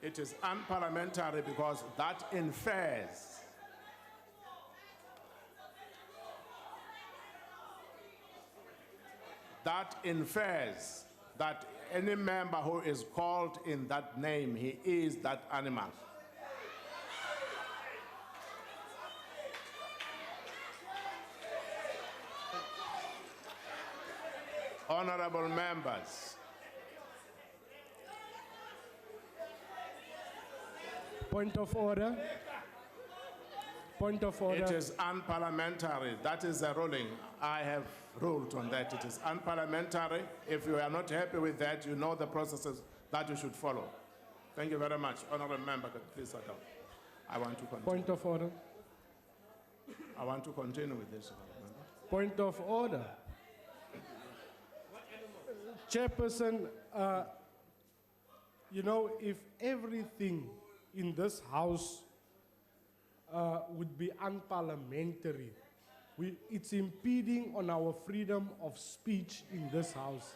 It is unparliamentary because that infers that any member who is called in that name, he is that animal. Honorable members. Point of order. Point of order. It is unparliamentary. That is the ruling. I have ruled on that. It is unparliamentary. If you are not happy with that, you know the processes that you should follow. Thank you very much. Honorable member, please sit down. I want to continue. Point of order. I want to continue with this. Point of order. Chairperson, you know, if everything in this house would be unparliamentary, it's impeding on our freedom of speech in this house.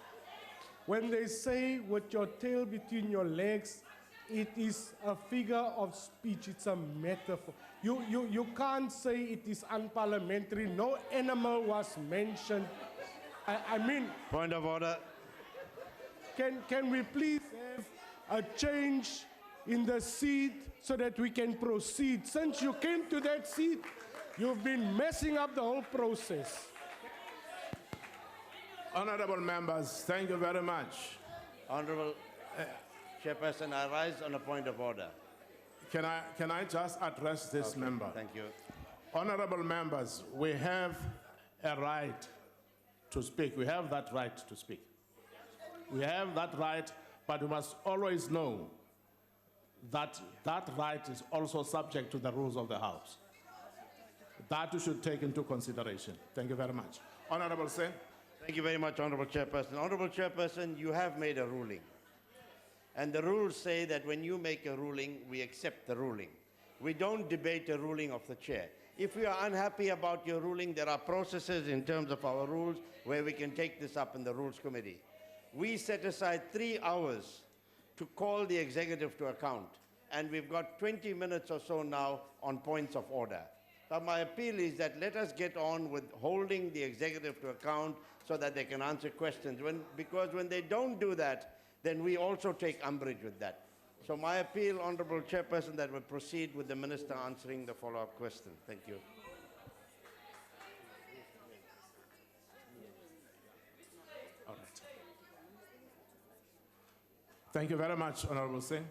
When they say with your tail between your legs, it is a figure of speech, it's a metaphor. You can't say it is unparliamentary. No animal was mentioned. I mean... Point of order. Can we please have a change in the seat so that we can proceed? Since you came to that seat, you've been messing up the whole process. Honorable members, thank you very much. Honorable Chairperson, I rise on a point of order. Can I just address this member? Thank you. Honorable members, we have a right to speak. We have that right to speak. We have that right, but we must always know that that right is also subject to the rules of the House. That you should take into consideration. Thank you very much. Honorable Sen. Thank you very much, Honorable Chairperson. Honorable Chairperson, you have made a ruling. And the rules say that when you make a ruling, we accept the ruling. We don't debate a ruling of the chair. If we are unhappy about your ruling, there are processes in terms of our rules where we can take this up in the Rules Committee. We set aside 3 hours to call the executive to account, and we've got 20 minutes or so now on points of order. So my appeal is that let us get on with holding the executive to account so that they can answer questions. Because when they don't do that, then we also take umbrage with that. So my appeal, Honorable Chairperson, that we proceed with the Minister answering the follow-up question. Thank you. All right. Thank you very much, Honorable Singh.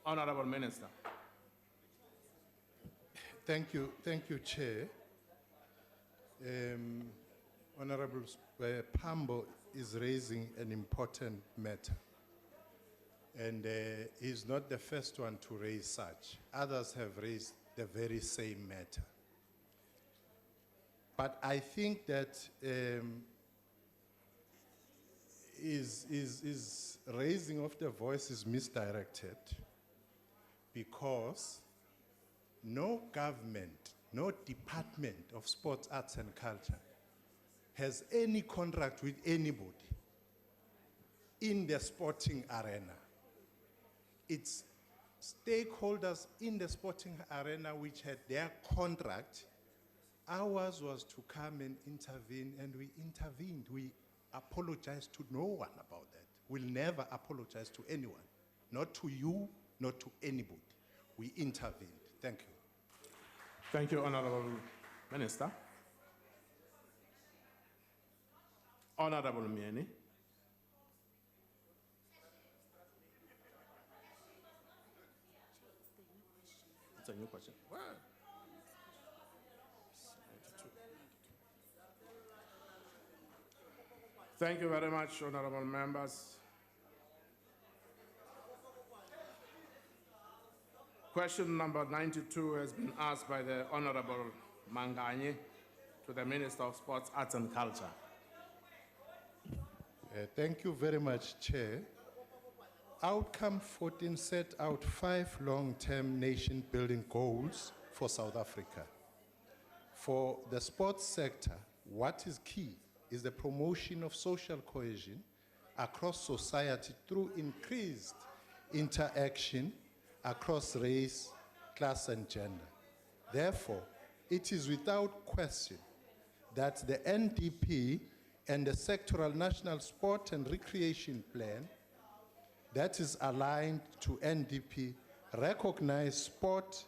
Honorable Minister. Thank you, Chair. Honorable Pambo is raising an important matter. And he's not the first one to raise such. Others have raised the very same matter. But I think that is raising of the voice is misdirected, because no government, no Department of Sports, Arts and Culture has any contract with anybody in the sporting arena. It's stakeholders in the sporting arena which had their contract. Ours was to come and intervene, and we intervened. We apologized to no one about that. We'll never apologize to anyone, not to you, not to anybody. We intervened. Thank you. Thank you, Honorable Minister. Honorable Mieni. It's a new question. Thank you very much, honorable members. Question number 92 has been asked by the Honorable Manganye to the Minister of Sports, Arts and Culture. Thank you very much, Chair. Outcome 14 set out 5 long-term nation-building goals for South Africa. For the sports sector, what is key is the promotion of social cohesion across society through increased interaction across race, class, and gender. Therefore, it is without question that the NDP and the Sectoral National Sport and Recreation Plan that is aligned to NDP recognize sport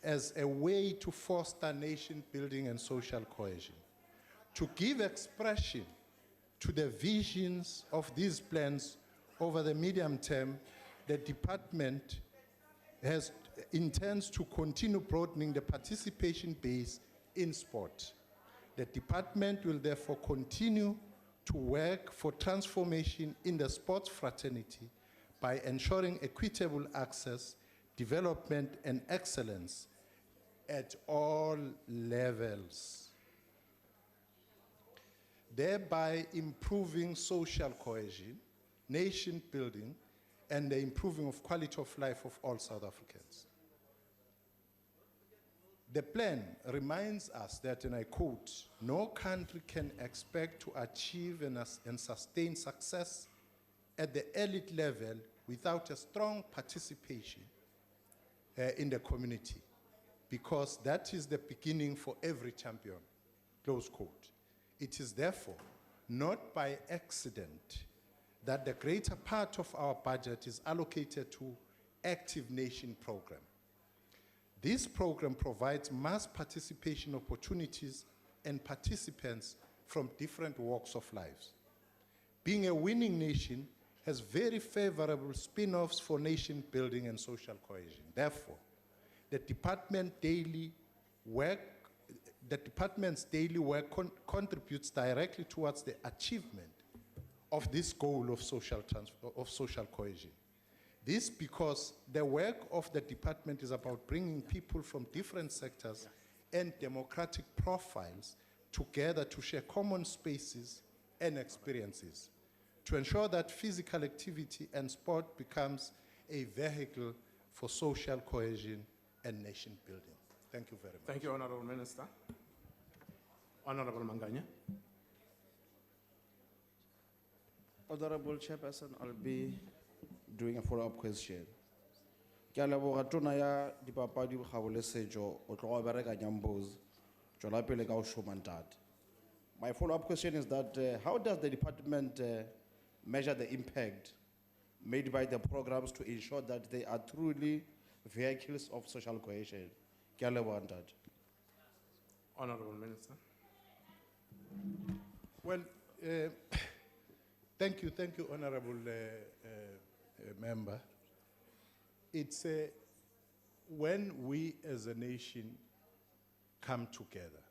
as a way to foster nation building and social cohesion. To give expression to the visions of these plans over the medium term, the department intends to continue broadening the participation base in sport. The department will therefore continue to work for transformation in the sports fraternity by ensuring equitable access, development, and excellence at all levels, thereby improving social cohesion, nation building, and the improving of quality of life of all South Africans. The plan reminds us that, and I quote, "No country can expect to achieve and sustain success at the elite level without a strong participation in the community, because that is the beginning for every champion," close quote. It is therefore not by accident that the greater part of our budget is allocated to Active Nation program. This program provides mass participation opportunities and participants from different walks of life. Being a winning nation has very favorable spin-offs for nation building and social cohesion. Therefore, the department the department's daily work contributes directly towards the achievement of this goal of social cohesion. This because the work of the department is about bringing people from different sectors and democratic profiles together to share common spaces and experiences, to ensure that physical activity and sport becomes a vehicle for social cohesion and nation building. Thank you very much. Thank you, Honorable Minister. Honorable Manganya. Honorable Chairperson, I'll be doing a follow-up question. Ke a leboga tona ya dipapadi Kgabolesejo o tlo go bereka Ambos tšwela pele ka go šoma ntate. My follow-up question is that how does the department measure the impact made by the programs to ensure that they are truly vehicles of social cohesion? Ke a leboga ntate. Honorable Minister. Well, thank you, Honorable Member. It's when we as a nation come together,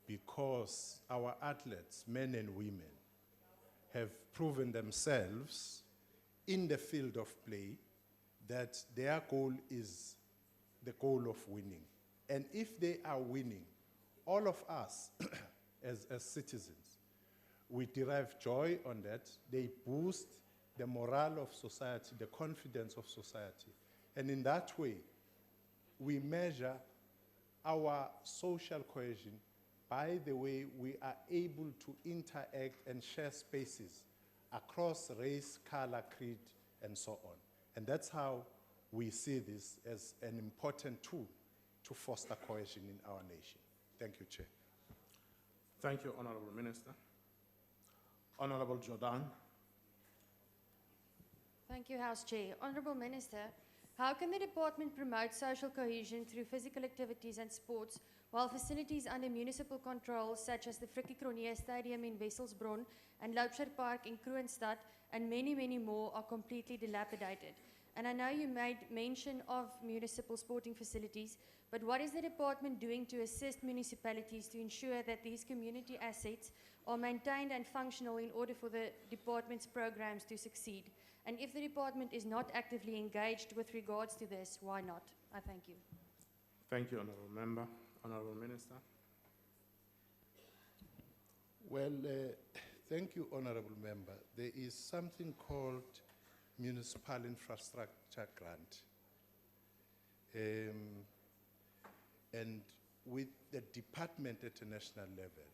because our athletes, men and women, have proven themselves in the field of play that their goal is the goal of winning. And if they are winning, all of us as citizens, we derive joy on that. They boost the morale of society, the confidence of society. And in that way, we measure our social cohesion by the way we are able to interact and share spaces across race, color, creed, and so on. And that's how we see this as an important tool to foster cohesion in our nation. Thank you, Chair. Thank you, Honorable Minister. Honorable Jordan. Thank you, House Chair. Honourable Minister, how can the department promote social cohesion through physical activities and sports while facilities under municipal control such as the Frikkie Cronje Stadium in Wesselsbron and Loubser Park in Kroonstad and many, many more are completely dilapidated? And I know you made mention of municipal sporting facilities, but what is the department doing to assist municipalities to ensure that these community assets are maintained and functional in order for the department's programs to succeed? And if the department is not actively engaged with regards to this, why not? I thank you. Thank you, Honorable Member. Honorable Minister. Well, thank you, Honorable Member. There is something called Municipal Infrastructure Grant. And with the department at a national level,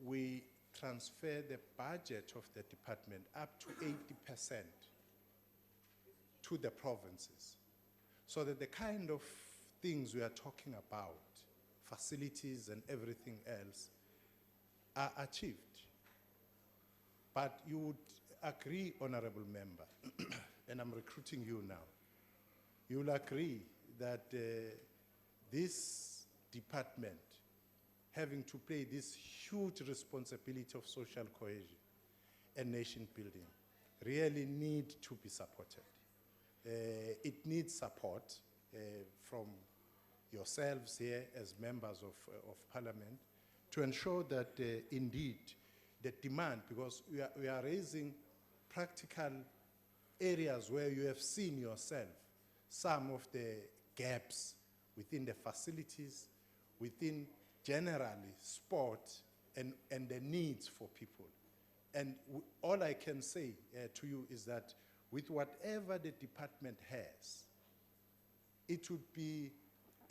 we transfer the budget of the department up to 80% to the provinces, so that the kind of things we are talking about, facilities and everything else, are achieved. But you would agree, Honorable Member, and I'm recruiting you now, you will agree that this department having to play this huge responsibility of social cohesion and nation building really need to be supported. It needs support from yourselves here as members of parliament to ensure that indeed the demand, because we are raising practical areas where you have seen yourself some of the gaps within the facilities, within generally sport and the needs for people. And all I can say to you is that with whatever the department has, it would be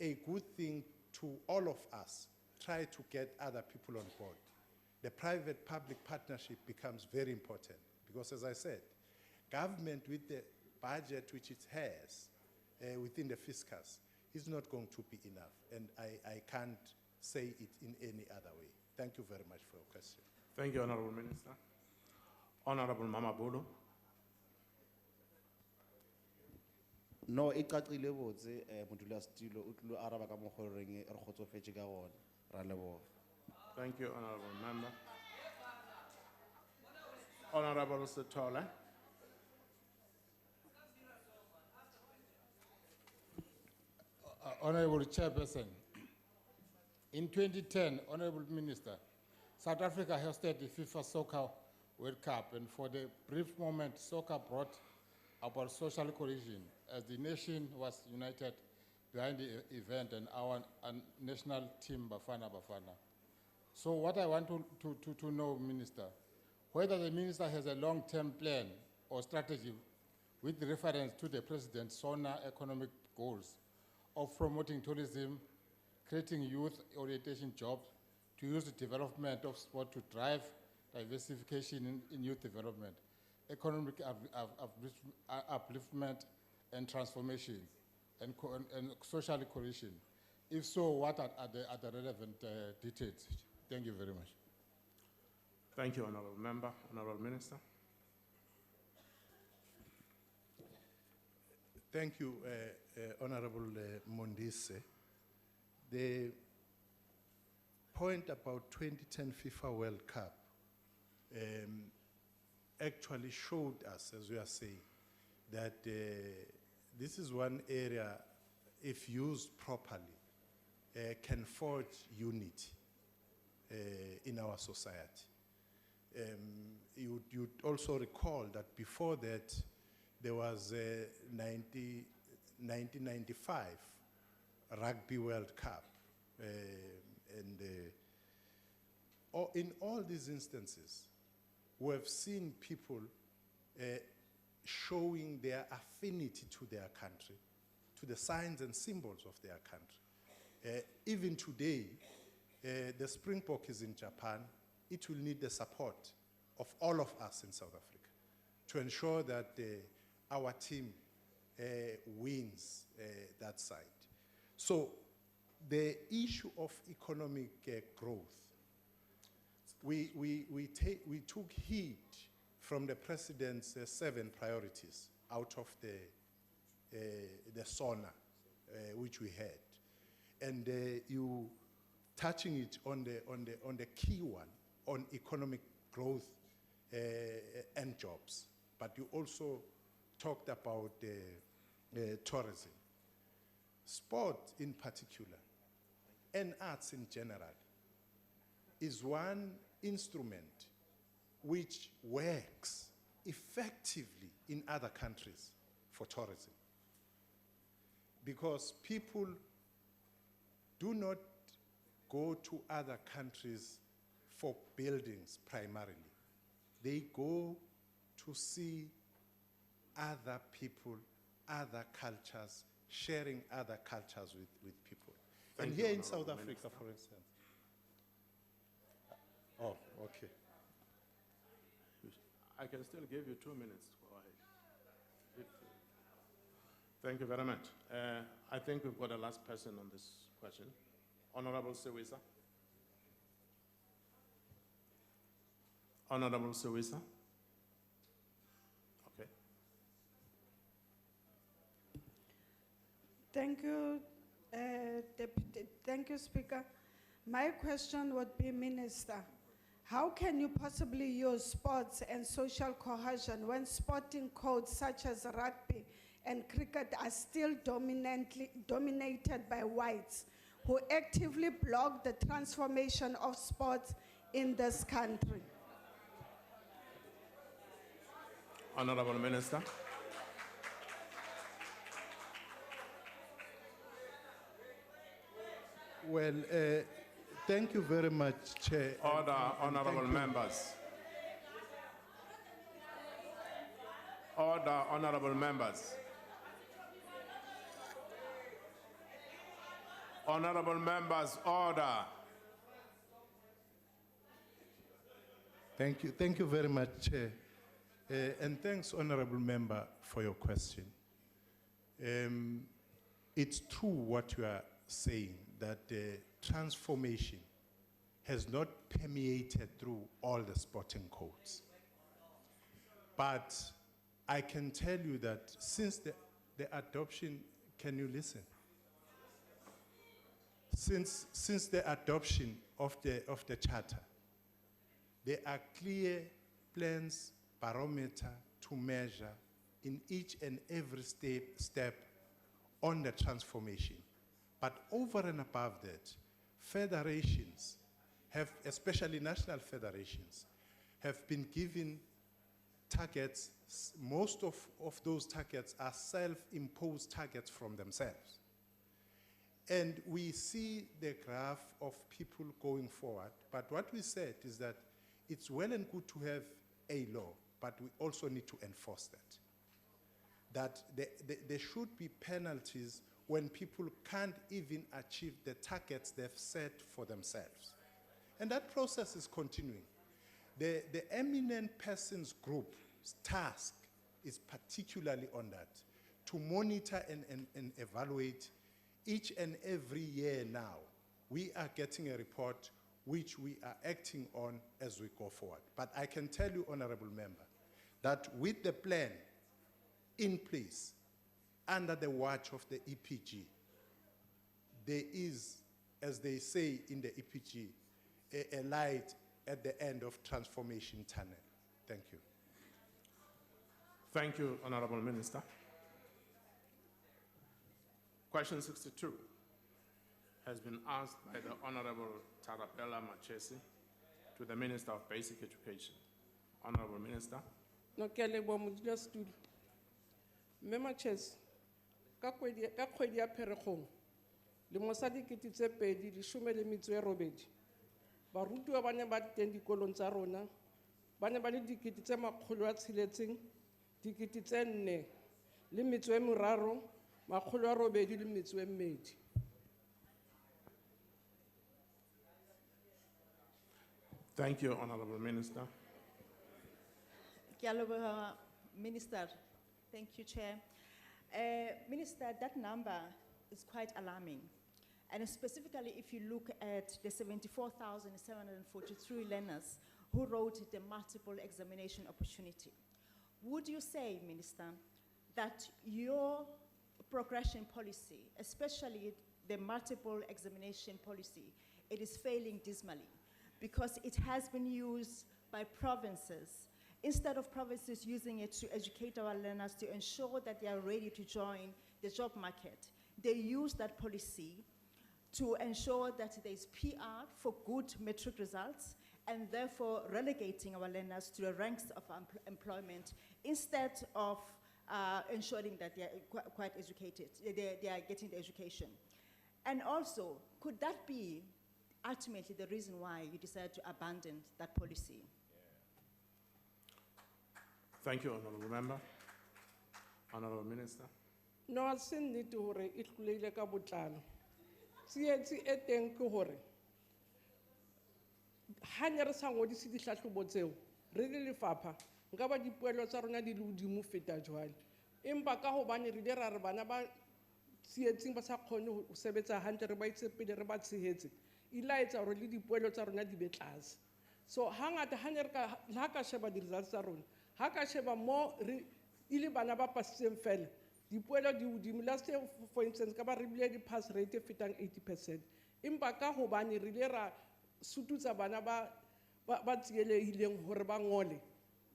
a good thing to all of us try to get other people on board. The private-public partnership becomes very important because, as I said, government with the budget which it has within the fiscus is not going to be enough, and I can't say it in any other way. Thank you very much for your question. Thank you, Honorable Minister. Honorable Mama Bolo. No, e qaqile botse modulasetulo o tlile araba ka mokgwa o reng re kgotsofetse ka gona. Ra leboga. Thank you, Honorable Member. Honorable Setola. Honorable Chairperson, in 2010, Honorable Minister, South Africa hosted the FIFA Soccer World Cup, and for the brief moment, soccer brought about social cohesion as the nation was united behind the event and our national team, Bafana Bafana. So what I want to know, Minister, whether the Minister has a long-term plan or strategy with reference to the President's SONA economic goals of promoting tourism, creating youth orientation jobs, to use the development of sport to drive diversification in youth development, economic upliftment and transformation, and social cohesion. If so, what are the relevant details? Thank you very much. Thank you, Honorable Member. Honorable Minister. Thank you, Honorable Mondise. The point about 2010 FIFA World Cup actually showed us, as we are saying, that this is one area, if used properly, can forge unity in our society. You'd also recall that before that, there was a 1995 Rugby World Cup. In all these instances, we have seen people showing their affinity to their country, to the signs and symbols of their country. Even today, the Springbok is in Japan. It will need the support of all of us in South Africa to ensure that our team wins that side. So the issue of economic growth, we took heed from the President's 7 priorities out of the SONA, which we had. And you touching it on the key one, on economic growth and jobs. But you also talked about tourism. Sport in particular, and arts in general, is one instrument which works effectively in other countries for tourism. Because people do not go to other countries for buildings primarily. They go to see other people, other cultures, sharing other cultures with people. Thank and you, here in Honorable South Africa, Minister. for instance. Oh, okay. I can still give you 2 minutes. Go ahead. Thank you very much. I think we've got a last person on this question. Honorable Sewisa. Honorable Sewisa. Okay. Thank you, Deputy. Thank you, Speaker. My question would be, Minister, how can you possibly use sports and social cohesion when sporting codes such as rugby and cricket are still dominated by whites who actively block the transformation of sports in this country? Honorable Minister. Well, thank you very much, Chair. Order, and honorable thank you. members. Order, honorable members. Honorable members, order. Thank you very much, Chair. And thanks, Honorable Member, for your question. It's true what you are saying, that transformation has not permeated through all the sporting codes. But I can tell you that since the adoption, can you listen? Since the adoption of the charter, there are clear plans, barometer to measure in each and every step on the transformation But over and above that, federations have, especially national federations, have been given targets. Most of those targets are self-imposed targets from themselves. And we see the graph of people going forward. But what we said is that it's well and good to have a law, but we also need to enforce that. That there should be penalties when people can't even achieve the targets they've set for themselves. And that process is continuing. The eminent persons group's task is particularly on that, to monitor and evaluate each and every year now. We are getting a report which we are acting on as we go forward. But I can tell you, Honorable Member, that with the plan in place, under the watch of the EPG, there is, as they say in the EPG, a light at the end of transformation tunnel. Thank you. Thank you, Honorable Minister. Question 62 has been asked by the Honorable Tarabella Machesi to the Minister of Basic Education. Honorable Minister. No ke a leboha modulasetulo. Mme Machesi, ka kgwedi ya Pherekgong, lemo sa 2018, barutwa ba ne ba teng dikolong tsa rona, ba ne ba le 600, 4,332. Thank you, Honorable Minister. Minister, thank you, Chair. Minister, that number is quite alarming. And specifically, if you look at the 74,743 learners who wrote the multiple examination opportunity, would you say, Minister, that your progression policy, especially the multiple examination policy, it is failing dismally because it has been used by provinces. Instead of provinces using it to educate our learners to ensure that they are ready to join the job market, they use that policy to ensure that there is PR for good metric results and therefore relegating our learners to the ranks of employment instead of ensuring that they are quite educated, they are getting the education. And also, could that be ultimately the reason why you decided to abandon that policy? Thank you, Honorable Member. Honorable Minister. No, I seen need to hore it kulele ka botlalo. Tsietsi e teng ke hore ha ne re sa ngodise dihlahlobo tseo re le lefapha nka ba dipoelo tsa rona di le hodimo feta jwale empa ka hobane re dira re bana ba tsietsing ba sa kgone ho sebetsa hantle re ba itse pele re ba tshehetse ilaetsa hore le dipoelo tsa rona di be tlase. So hangata ha ne re ka ha ka sheba di results tsa rona ha ka sheba mo ile bana ba pasitseng fela dipoelo di hodimo. Last year, for instance, ka ba re bile di pass rate e fetang 80%. Empa ka hobane re ile ra sututsa bana ba tsielehileng hore ba ngole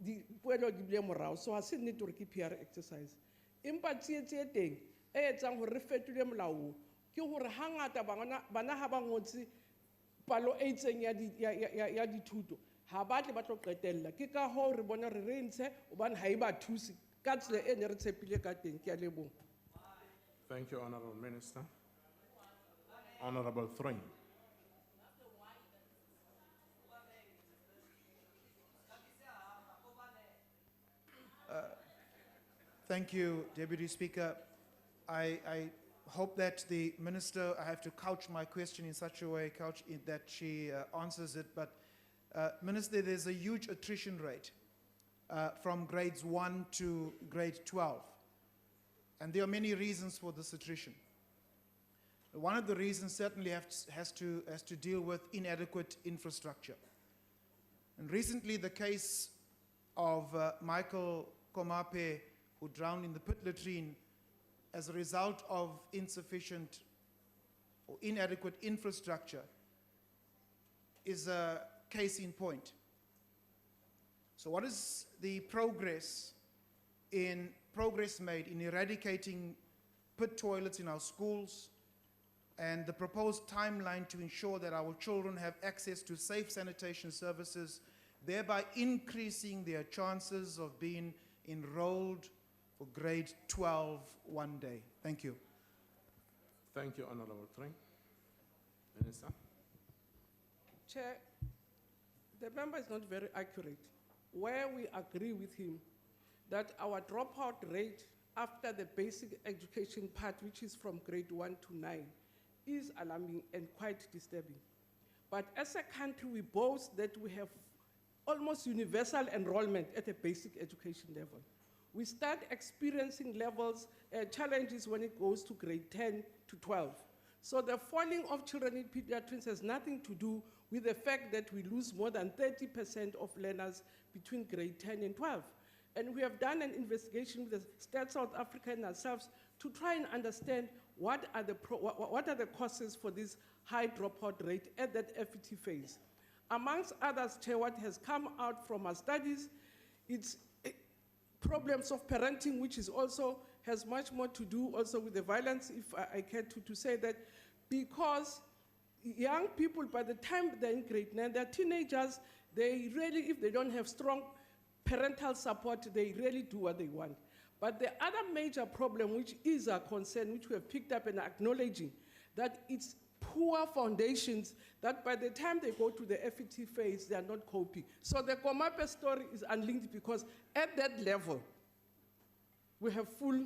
dipoelo di bile morao. So ha se nnete hore ke PR exercise. Empa tsietsi e teng e etsang hore re fetole molao ke hore hangata bana ha ba ngotse palo e itseng ya dithuto ha ba tle ba tlo qetella ke ka ho re bona re ntshe hobane ha e ba thusi. Thank you, Honorable Minister. Honorable Thring. Thank you, Deputy Speaker. I hope that the Minister, I have to couch my question in such a way, that she answers it. But Minister, there's a huge attrition rate from grades 1 to grade 12. And there are many reasons for this attrition. One of the reasons certainly has to deal with inadequate infrastructure. And recently the case of Michael Komape, who drowned in the pit latrine as a result of insufficient or inadequate infrastructure, is a case in point. So what is the progress made in eradicating pit toilets in our schools and the proposed timeline to ensure that our children have access to safe sanitation services, thereby increasing their chances of being enrolled for grade 12 one day. Thank you. Thank you, Honorable Tring. Minister. Chair, the member is not very accurate. Where we agree with him that our dropout rate after the basic education part, which is from grade 1 to 9, is alarming and quite disturbing. But as a country, we boast that we have almost universal enrollment at a basic education level. We start experiencing levels, challenges when it goes to grade 10 to 12. So the falling of children in pediatrics has nothing to do with the fact that we lose more than 30% of learners between grade 10 and 12. And we have done an investigation with the State South Africa and ourselves to try and understand what are the causes for this high dropout rate at that FET phase. Amongst others, Chair, what has come out from our studies, it's problems of parenting, which is also has much more to do also with the violence, if I care to say that, because young people, by the time they're in grade 9, they're teenagers, they really, if they don't have strong parental support, they really do what they want. But the other major problem, which is a concern, which we have picked up and are acknowledging, that it's poor foundations, that by the time they go to the FET phase, they are not coping. So the Komape story is unlinked because at that level, we have full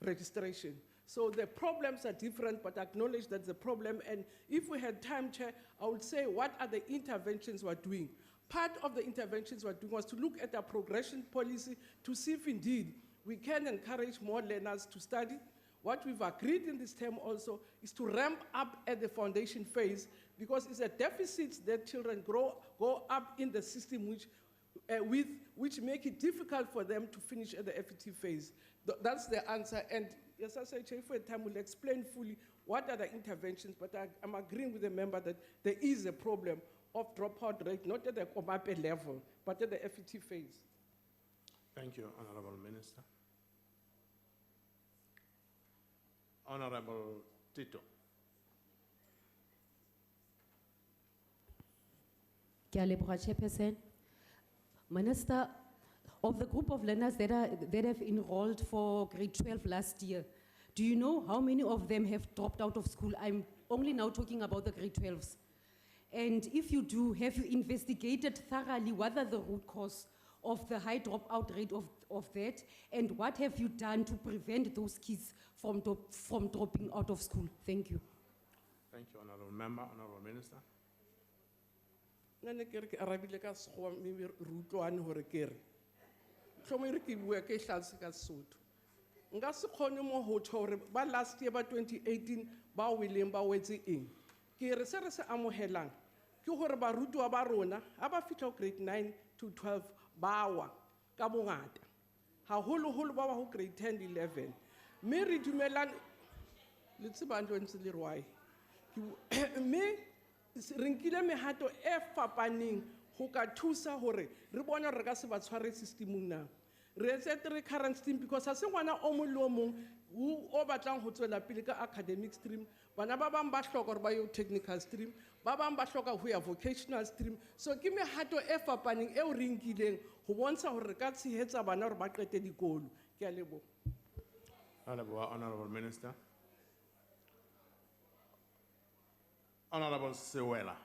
registration. So the problems are different, but acknowledge that's a problem. And if we had time, Chair, I would say, what are the interventions we're doing? Part of the interventions we're doing was to look at our progression policy to see if indeed we can encourage more learners to study. What we've agreed in this term also is to ramp up at the foundation phase, because it's a deficit that children go up in the system which make it difficult for them to finish at the FET phase. That's the answer. And yes, as I say, for a time, we'll explain fully what are the interventions, but I'm agreeing with the member that there is a problem of dropout rate, not at the Komape level, but at the FET phase. Thank you, Honorable Minister. Honorable Tito. Ke a leboga, Chairperson. Minister, of the group of learners that have enrolled for grade 12 last year, do you know how many of them have dropped out of school? I'm only now talking about the grade 12s. And if you do, have you investigated thoroughly what are the root cause of the high dropout rate of that? And what have you done to prevent those kids from dropping out of school? Thank you. Thank you, Honorable Member. Honorable Minister. Nne ke re ke arabile ka Sekgowa, mme re utlwane hore ke re. Mohlomong re ke bua ke hlalose ka Sesotho. Nka se kgone mo ho tjho hore ba last year ba 2018 ba weleng ba wetse eng. Ke re se re se amohelang ke hore barutwa ba rona ha ba fihla grade 9 to 12 ba wa ka bongata. Haholo-holo ba ba ho grade 10 11. Mme re dumelang le tsebang lo ntse le re why. Mme re nkile mehato e fapaneng ho ka thusa hore re bone re ka se ba tshware systemong na. Re etse three current stream because ha se ngwana o mong le o mong o batlang ho tswela pele ka academic stream. Bana ba bang ba hloka hore ba yo technical stream, ba bang ba hloka ho ya vocational stream. So ke mehato e fapaneng e o re nkileng ho bontsha hore re ka tshehetsa bana hore ba qete dikolo. Ke a leboha. Honorable Minister. Honorable Sewela.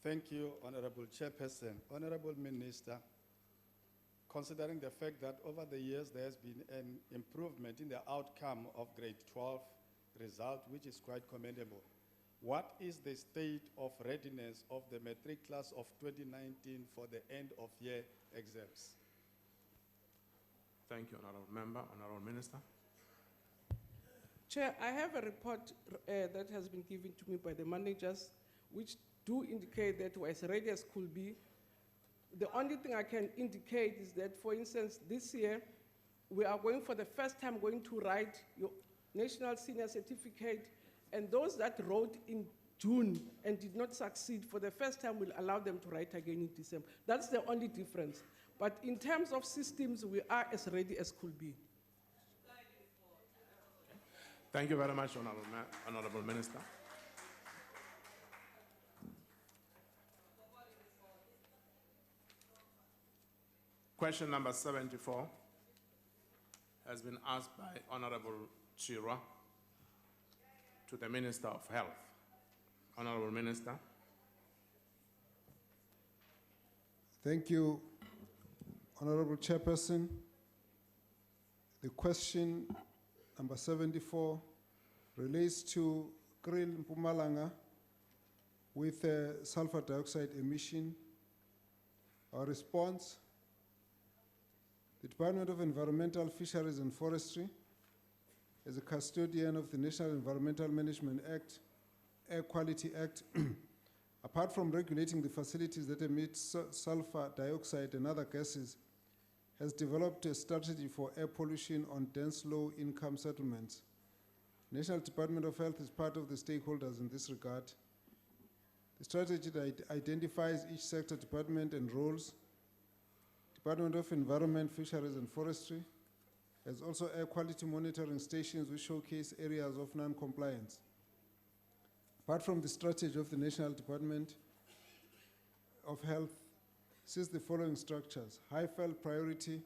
Thank you, Honorable Chairperson. Honorable Minister, considering the fact that over the years there has been an improvement in the outcome of grade 12 result, which is quite commendable, what is the state of readiness of the matric class of 2019 for the end of year exams? Thank you, Honorable Member. Honorable Minister. Chair, I have a report that has been given to me by the managers, which do indicate that we're as ready as could be. The only thing I can indicate is that, for instance, this year, we are going for the first time to write your National Senior Certificate, and those that wrote in June and did not succeed, for the first time we'll allow them to write again in December. That's the only difference. But in terms of systems, we are as ready as could be. Thank you very much, Honorable Minister. Question number 74 has been asked by Honorable Chirwa to the Minister of Health. Honorable Minister. Thank you, Honorable Chairperson. The question number 74 relates to Krill Mpumalanga with sulfur dioxide emission. Our response: the Department of Environmental, Fisheries and Forestry, as a custodian of the National Environmental Management Act, Air Quality Act, apart from regulating the facilities that emit sulfur dioxide and other gases, has developed a strategy for air pollution on dense low-income settlements. National Department of Health is part of the stakeholders in this regard. The strategy identifies each sector department and roles. Department of Environment, Fisheries and Forestry has also air quality monitoring stations which showcase areas of non-compliance. Apart from the strategy of the National Department of Health, sees the following structures: high felt priority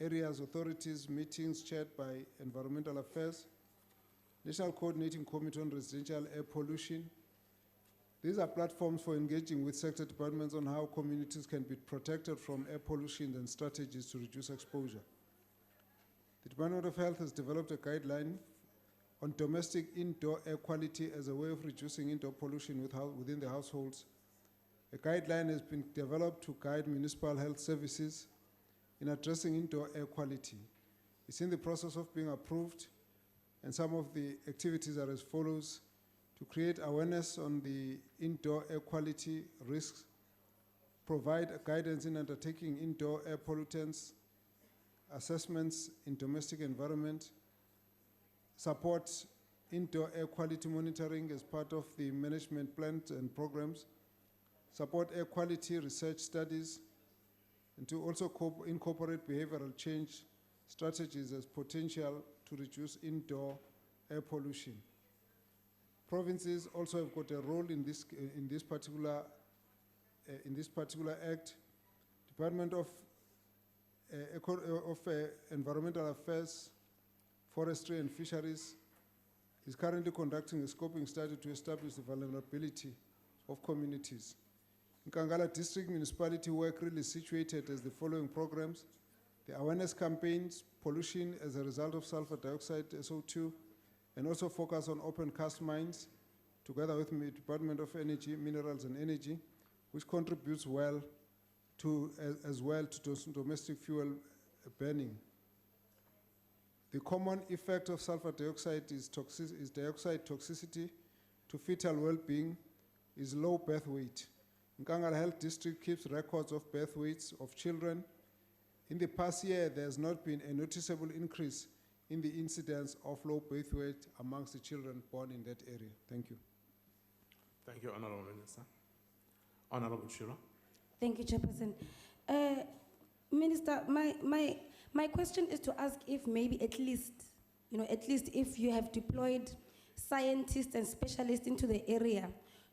areas, authorities, meetings chaired by Environmental Affairs, National Coordinating Committee on Residential Air Pollution. These are platforms for engaging with sector departments on how communities can be protected from air pollution and strategies to reduce exposure. The Department of Health has developed a guideline on domestic indoor air quality as a way of reducing indoor pollution within the households. A guideline has been developed to guide municipal health services in addressing indoor air quality. It's in the process of being approved, and some of the activities are as follows: to create awareness on the indoor air quality risks, provide guidance in undertaking indoor air pollutants assessments in domestic environment, support indoor air quality monitoring as part of the management plans and programs, support air quality research studies, and to also incorporate behavioral change strategies as potential to reduce indoor air pollution. Provinces also have got a role in this particular act. Department of Environmental Affairs, Forestry and Fisheries is currently conducting a scoping study to establish the vulnerability of communities. In Kangala District Municipality, where Krill is situated, as the following programs: the awareness campaigns, pollution as a result of sulfur dioxide, SO2, and also focus on open cast mines, together with the Department of Energy, Minerals and Energy, which contributes as well to domestic fuel burning. The common effect of sulfur dioxide is dioxide toxicity to fetal well-being, is low birth weight. Nkangala Health District keeps records of birth weights of children. In the past year, there has not been a noticeable increase in the incidence of low birth weight amongst the children born in that area. Thank you. Thank you, Honorable Minister. Honorable Shiro. Thank you, Chairperson. Minister, my question is to ask if maybe at least if you have deployed scientists and specialists into the area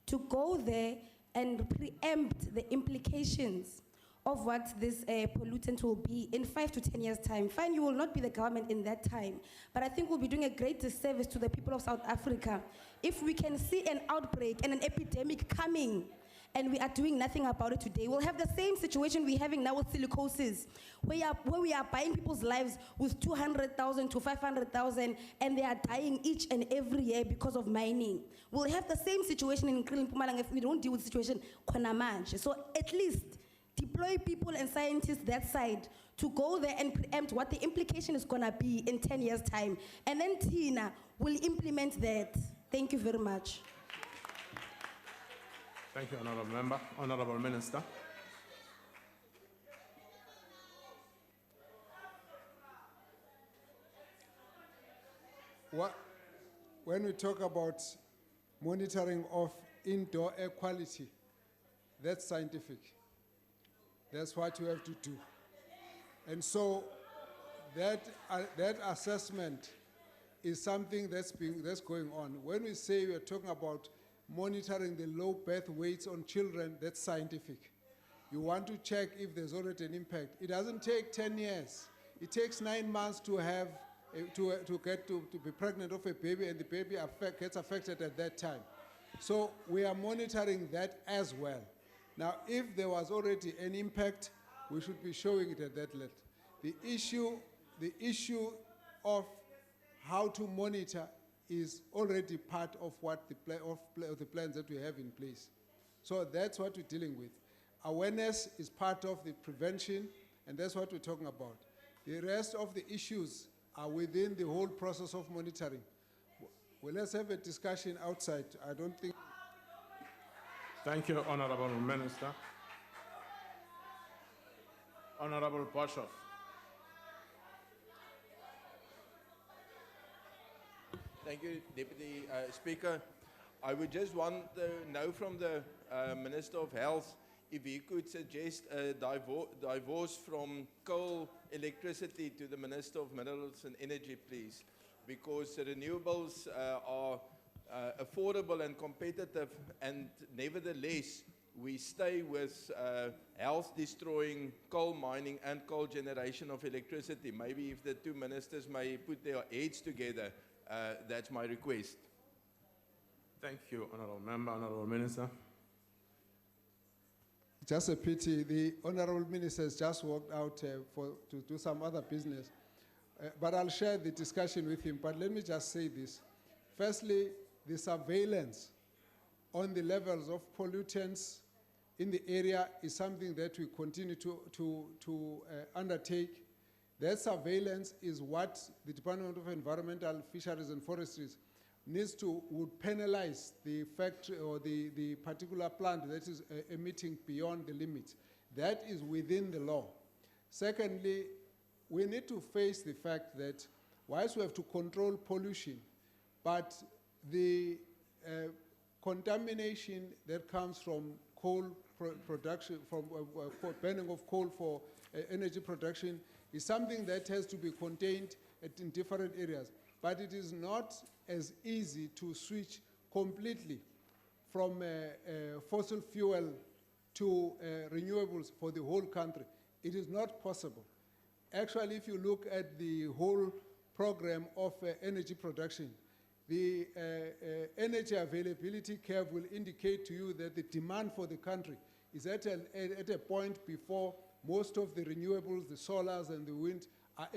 to go there and preempt the implications of what this pollutant will be in 5 to 10 years' time. Fine, you will not be the government in that time, but I think we'll be doing a great disservice to the people of South Africa if we can see an outbreak and an epidemic coming and we are doing nothing about it today. We'll have the same situation we're having now with silicosis, where we are buying people's lives with 200,000 to 500,000, and they are dying each and every year because of mining. We'll have the same situation in Mpumalanga if we don't deal with the situation khona manje. So at least deploy people and scientists that side to go there and preempt what the implication is gonna be in 10 years' time. And then Tina will implement that. Thank you very much. Thank you, Honorable Member. Honorable Minister. When we talk about monitoring of indoor air quality, that's scientific. That's what you have to do. And so that assessment is something that's going on. When we say we are talking about monitoring the low birth weights on children, that's scientific. You want to check if there's already an impact. It doesn't take 10 years. It takes 9 months to have, to be pregnant of a baby, and the baby gets affected at that time. So we are monitoring that as well. Now, if there was already an impact, we should be showing it at that level. The issue of how to monitor is already part of what the plans that we have in place. So that's what we're dealing with. Awareness is part of the prevention, and that's what we're talking about. The rest of the issues are within the whole process of monitoring. Well, let's have a discussion outside. I don't think... Thank you, Honorable Minister. Honorable Boshoff. Thank you, Deputy Speaker. I would just want to know from the Minister of Health if he could suggest a divorce from coal electricity to the Minister of Minerals and Energy, please, because renewables are affordable and competitive, and nevertheless, we stay with health-destroying coal mining and coal generation of electricity. Maybe if the two ministers may put their heads together, that's my request. Thank you, Honorable Member. Honorable Minister. Just a pity, the Honorable Minister has just walked out to do some other business. But I'll share the discussion with him. But let me just say this. Firstly, the surveillance on the levels of pollutants in the area is something that we continue to undertake. That surveillance is what the Department of Environmental, Fisheries and Forestries would penalize the factory or the particular plant that is emitting beyond the limits. That is within the law. Secondly, we need to face the fact that whilst we have to control pollution, but the contamination that comes from coal production, from burning of coal for energy production, is something that has to be contained in different areas. But it is not as easy to switch completely from fossil fuel to renewables for the whole country. It is not possible. Actually, if you look at the whole program of energy production, the energy availability curve will indicate to you that the demand for the country is at a point before most of the renewables, the solars and the wind are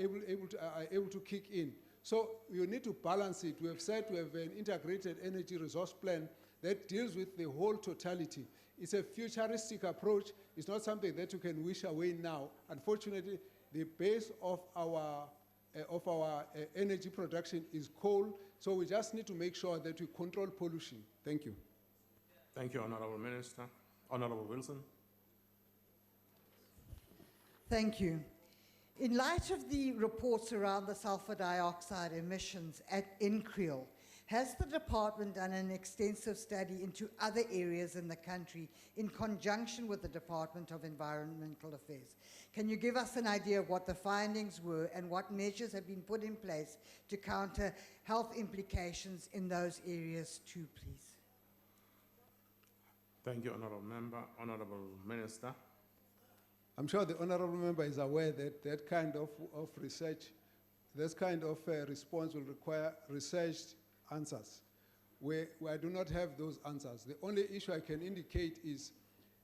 able to kick in. So you need to balance it. We have said we have an integrated energy resource plan that deals with the whole totality. It's a futuristic approach. It's not something that you can wish away now. Unfortunately, the base of our energy production is coal, so we just need to make sure that we control pollution. Thank you. Thank you, Honorable Minister. Honorable Wilson. Thank you. In light of the reports around the sulfur dioxide emissions in Creel, has the department done an extensive study into other areas in the country in conjunction with the Department of Environmental Affairs? Can you give us an idea of what the findings were and what measures have been put in place to counter health implications in those areas too, please? Thank you, Honorable Member. Honorable Minister. I'm sure the Honorable Member is aware that that kind of research, this kind of response will require researched answers. I do not have those answers. The only issue I can indicate is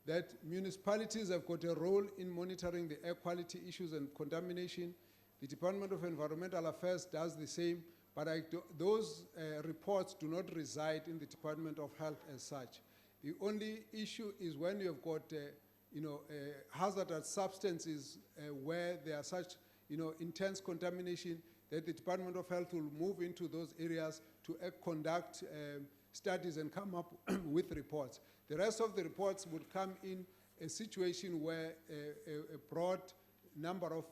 that municipalities have got a role in monitoring the air quality issues and contamination. The Department of Environmental Affairs does the same, but those reports do not reside in the Department of Health as such. The only issue is when you have got hazardous substances where there are such intense contamination, that the Department of Health will move into those areas to conduct studies and come up with reports. The rest of the reports would come in a situation where a broad number of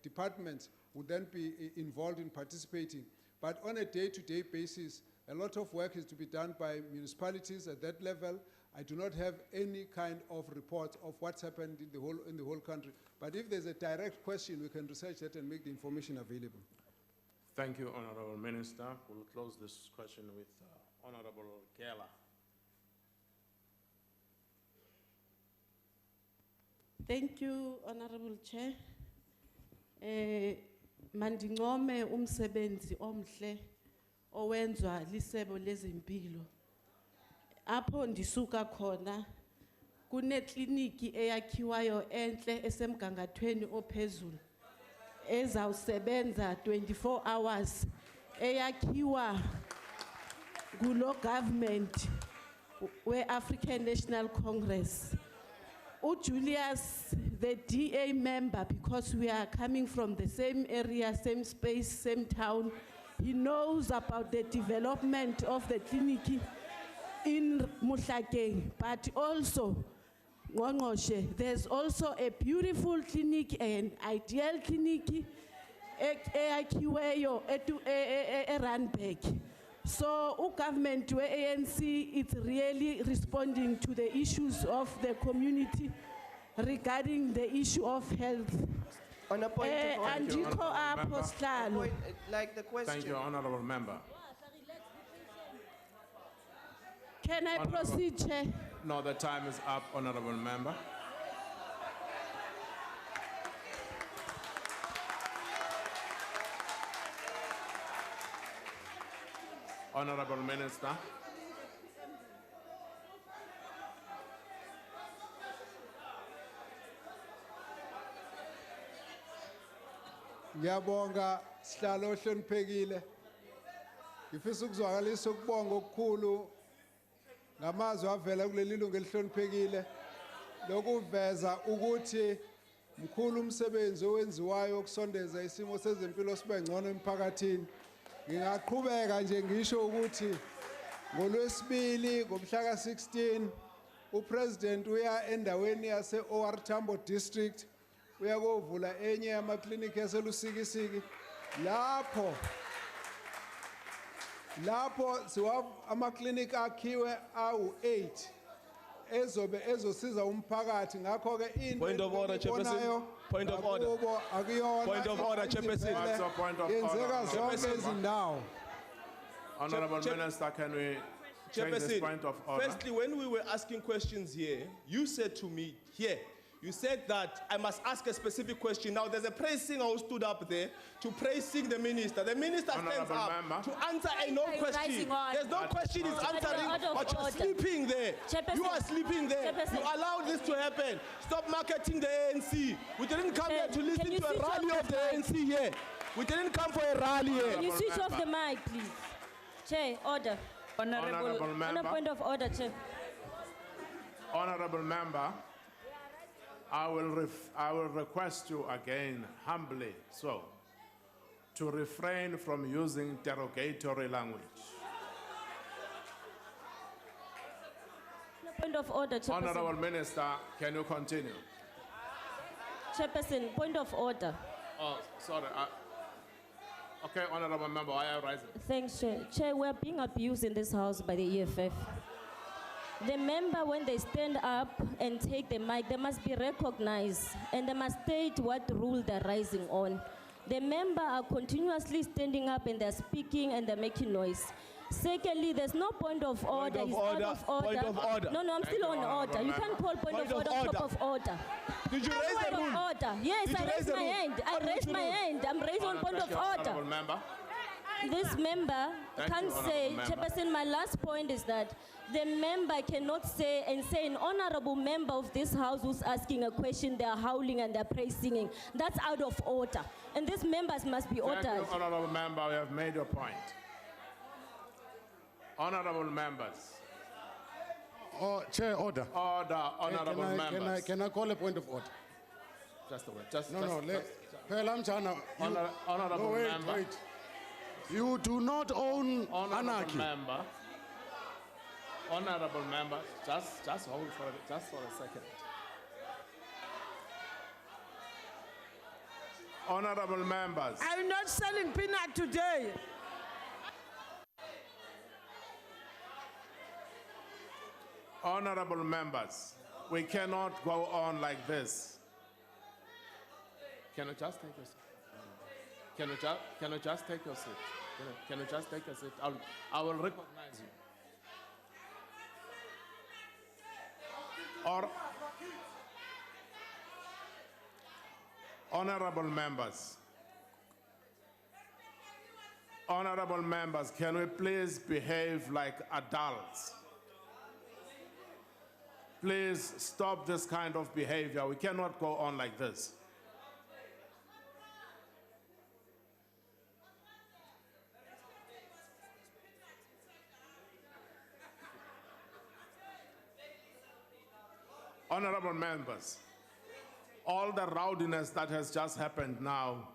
departments would then be involved in participating. But on a day-to-day basis, a lot of work is to be done by municipalities at that level. I do not have any kind of report of what's happened in the whole country. But if there's a direct question, we can research that and make the information available. Thank you, Honorable Minister. We'll close this question with Honorable Kela. Thank you, Honorable Chair. Mandingome umsebenzi omhle owenzwa lisebo lezimpilo. Apho ndisuka khona kunekliniki eyakhiwayo enhle esemgangathweni ophezulu ezawusebenza 24 hours eyakhiwa ngulo government we-African National Congress. Julius, the DA member, because we are coming from the same area, same space, same town, he knows about the development of the clinic in Muhlakeng, but also, Ngqongqoshe, there's also a beautiful clinic, an ideal clinic, eyakhiweyo eRandburg. So, government, ANC, it's really responding to the issues of the community regarding the issue of health. On a point of order. Thank you, Honourable Member. Like the question. Thank you, Honorable Member. Can I proceed, Chair? No, the time is up, Honorable Member. Honorable Minister. Ngiyabonga sihlalo ohloniphekile. Ngifisa ukuzwakalisa ukubonga okukhulu ngamazwi avela kuleli lungu elihloniphekile lokuveza ukuthi mkhulu umsebenzi owenziwayo ukusondeza isimo sezempilo sibe ngcono emphakathini. Ngingaqhubeka nje ngisho ukuthi ngoLwesibili ngomhla ka-16 uPresident uya endaweni yase OR Tambo District uyakovula enye yamaklinikhi yaseLusikisiki lapho amaklinikhi akhiwe awu-8 ezosiza umphakathi ngakho ke Point of order, Chairperson. Point of order. Point of order, Chairperson. That's a point of yenzeka zonke order. izindawo. Honorable Minister, can we change this Chairperson, point of order? firstly, when we were asking questions here, you said to me here, you said that I must ask a specific question. Now, there's a praise singer who stood up there to praise sing the minister. The minister stands Honourable up Member. to answer a no question. There's no question he's answering, but you're sleeping there. You are sleeping there. You allowed this to happen. Stop marketing the ANC. We didn't come here to listen to a rally of the ANC here. We didn't come for a rally here. Can you switch off the mic, please? Chair, order. Honourable On a Member. point of order, Chair. Honorable Member, I will request you again, humbly so, to refrain from using derogatory language. Point of order, Chairperson. Honorable Minister, can you continue? Chairperson, point of order. Oh, sorry. Okay, Honorable Member, I am rising. Thanks, Chair. Chair, we're being abused in this house by the EFF. The member, when they stand up and take the mic, they must be recognized and they must state what rule they're rising on. The member are continuously standing up and they're speaking and they're making noise. Secondly, there's no point of order. of It's order. out of order. Point of order. No, I'm still on order. You can't call point of order on top of order. Did you raise the Point rule? of order. Yes, Did you I raise raised the my rule? hand. I What did raised you my do? hand. I'm raising on point of order. Honorable Member. This member Thank can't you, say, Honourable Member. Chairperson, my last point is that the member cannot say and say an honorable member of this house who's asking a question, they're howling and they're praise singing. That's out of order. And these members must be ordered. Thank you, Honorable Member. We have made your point. Honorable members. Oh, Chair, order. Order, honorable members. Can I call a point of order? Just a word. Just, No, just, no, just- Honorable wait, member. wait. You do not own Honorable anarchy. member. Honorable member. Just hold for a second. Honorable members. I'm not selling peanut today. Honorable members, we cannot go on like this. Can I just take this? Can you just take your seat? Can you just take a seat? I will recognize you. Or, honorable members, can we please behave like adults? Please stop this kind of behavior. We cannot go on like this. Honorable members, all the rowdiness that has just happened now,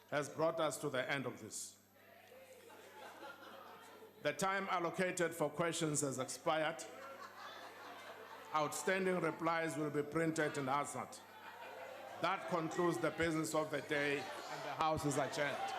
has brought us to the end of this. The time allocated for questions has expired. Outstanding replies will be printed and answered. That concludes the business of the day, and the House is adjourned.